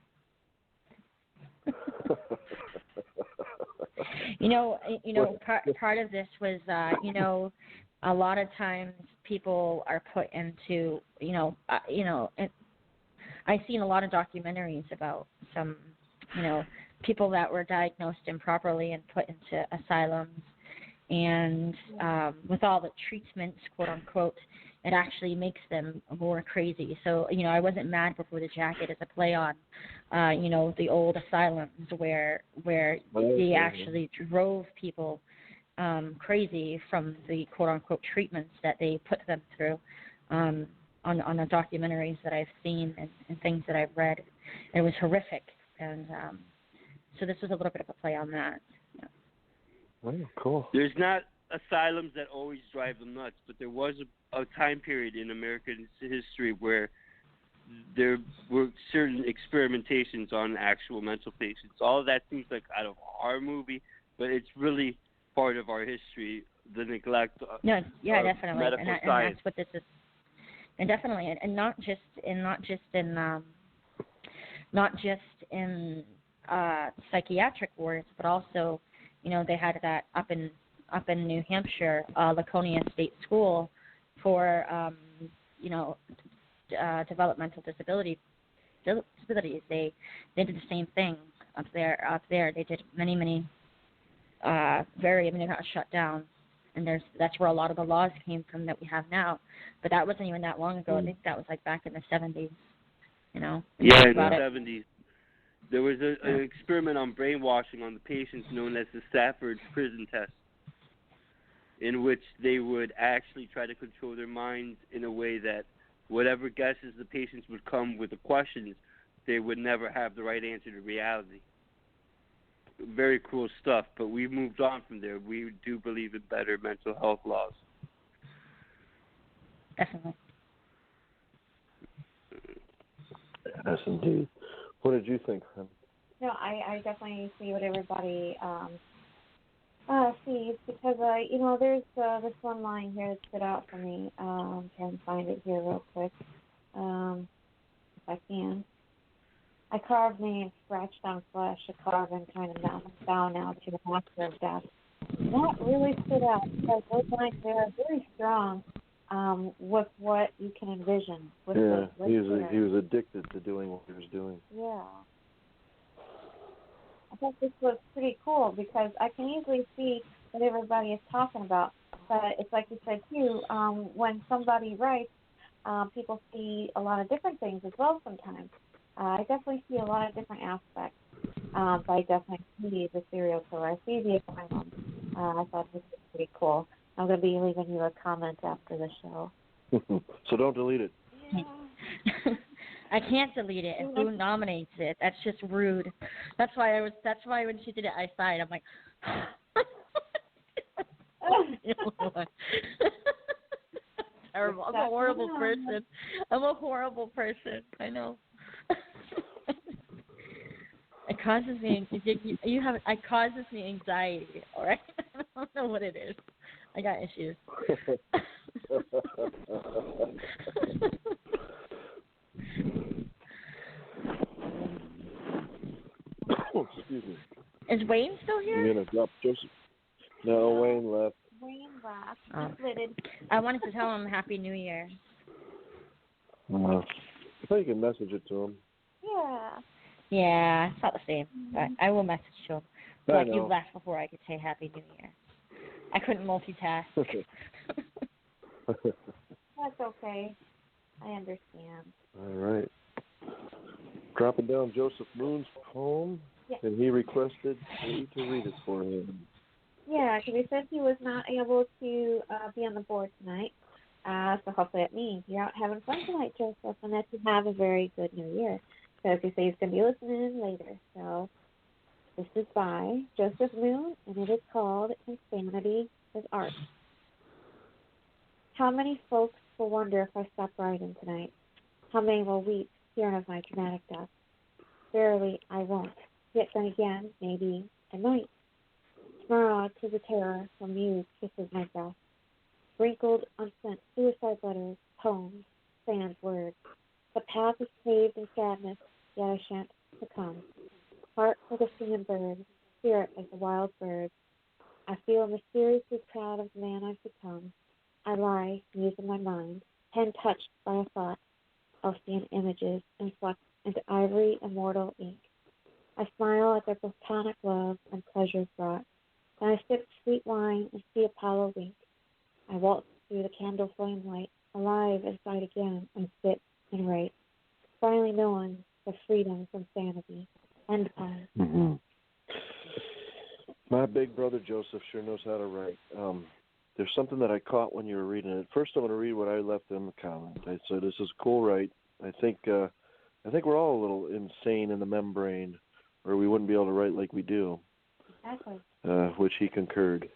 You know, part of this was, a lot of times people are put into, I've seen a lot of documentaries about some, people that were diagnosed improperly and put into asylums, and with all the treatments, quote unquote, it actually makes them more crazy. So, I wasn't mad before the jacket as a play on, the old asylums where they actually drove people crazy from the quote-unquote treatments that they put them through on the documentaries that I've seen and things that I've read. It was horrific, and so this was a little bit of a play on that. Yeah. Oh, cool. There's not asylums that always drive them nuts, but there was a time period in American history where there were certain experimentations on actual mental patients. All of that seems like out of our movie, but it's really part of our history, the neglect of definitely. medical and science. That's what this is, and definitely, and not just in psychiatric wards, but also, they had that up in New Hampshire, Laconia State School for developmental disabilities. They did the same thing up there. They did many. They got shut down, and that's where a lot of the laws came from that we have now. But that wasn't even that long ago. I think that was like back in the 70s. Yeah, in the 70s. There was an experiment on brainwashing on the patients known as the Stafford Prison Test, in which they would actually try to control their minds in a way that whatever guesses the patients would come with the questions, they would never have the right answer to reality. Very cool stuff, but we've moved on from there. We do believe in better mental health laws. Definitely. Yes, indeed. What did you think, hon? No, I definitely see what everybody sees, because there's this one line here that stood out for me. Trying to find it here real quick, if I can. I carved me and scratched on flesh, a carving kind of bow now to the master of death. And that really stood out, because those lines there are very strong with what you can envision. With he was addicted to doing what he was doing. Yeah. I thought this was pretty cool, because I can easily see what everybody is talking about. but it's like you said too. When somebody writes, people see a lot of different things as well. Sometimes I definitely see a lot of different aspects. But I definitely see the serial killer. I see the asylum. I thought this was pretty cool. I'm going to be leaving you a comment after the show. So don't delete it. Yeah. I can't delete it. And who nominates it? That's just rude. That's why when she did it, I sighed. I'm like, terrible. I'm a horrible person. I know. It causes me. It causes me anxiety. All right. I don't know what it is. I got issues. Excuse me. Is Wayne still here? You're gonna drop Joseph? No, Wayne left. Wayne left. I wanted to tell him Happy New Year. I thought you could message it to him. Yeah. Yeah, it's not the same, but I will message to him. But you left before I could say Happy New Year. I couldn't multitask. That's okay. I understand. All right. Dropping down Joseph Moon's poem, and he requested me to read it for him. Yeah, because he said he was not able to be on the board tonight. So hopefully that means you're out having fun tonight, Joseph, and that you have a very good New Year. Because he says he's going to be listening in later. So this is by Joseph Moon, and it is called Insanity is Art. How many folks will wonder if I stop writing tonight? How many will weep hearing of my dramatic death? Verily, I won't. Yet then again, maybe I might. Tomorrow, 'tis a terror from you kisses my breath. Wrinkled, unsent suicide letters, poems, sans words. The path is paved in sadness, yet I shan't succumb. Heart like a singing bird, spirit like the wild bird. I feel mysteriously proud of the man I've become. I lie, muse in my mind, pen touched by a thought. I'll see images influx into ivory immortal ink. I smile at their platonic love and pleasures brought. Then I sip sweet wine and see Apollo wink. I waltz through the candle flame light, alive inside again, and sit and write. Finally knowing the freedom from sanity. End poem. Mm-hmm. My big brother Joseph sure knows how to write. There's something that I caught when you were reading it. First, I'm going to read what I left in the comment. I said, "This is a cool write. I think we're all a little insane in the membrane, or we wouldn't be able to write like we do." Exactly. Which he concurred.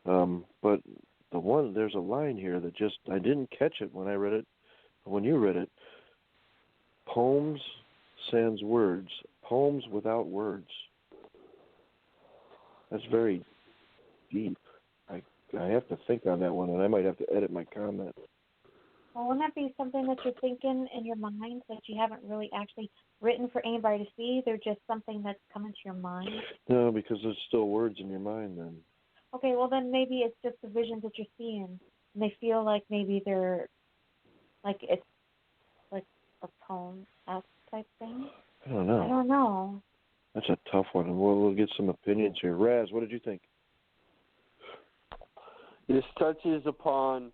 But there's a line here that just I didn't catch it when I read it. When you read it, poems sans words, poems without words. That's very deep. I have to think on that one, and I might have to edit my comment. Well, wouldn't that be something that you're thinking in your mind that you haven't really actually written for anybody to see? They're just something that's coming to your mind? No, because there's still words in your mind then. Okay, well then maybe it's just the visions that you're seeing, and they feel like maybe they're, like it's like a poem type thing. I don't know. That's a tough one, and we'll get some opinions here. Raz, what did you think? This touches upon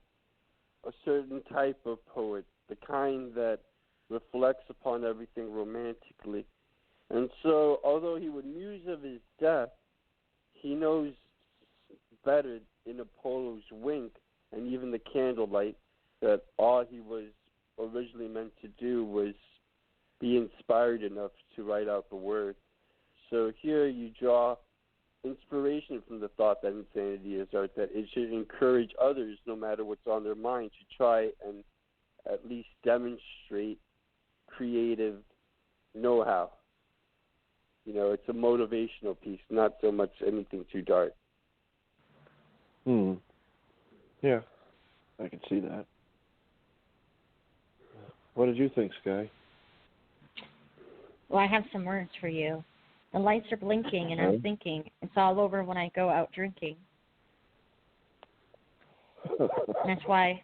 a certain type of poet, the kind that reflects upon everything romantically. And so, although he would muse of his death, he knows better in Apollo's wink and even the candlelight that all he was originally meant to do was be inspired enough to write out the word. So here you draw inspiration from the thought that insanity is art, that it should encourage others, no matter what's on their mind, to try and at least demonstrate creative know-how. You know, it's a motivational piece, not so much anything too dark. Yeah, I can see that. What did you think, Sky? Well, I have some words for you. The lights are blinking, and I'm thinking it's all over when I go out drinking. And that's why,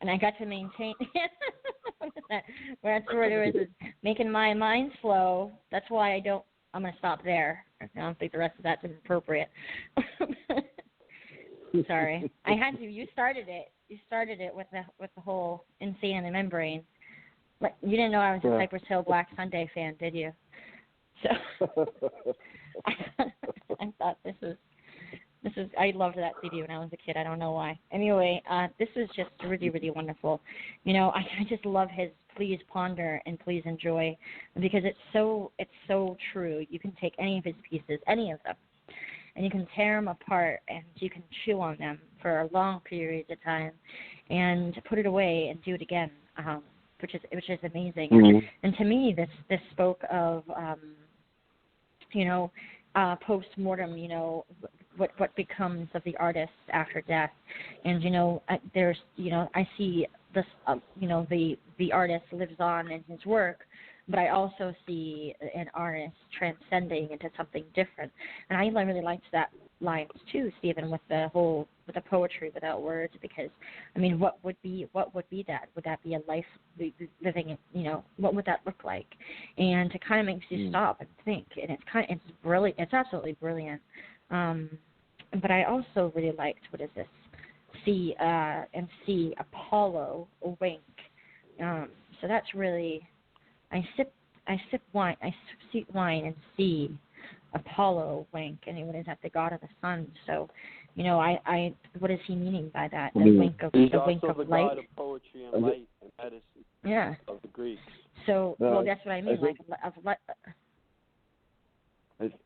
and I got to maintain. That's where it was making my mind flow. That's why I'm going to stop there. I don't think the rest of that's appropriate. Sorry, I had to. You started it. You started it with the whole insane in the membrane. Like, you didn't know I was a Cypress Hill Black Sunday fan, did you? So I thought this is. I loved that CD when I was a kid. I don't know why. Anyway, this is just really, really wonderful. You know, I just love his "Please Ponder" and "Please Enjoy" because it's so true. You can take any of his pieces, any of them, and you can tear them apart and you can chew on them for long periods of time, and put it away and do it again, which is amazing. Mm-hmm. And to me, this spoke of post-mortem, what becomes of the artist after death. And, I see this, the artist lives on in his work, but I also see an artist transcending into something different. And I really liked that line too, Stephen, with the poetry without words, because, I mean, what would be that? Would that be a life living, what would that look like? And it kind of makes you stop and think, and it's brilliant. It's absolutely brilliant. But I also really liked, see Apollo wink. So that's really, I sip wine and see Apollo wink, and it is at the god of the sun. So, I what is he meaning by that? The wink of He's the also wink of the light. god of poetry and light and medicine. Yeah. Of the Greeks. So, well, that's what I mean.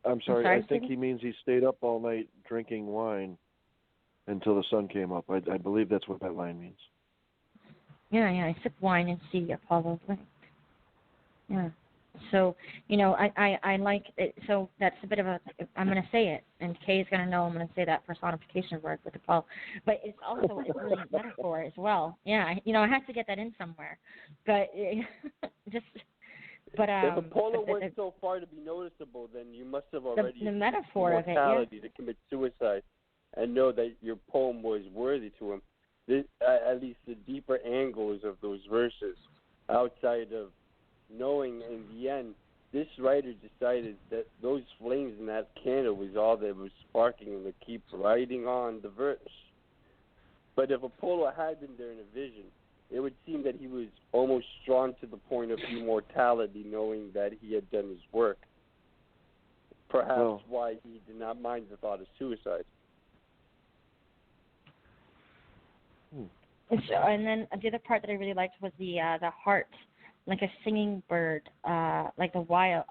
I'm sorry. I think Stephen? he means he stayed up all night drinking wine until the sun came up. I believe that's what that line means. Yeah. I sip wine and see Apollo wink. Yeah. So, I like it. So that's a bit of I'm going to say it, and Kay is going to know I'm going to say that personification word with Apollo. But it's also a brilliant metaphor as well. Yeah, I have to get that in somewhere. But if Apollo went so far to be noticeable, then you must have already the metaphor of it, mortality to commit suicide, and know that your poem was worthy to him. This, at least the deeper angles of those verses, outside of knowing in the end, this writer decided that those flames in that candle was all that was sparking him to keep writing on the verse. But if Apollo had been there in a vision, it would seem that he was almost drawn to the point of immortality, knowing that he had done his work. Perhaps why he did not mind the thought of suicide. And then the other part that I really liked was the heart, like a singing bird, like the wild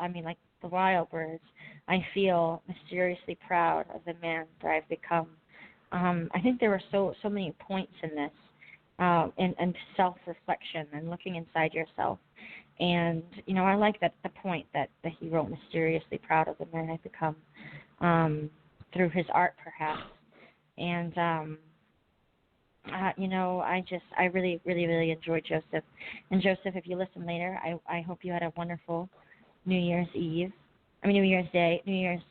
birds. I feel mysteriously proud of the man that I've become. I think there were so many points in this, and self-reflection and looking inside yourself. And, I like that the point that he wrote, mysteriously proud of the man I've become, through his art perhaps. And, I really, really, really enjoyed Joseph. And Joseph, if you listen later, I hope you had a wonderful New Year's Eve. New Year's Day, New Year's,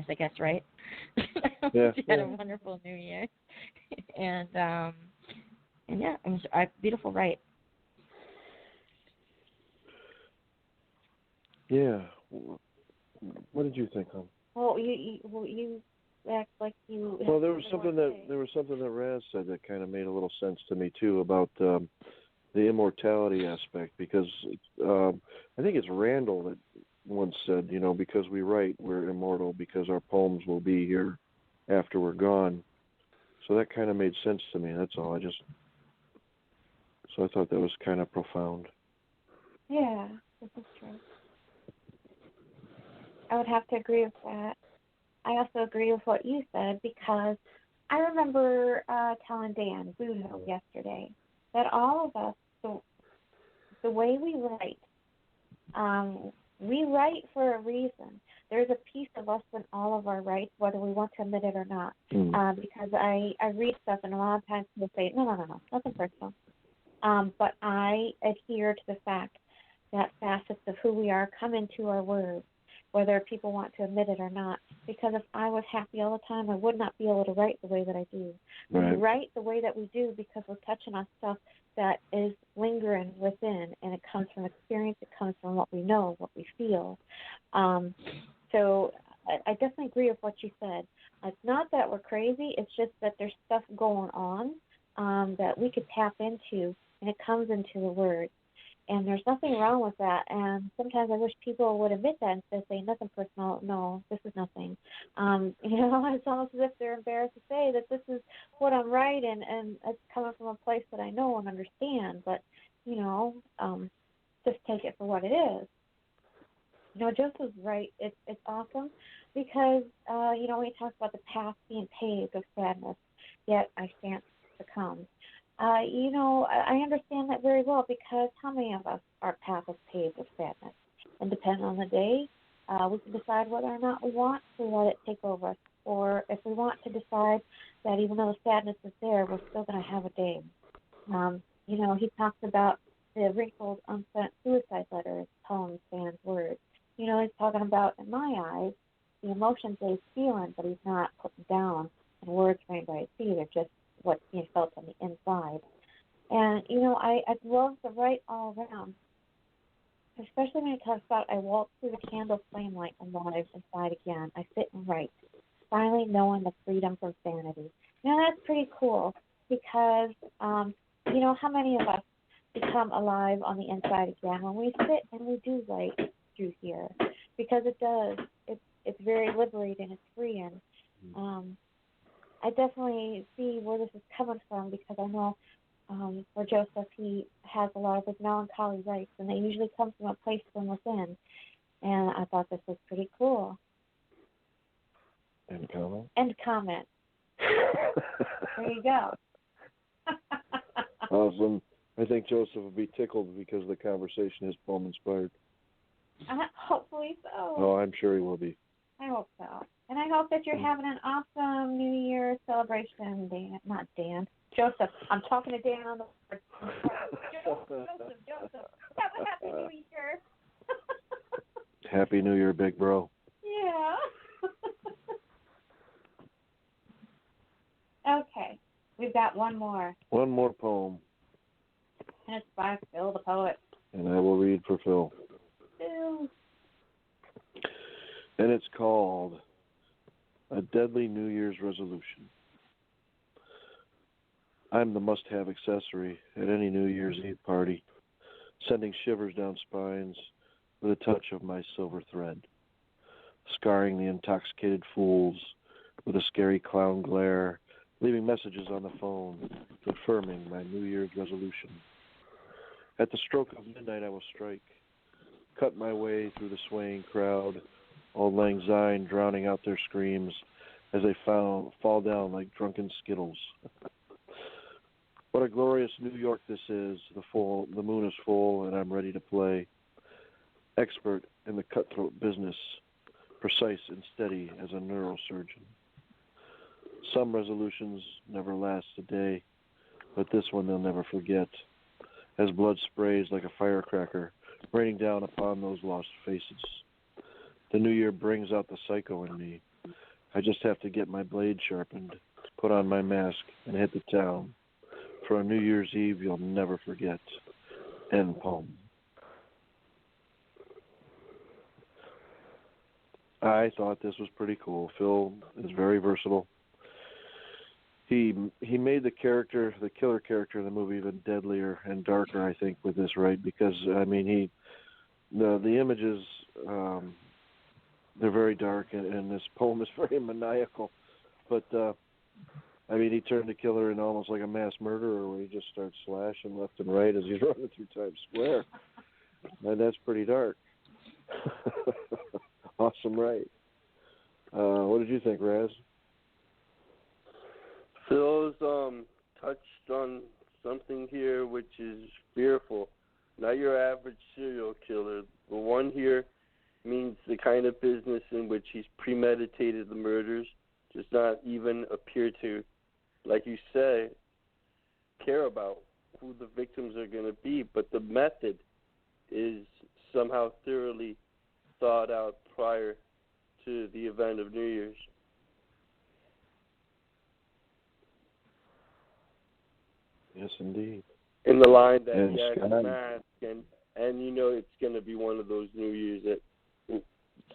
I guess, right? Yeah. You had a wonderful New Year. And yeah, it was a beautiful write. Yeah. What did you think, hon? Well, you act like you. Well, there was something that Raz said that kind of made a little sense to me too about the immortality aspect, because I think it's Randall that once said, because we write, we're immortal because our poems will be here after we're gone. So that kind of made sense to me. That's all. So I thought that was kind of profound. Yeah, this is true. I would have to agree with that. I also agree with what you said, because I remember telling Dan Budo yesterday that all of us, the way we write for a reason. There's a piece of us in all of our rights, whether we want to admit it or not. Because I read stuff, and a lot of times people say, no, nothing personal. But I adhere to the fact that facets of who we are come into our words, whether people want to admit it or not. Because if I was happy all the time, I would not be able to write the way that I do. Right. We write the way that we do because we're touching on stuff that is lingering within, and it comes from experience, it comes from what we know, what we feel. So I definitely agree with what you said. It's not that we're crazy. It's just that there's stuff going on that we could tap into, and it comes into the words. And there's nothing wrong with that. And sometimes I wish people would admit that instead of saying nothing personal. No, this is nothing. It's almost as if they're embarrassed to say that this is what I'm writing, and it's coming from a place that I know and understand. But, just take it for what it is. Joseph's right. It's awesome because, when he talks about the path being paved with sadness, yet I shan't succumb. I understand that very well because how many of us, our path is paved with sadness? And depending on the day, we can decide whether or not we want to let it take over us, or if we want to decide that even though the sadness is there, we're still going to have a day. He talks about the wrinkled, unsent suicide letters, poems, fans, words. He's talking about, in my eyes, the emotions that he's feeling, but he's not putting down in words framed by his feet. They're just what's being felt on the inside. And, I love the right all around, especially when it talks about I walk through the candle flame light and live inside again. I sit and write, finally knowing the freedom from sanity. That's pretty cool because, how many of us become alive on the inside again when we sit and we do write through here? Because it does. It's very liberating. It's freeing. I definitely see where this is coming from because I know for Joseph, he has a lot of his melancholy rights, and they usually come from a place from within. And I thought this was pretty cool. End comment? End comment. There you go. Awesome. I think Joseph will be tickled because the conversation his poem inspired. Hopefully so. Oh, I'm sure he will be. I hope so. And I hope that you're having an awesome New Year celebration, Dan. Not Dan. Joseph. I'm talking to Dan on the board. Joseph. Have a happy New Year. Happy New Year, big bro. Yeah. Okay. We've got one more. One more poem. And it's by Phil the Poet. And I will read for Phil. Phil. And it's called A Deadly New Year's Resolution. I'm the must-have accessory at any New Year's Eve party, sending shivers down spines with a touch of my silver thread, scarring the intoxicated fools with a scary clown glare, leaving messages on the phone confirming my New Year's resolution. At the stroke of midnight I will strike, cut my way through the swaying crowd, Auld Lang Syne drowning out their screams as they fall down like drunken skittles. What a glorious New York this is. The moon is full and I'm ready to play. Expert in the cutthroat business, precise and steady as a neurosurgeon. Some resolutions never last a day, but this one they'll never forget, as blood sprays like a firecracker, raining down upon those lost faces. The new year brings out the psycho in me. I just have to get my blade sharpened, put on my mask, and hit the town. For a New Year's Eve you'll never forget. End poem. I thought this was pretty cool. Phil is very versatile. He made the killer character in the movie even deadlier and darker, I think, with this, right? Because the images they're very dark, and this poem is very maniacal. But he turned the killer into almost like a mass murderer, where he just starts slashing left and right as he's running through Times Square, and that's pretty dark. Awesome, right? What did you think, Raz? Phil's touched on something here which is fearful. Not your average serial killer. The one here means the kind of business in which he's premeditated the murders, does not even appear to, like you say, care about who the victims are going to be, but the method is somehow thoroughly thought out prior to the event of New Year's. Yes, indeed. In the line that and he has a mask, and it's going to be one of those New Year's that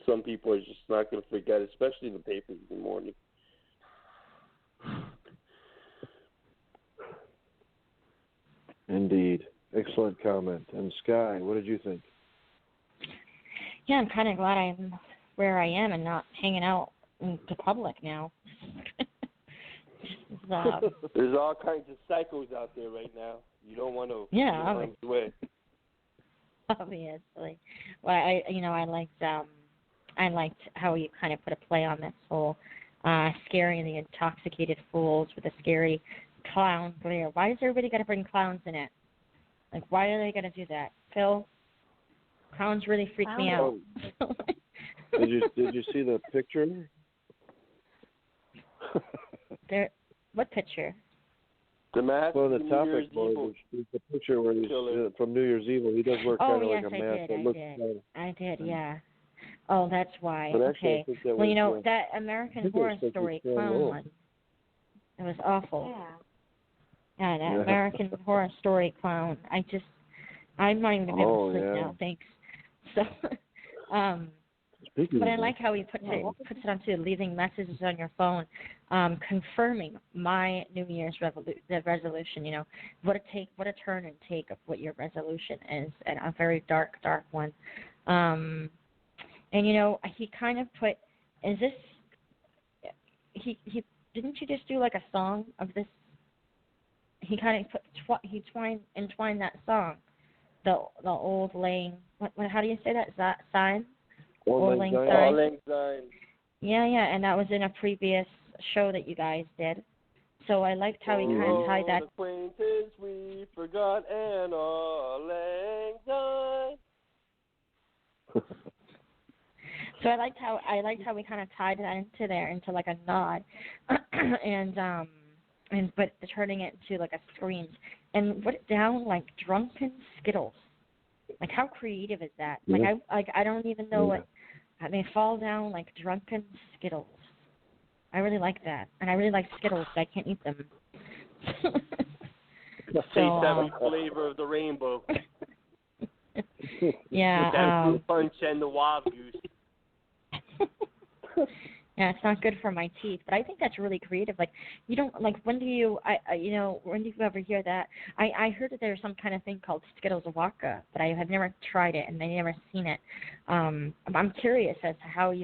some people are just not going to forget, especially the papers in the morning. Indeed. Excellent comment. And Sky, what did you think? Yeah, I'm kind of glad I'm where I am and not hanging out in the public now. There's all kinds of psychos out there right now. You don't want to yeah, way. Obviously. Well, I liked how you kind of put a play on this whole scary and the intoxicated fools with a scary clown glare. Why does everybody got to bring clowns in it? Like, why are they going to do that? Phil, clowns really freak me out. Did you see the picture? What picture? The mask. Well, the from topic New Year's was the picture where he's from New Year's Evil. He does wear kind of like a mask. I did, yeah. Oh, that's why. But actually, okay. that well, was, that American Horror Story clown one. It was awful. Yeah. That American Horror Story clown. I'm not even gonna be able to sleep now. Thanks. So, but I like how he puts it onto leaving messages on your phone, confirming my New Year's resolution. You know, what a turn and take of what your resolution is, and a very dark one. And he kind of put, he didn't you just do like a song of this? He kind of put entwined that song, the old lang. How do you say that? Is that sign? Old Lang Syne. Yeah, and that was in a previous show that you guys did. So I liked how he kind of tied that. Acquaintance we forgot and Auld Lang Syne. So I liked how we kind of tied that into like a nod, but turning it into like a scream and put it down like drunken Skittles. Like how creative is that? Yeah. Like I don't even know what they fall down like drunken Skittles. I really like that, and I really like Skittles, but I can't eat them. The seven flavor of the rainbow. Yeah. With that fruit punch and the wild goose. Yeah, it's not good for my teeth, but I think that's really creative. Like, you don't when do you ever hear that? I heard that there's some kind of thing called Skittles Waka, but I have never tried it and I've never seen it. I'm curious as to how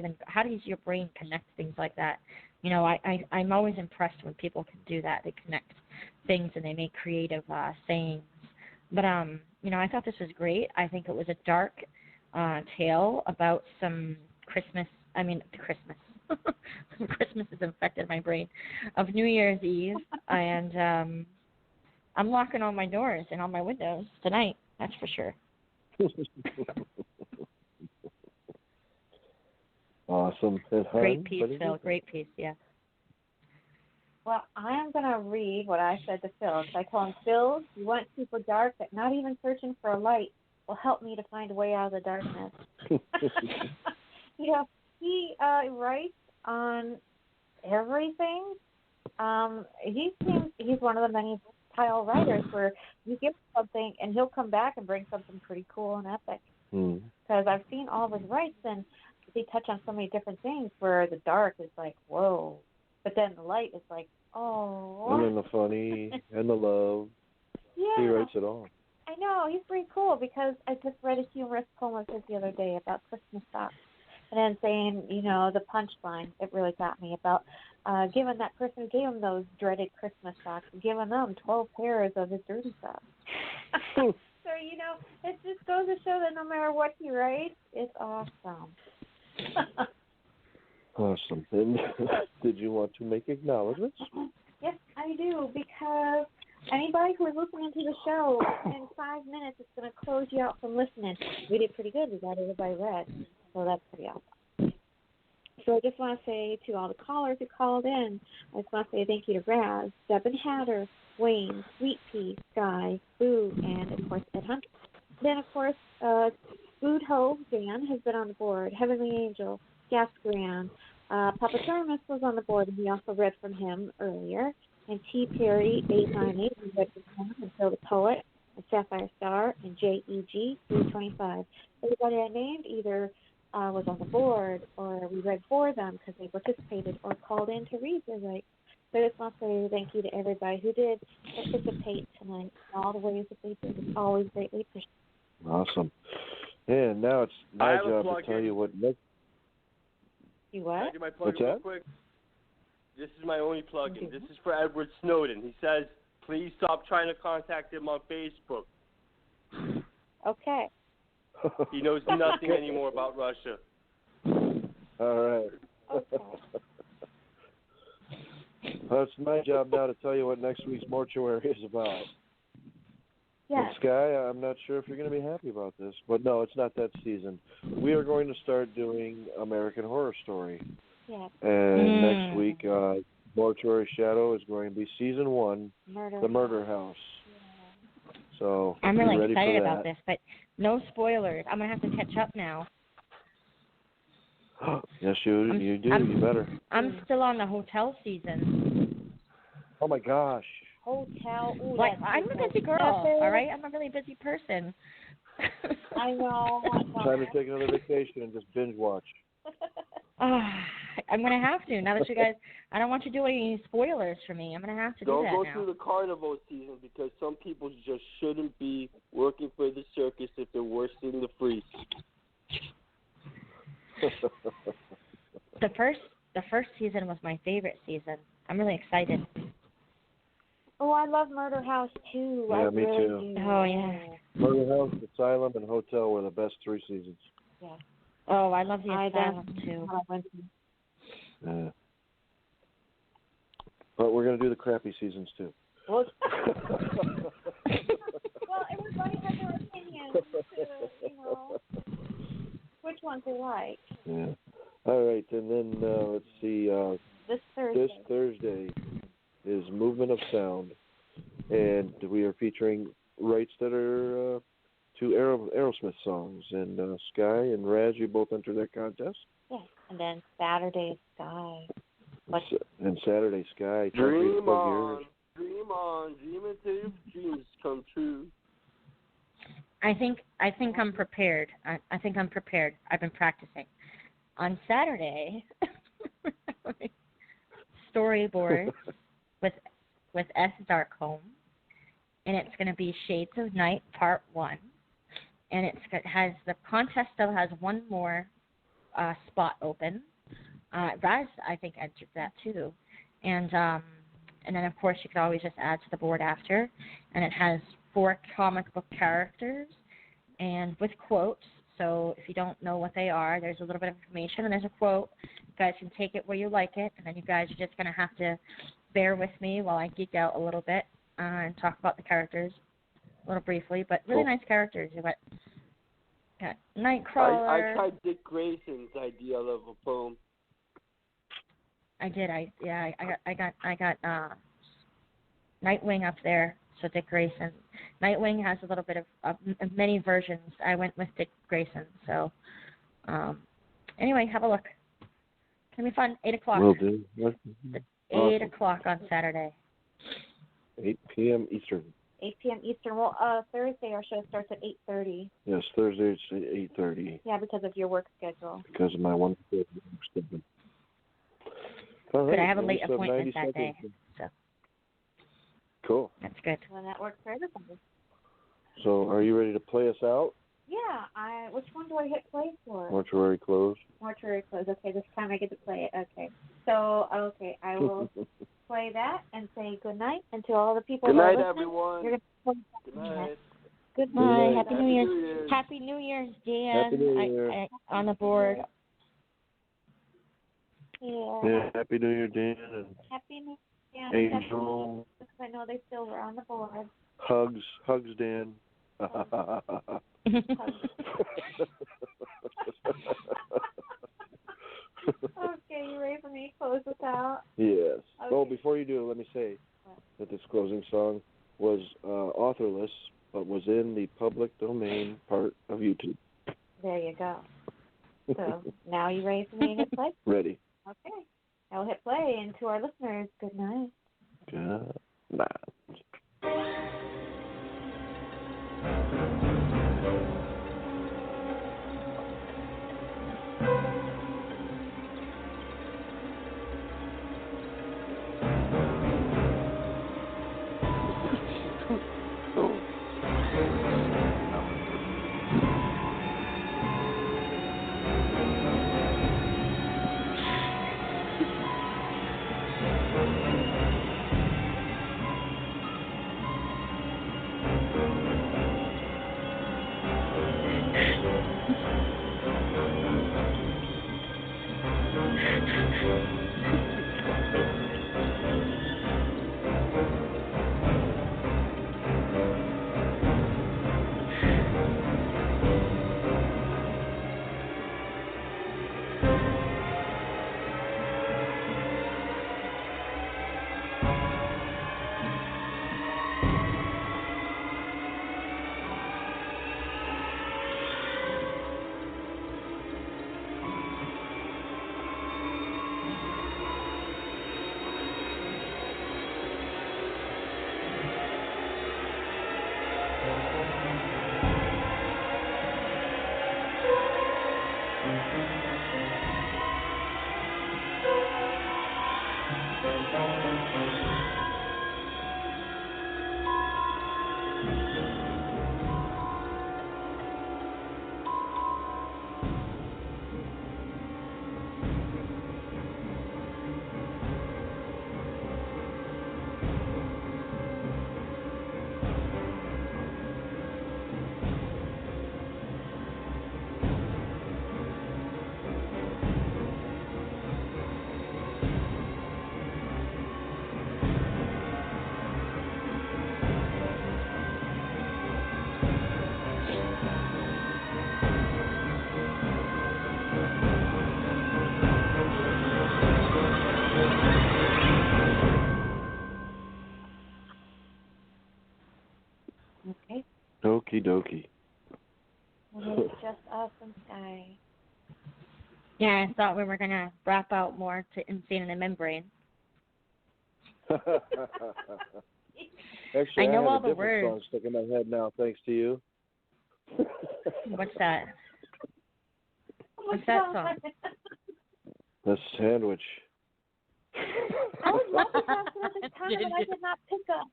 does your brain connect things like that? I'm always impressed when people can do that. They connect things and they make creative sayings. But I thought this was great. I think it was a dark tale about some Christmas. Christmas has infected my brain, of New Year's Eve, and I'm locking all my doors and all my windows tonight, that's for sure. Awesome. Great piece, Phil. Great piece, yeah. Well, I'm going to read what I said to Phil. So I told him, Phil, you went super dark that not even searching for a light will help me to find a way out of the darkness. He writes on everything. He's one of the many tile writers where you give him something and he'll come back and bring something pretty cool and epic. Because I've seen all of his writes and they touch on so many different things where the dark is like, whoa. But then the light is like, oh. And then the funny and the love. Yeah. He writes it all. I know. He's pretty cool because I just read a humorous poem of his the other day about Christmas socks. And then saying, the punchline, it really got me about giving that person who gave him those dreaded Christmas socks, giving them 12 pairs of his dirty socks. So, it just goes to show that no matter what he writes, it's awesome. Awesome. And did you want to make acknowledgments? Yes, I do, because anybody who is listening to the show, in 5 minutes, it's going to close you out from listening. We did pretty good. We got everybody read. So that's pretty awesome. So I just want to say to all the callers who called in, I just want to say thank you to Raz, Deb and Hatter, Wayne, Sweet Pea, Sky, Boo, and of course Ed Hunt. Then of course, Food Ho Dan has been on the board. Heavenly Angel, Gas Grand, Papa Thermos was on the board, and we also read from him earlier. And T Perry 898, we read from him, and Phil the Poet, and Sapphire Star, and JEG 325. Everybody I named either was on the board, or we read for them because they participated, or called in to read their rights. So I just want to say thank you to everybody who did participate tonight in all the ways that they did. It's always greatly appreciated. Awesome. And now it's my job to tell you what next. You what? Can I do my plug What's real that? quick? This is my only plug-in. This is for Edward Snowden. He says, please stop trying to contact him on Facebook. Okay. He knows nothing anymore about Russia. All right. Okay. Well, it's my job now to tell you what next week's mortuary is about. Yes. And Sky, I'm not sure if you're going to be happy about this, but no, it's not that season. We are going to start doing American Horror Story. Yes. And next week, Mortuary Shadow is going to be season 1, The Murder House. Yeah. So I'm really ready excited for that. about this, but no spoilers. I'm going to have to catch up now. Yes, you do. You better. I'm still on the hotel season. Oh, my gosh. Hotel. Ooh, Like, I'm a busy girl, all right? I'm a really busy person. I know. Time to take another vacation and just binge watch. I'm going to have to. Now that you guys, I don't want you doing any spoilers for me. I'm going to have to do that now. Don't go through the carnival season because some people just shouldn't be working for the circus if they're worse than the freaks. The first season was my favorite season. I'm really excited. Oh, I love Murder House too. Yeah, I me really too. Do. Oh yeah. Murder House, Asylum, and Hotel were the best 3 seasons. Yeah. Oh, I love the Asylum too. Yeah. But we're going to do the crappy seasons too. Well, everybody has their opinions, which ones they like. Yeah. All right, and then let's see. This Thursday is Movement of Sound, and we are featuring rights that are to Aerosmith songs. And Sky and Raz, you both enter that contest. Yeah, and then Saturday Sky. And Saturday Sky. Dream on, dream until your dreams come true. I think I'm prepared. I think I'm prepared. I've been practicing. On Saturday, storyboard with S. Darkholm, and it's going to be Shades of Night Part 1, and it has the contest still has one more spot open. Raz, I think, entered that too, and then of course you could always just add to the board after, and it has 4 comic book characters and with quotes. So if you don't know what they are, there's a little bit of information and there's a quote. You guys can take it where you like it, and then you guys are just going to have to bear with me while I geek out a little bit and talk about the characters a little briefly. But really nice characters. You got Nightcrawler. I tried Dick Grayson's idea of a poem. I did. I got Nightwing up there. So Dick Grayson. Nightwing has a little bit of many versions. I went with Dick Grayson. So anyway, have a look. It's going to be fun. 8 o'clock. Will do. 8 o'clock on Saturday. 8 p.m. Eastern. 8 p.m. Eastern. Well, Thursday our show starts at 8:30. Yes, Thursday it's 8:30. Yeah, because of your work schedule. Because of my one schedule. But I have a late appointment that day. So. Cool. That's good. Well, that works for everybody. So, are you ready to play us out? Yeah. Which one do I hit play for? Mortuary Close. Mortuary Close. Okay, this time I get to play it. Okay. So, I will play that and say good night and to all the people. Good night, everyone. Good night. Goodbye. Happy New New Year's. Year's. Happy New Year's, Dan. Happy New Year. On the board. Yeah. Happy New Year, Dan. And Happy New Year. Angel. I know they still were on the board. Hugs, Dan. Okay, you ready for me to close this out? Yes. Okay. Oh, before you do, let me say that this closing song was authorless, but was in the public domain part of YouTube. There you go. So now you ready for me to hit play? Ready. Okay. I will hit play, and to our listeners, good night. Good night. Okay. Okie dokie. Well, it's just us and Sky. Yeah, I thought we were going to wrap out more to Insane in the Membrane. Actually, I know have all a the different words. song stuck in my head now, thanks to you. What's that? What's that song? The Sandwich. I was multitasking at this time and I did not pick up.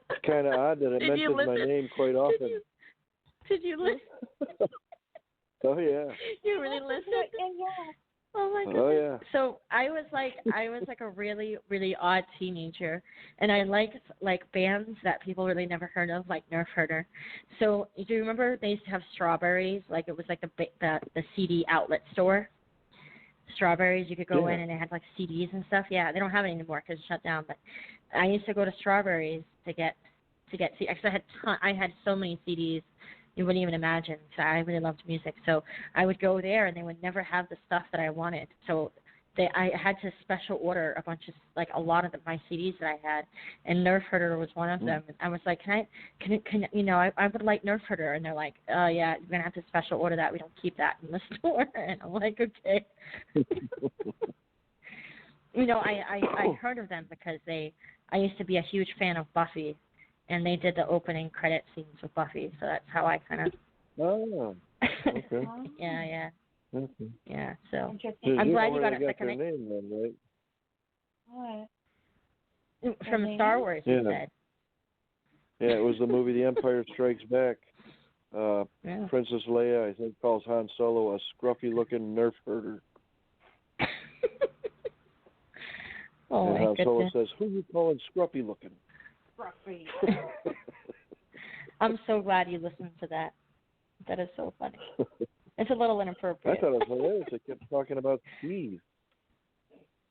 It's kind of odd that it Did you mentions my listen? name quite often. Did you listen? Oh, yeah. You really listened? Yeah. Oh my goodness. Oh, yeah. So I was like a really, really odd teenager, and I liked like bands that people really never heard of, like Nerf Herder. So do you remember they used to have Strawberries? Like it was like the CD outlet store. Strawberries, you could go in and they had like CDs and stuff. Yeah, they don't have it anymore because it's shut down. But I used to go to Strawberries to get CDs. Actually, I had so many CDs you wouldn't even imagine. So I really loved music. So I would go there and they would never have the stuff that I wanted. So I had to special order a lot of my CDs that I had, and Nerf Herder was one of them. And I was like, can I would like Nerf Herder, and they're like, yeah, you're gonna have to special order that. We don't keep that in the store. And I'm like, okay. I heard of them because I used to be a huge fan of Buffy, and they did the opening credit scenes with Buffy, so that's how I kind of. Oh, okay. Yeah. Okay. Yeah, so So I'm glad you got got it their name then, right? What? From Star Wars, you said. Yeah, it was the movie The Empire Strikes Back. Princess Leia, I think, calls Han Solo a scruffy-looking Nerf herder. Oh, and Han Solo says, "Who you calling scruffy-looking?" Scruffy. I'm so glad you listened to that. That is so funny. It's a little inappropriate. I thought it was hilarious. They kept talking about Steve.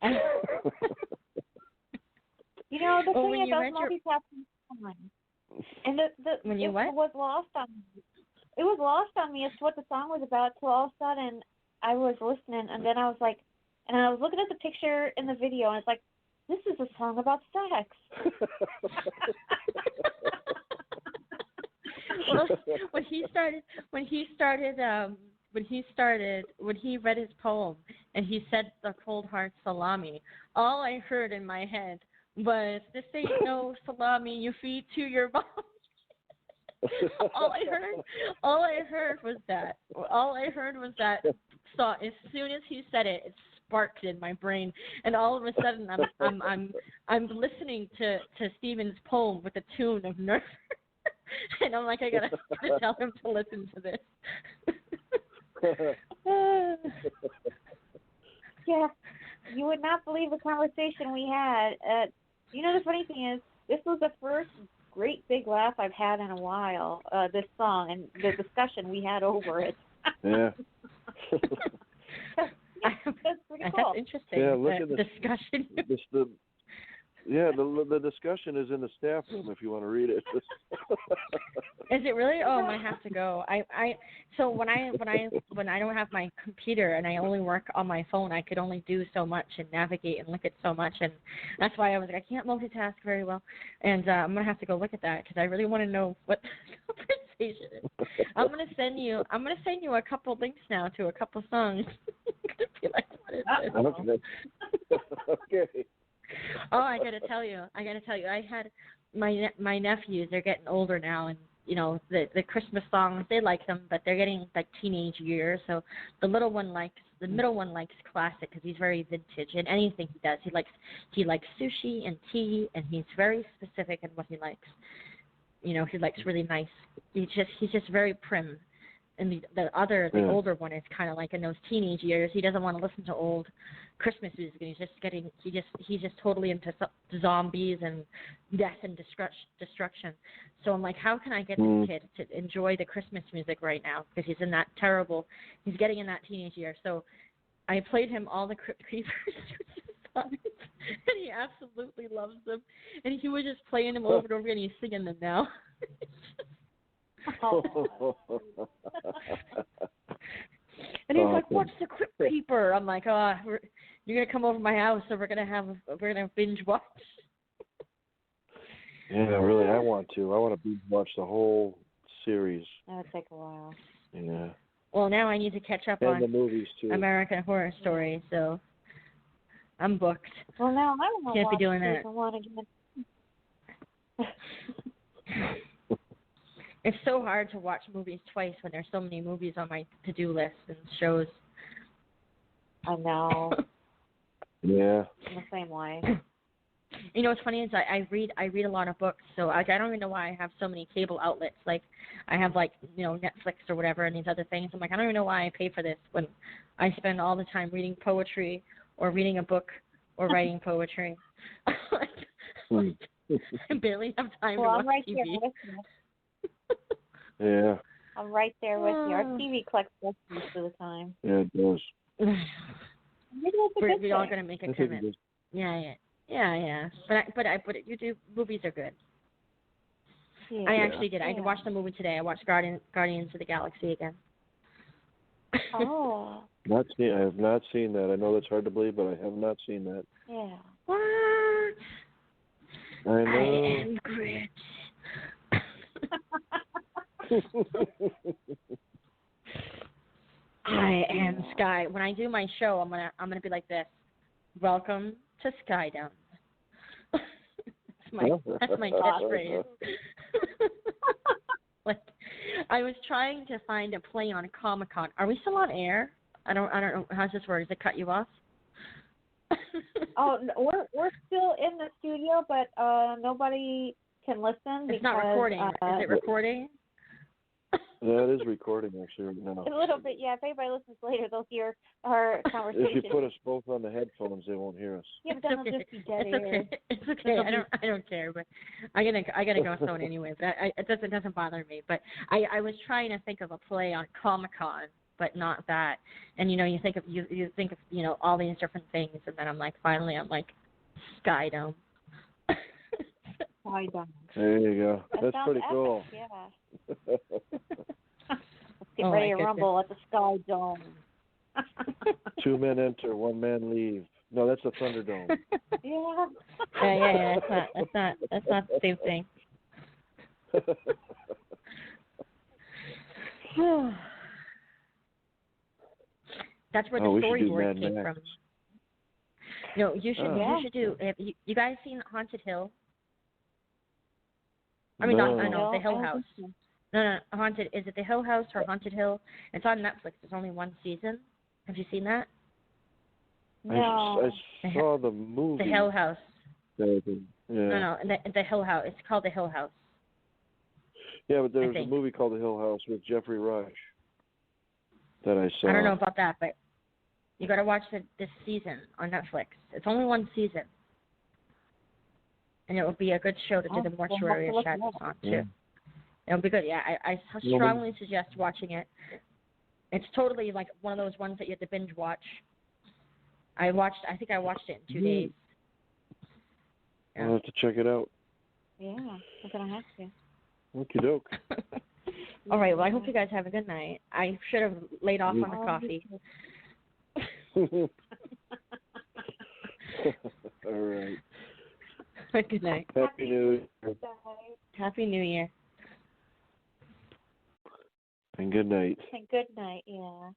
The thing is, I was multitasking fine. And it was lost on me. It was lost on me as to what the song was about, till all of a sudden I was listening, and then I was like, and I was looking at the picture in the video, and it's like, this is a song about sex. Well, when he read his poem and he said the cold hard salami, all I heard in my head was, this ain't no salami you feed to your mom. all I heard was that so as soon as he said it, it sparked in my brain, and all of a sudden I'm listening to Stephen's poem with the tune of Nerf. And I'm like, I gotta tell him to listen to this. Yeah, you would not believe the conversation we had. The funny thing is, this was the first great big laugh I've had in a while. This song and the discussion we had over it. Yeah. That's pretty cool. That's interesting. Yeah, look at the discussion. The discussion is in the staff room if you want to read it. Is it really? Oh, I might have to go. So when I don't have my computer and I only work on my phone, I could only do so much and navigate and look at so much, and that's why I was like, I can't multitask very well, and I'm gonna have to go look at that because I really want to know what the conversation is. I'm gonna send you a couple links now to a couple songs. Be like, what is this? Okay. Oh, I gotta tell you, I had my nephews. They're getting older now, and the Christmas songs. They like them, but they're getting like teenage years. So the middle one likes classic because he's very vintage in anything he does. He likes sushi and tea, and he's very specific in what he likes. He likes really nice. He's just very prim. And the older one is kind of like in those teenage years. He doesn't want to listen to old Christmas music, and he's just totally into zombies and death and destruction. So I'm like, how can I get this kid to enjoy the Christmas music right now? Because he's getting in that teenage year. So I played him all the Crypt Keepers songs, and he absolutely loves them. And he was just playing them over and over again. He's singing them now. And he's like, "What's the Crypt Keeper?" I'm like, "Oh, you're gonna come over to my house, so we're gonna binge watch." Yeah, really, I want to binge watch the whole series. That would take a while. Yeah. Well, now I need to catch up on the movies too. American Horror Story, so I'm booked. Well, now I don't know. Can't be doing that. I want to get. It's so hard to watch movies twice when there's so many movies on my to-do list and shows. I know. Yeah. I'm the same way. What's funny is I read a lot of books, so I don't even know why I have so many cable outlets. Like I have Netflix or whatever and these other things. I'm like, I don't even know why I pay for this when I spend all the time reading poetry or reading a book or writing poetry. I barely have time to watch right TV. There with you. Yeah. I'm right there with you. Our TV collects most of the time. Yeah, it does. We're all gonna make a commitment. Yeah. But YouTube movies are good. Yeah. I actually did. I watched the movie today. I watched Guardians of the Galaxy again. Oh. I have not seen that. I know that's hard to believe, but I have not seen that. Yeah. What? I know. I am Grit. I am Sky. When I do my show, I'm gonna be like this. Welcome to Skydom. That's my catchphrase. Like, I was trying to find a play on Comic-Con. Are we still on air? I don't know. How's this work? Does it cut you off? Oh, we're still in the studio, but nobody can listen. It's not recording. Is it recording? Yeah, it is recording actually right now. A little bit, yeah. If anybody listens later, they'll hear our conversation. If you put us both on the headphones, they won't hear us. Yeah, but then they'll just be dead air. It's okay. I don't care, but I gotta go soon anyway. But it doesn't bother me. But I was trying to think of a play on Comic-Con, but not that. And you think of all these different things, and then I'm like Skydome. Skydome. There you go. That's pretty epic, cool. Yeah. Let's get ready to rumble at the Skydome. 2 men enter, 1 man leave. No, that's a Thunderdome. Yeah. Yeah. That's not the same thing. That's where the storyboard came from. No, you should do. Have you guys seen Haunted Hill? I mean, no, the Hill House. No, Haunted. Is it the Hill House or Haunted Hill? It's on Netflix. There's only one season. Have you seen that? No. I saw the movie. The Hill House. Yeah. No, the Hill House. It's called the Hill House. Yeah, but there's a movie called The Hill House with Jeffrey Rush that I saw. I don't know about that, but you got to watch this season on Netflix. It's only one season. And it would be a good show to do the Mortuary of Shadows on, too. Yeah. It'll be good. Yeah, I strongly suggest watching it. It's totally like one of those ones that you have to binge watch. I think I watched it in 2 days. Yeah. I'll have to check it out. Yeah, I'm going to have to. Okie doke. All right, well, I hope you guys have a good night. I should have laid off on the coffee. All right. Good night. Happy New Year. Happy New Year. And good night. And good night, yeah.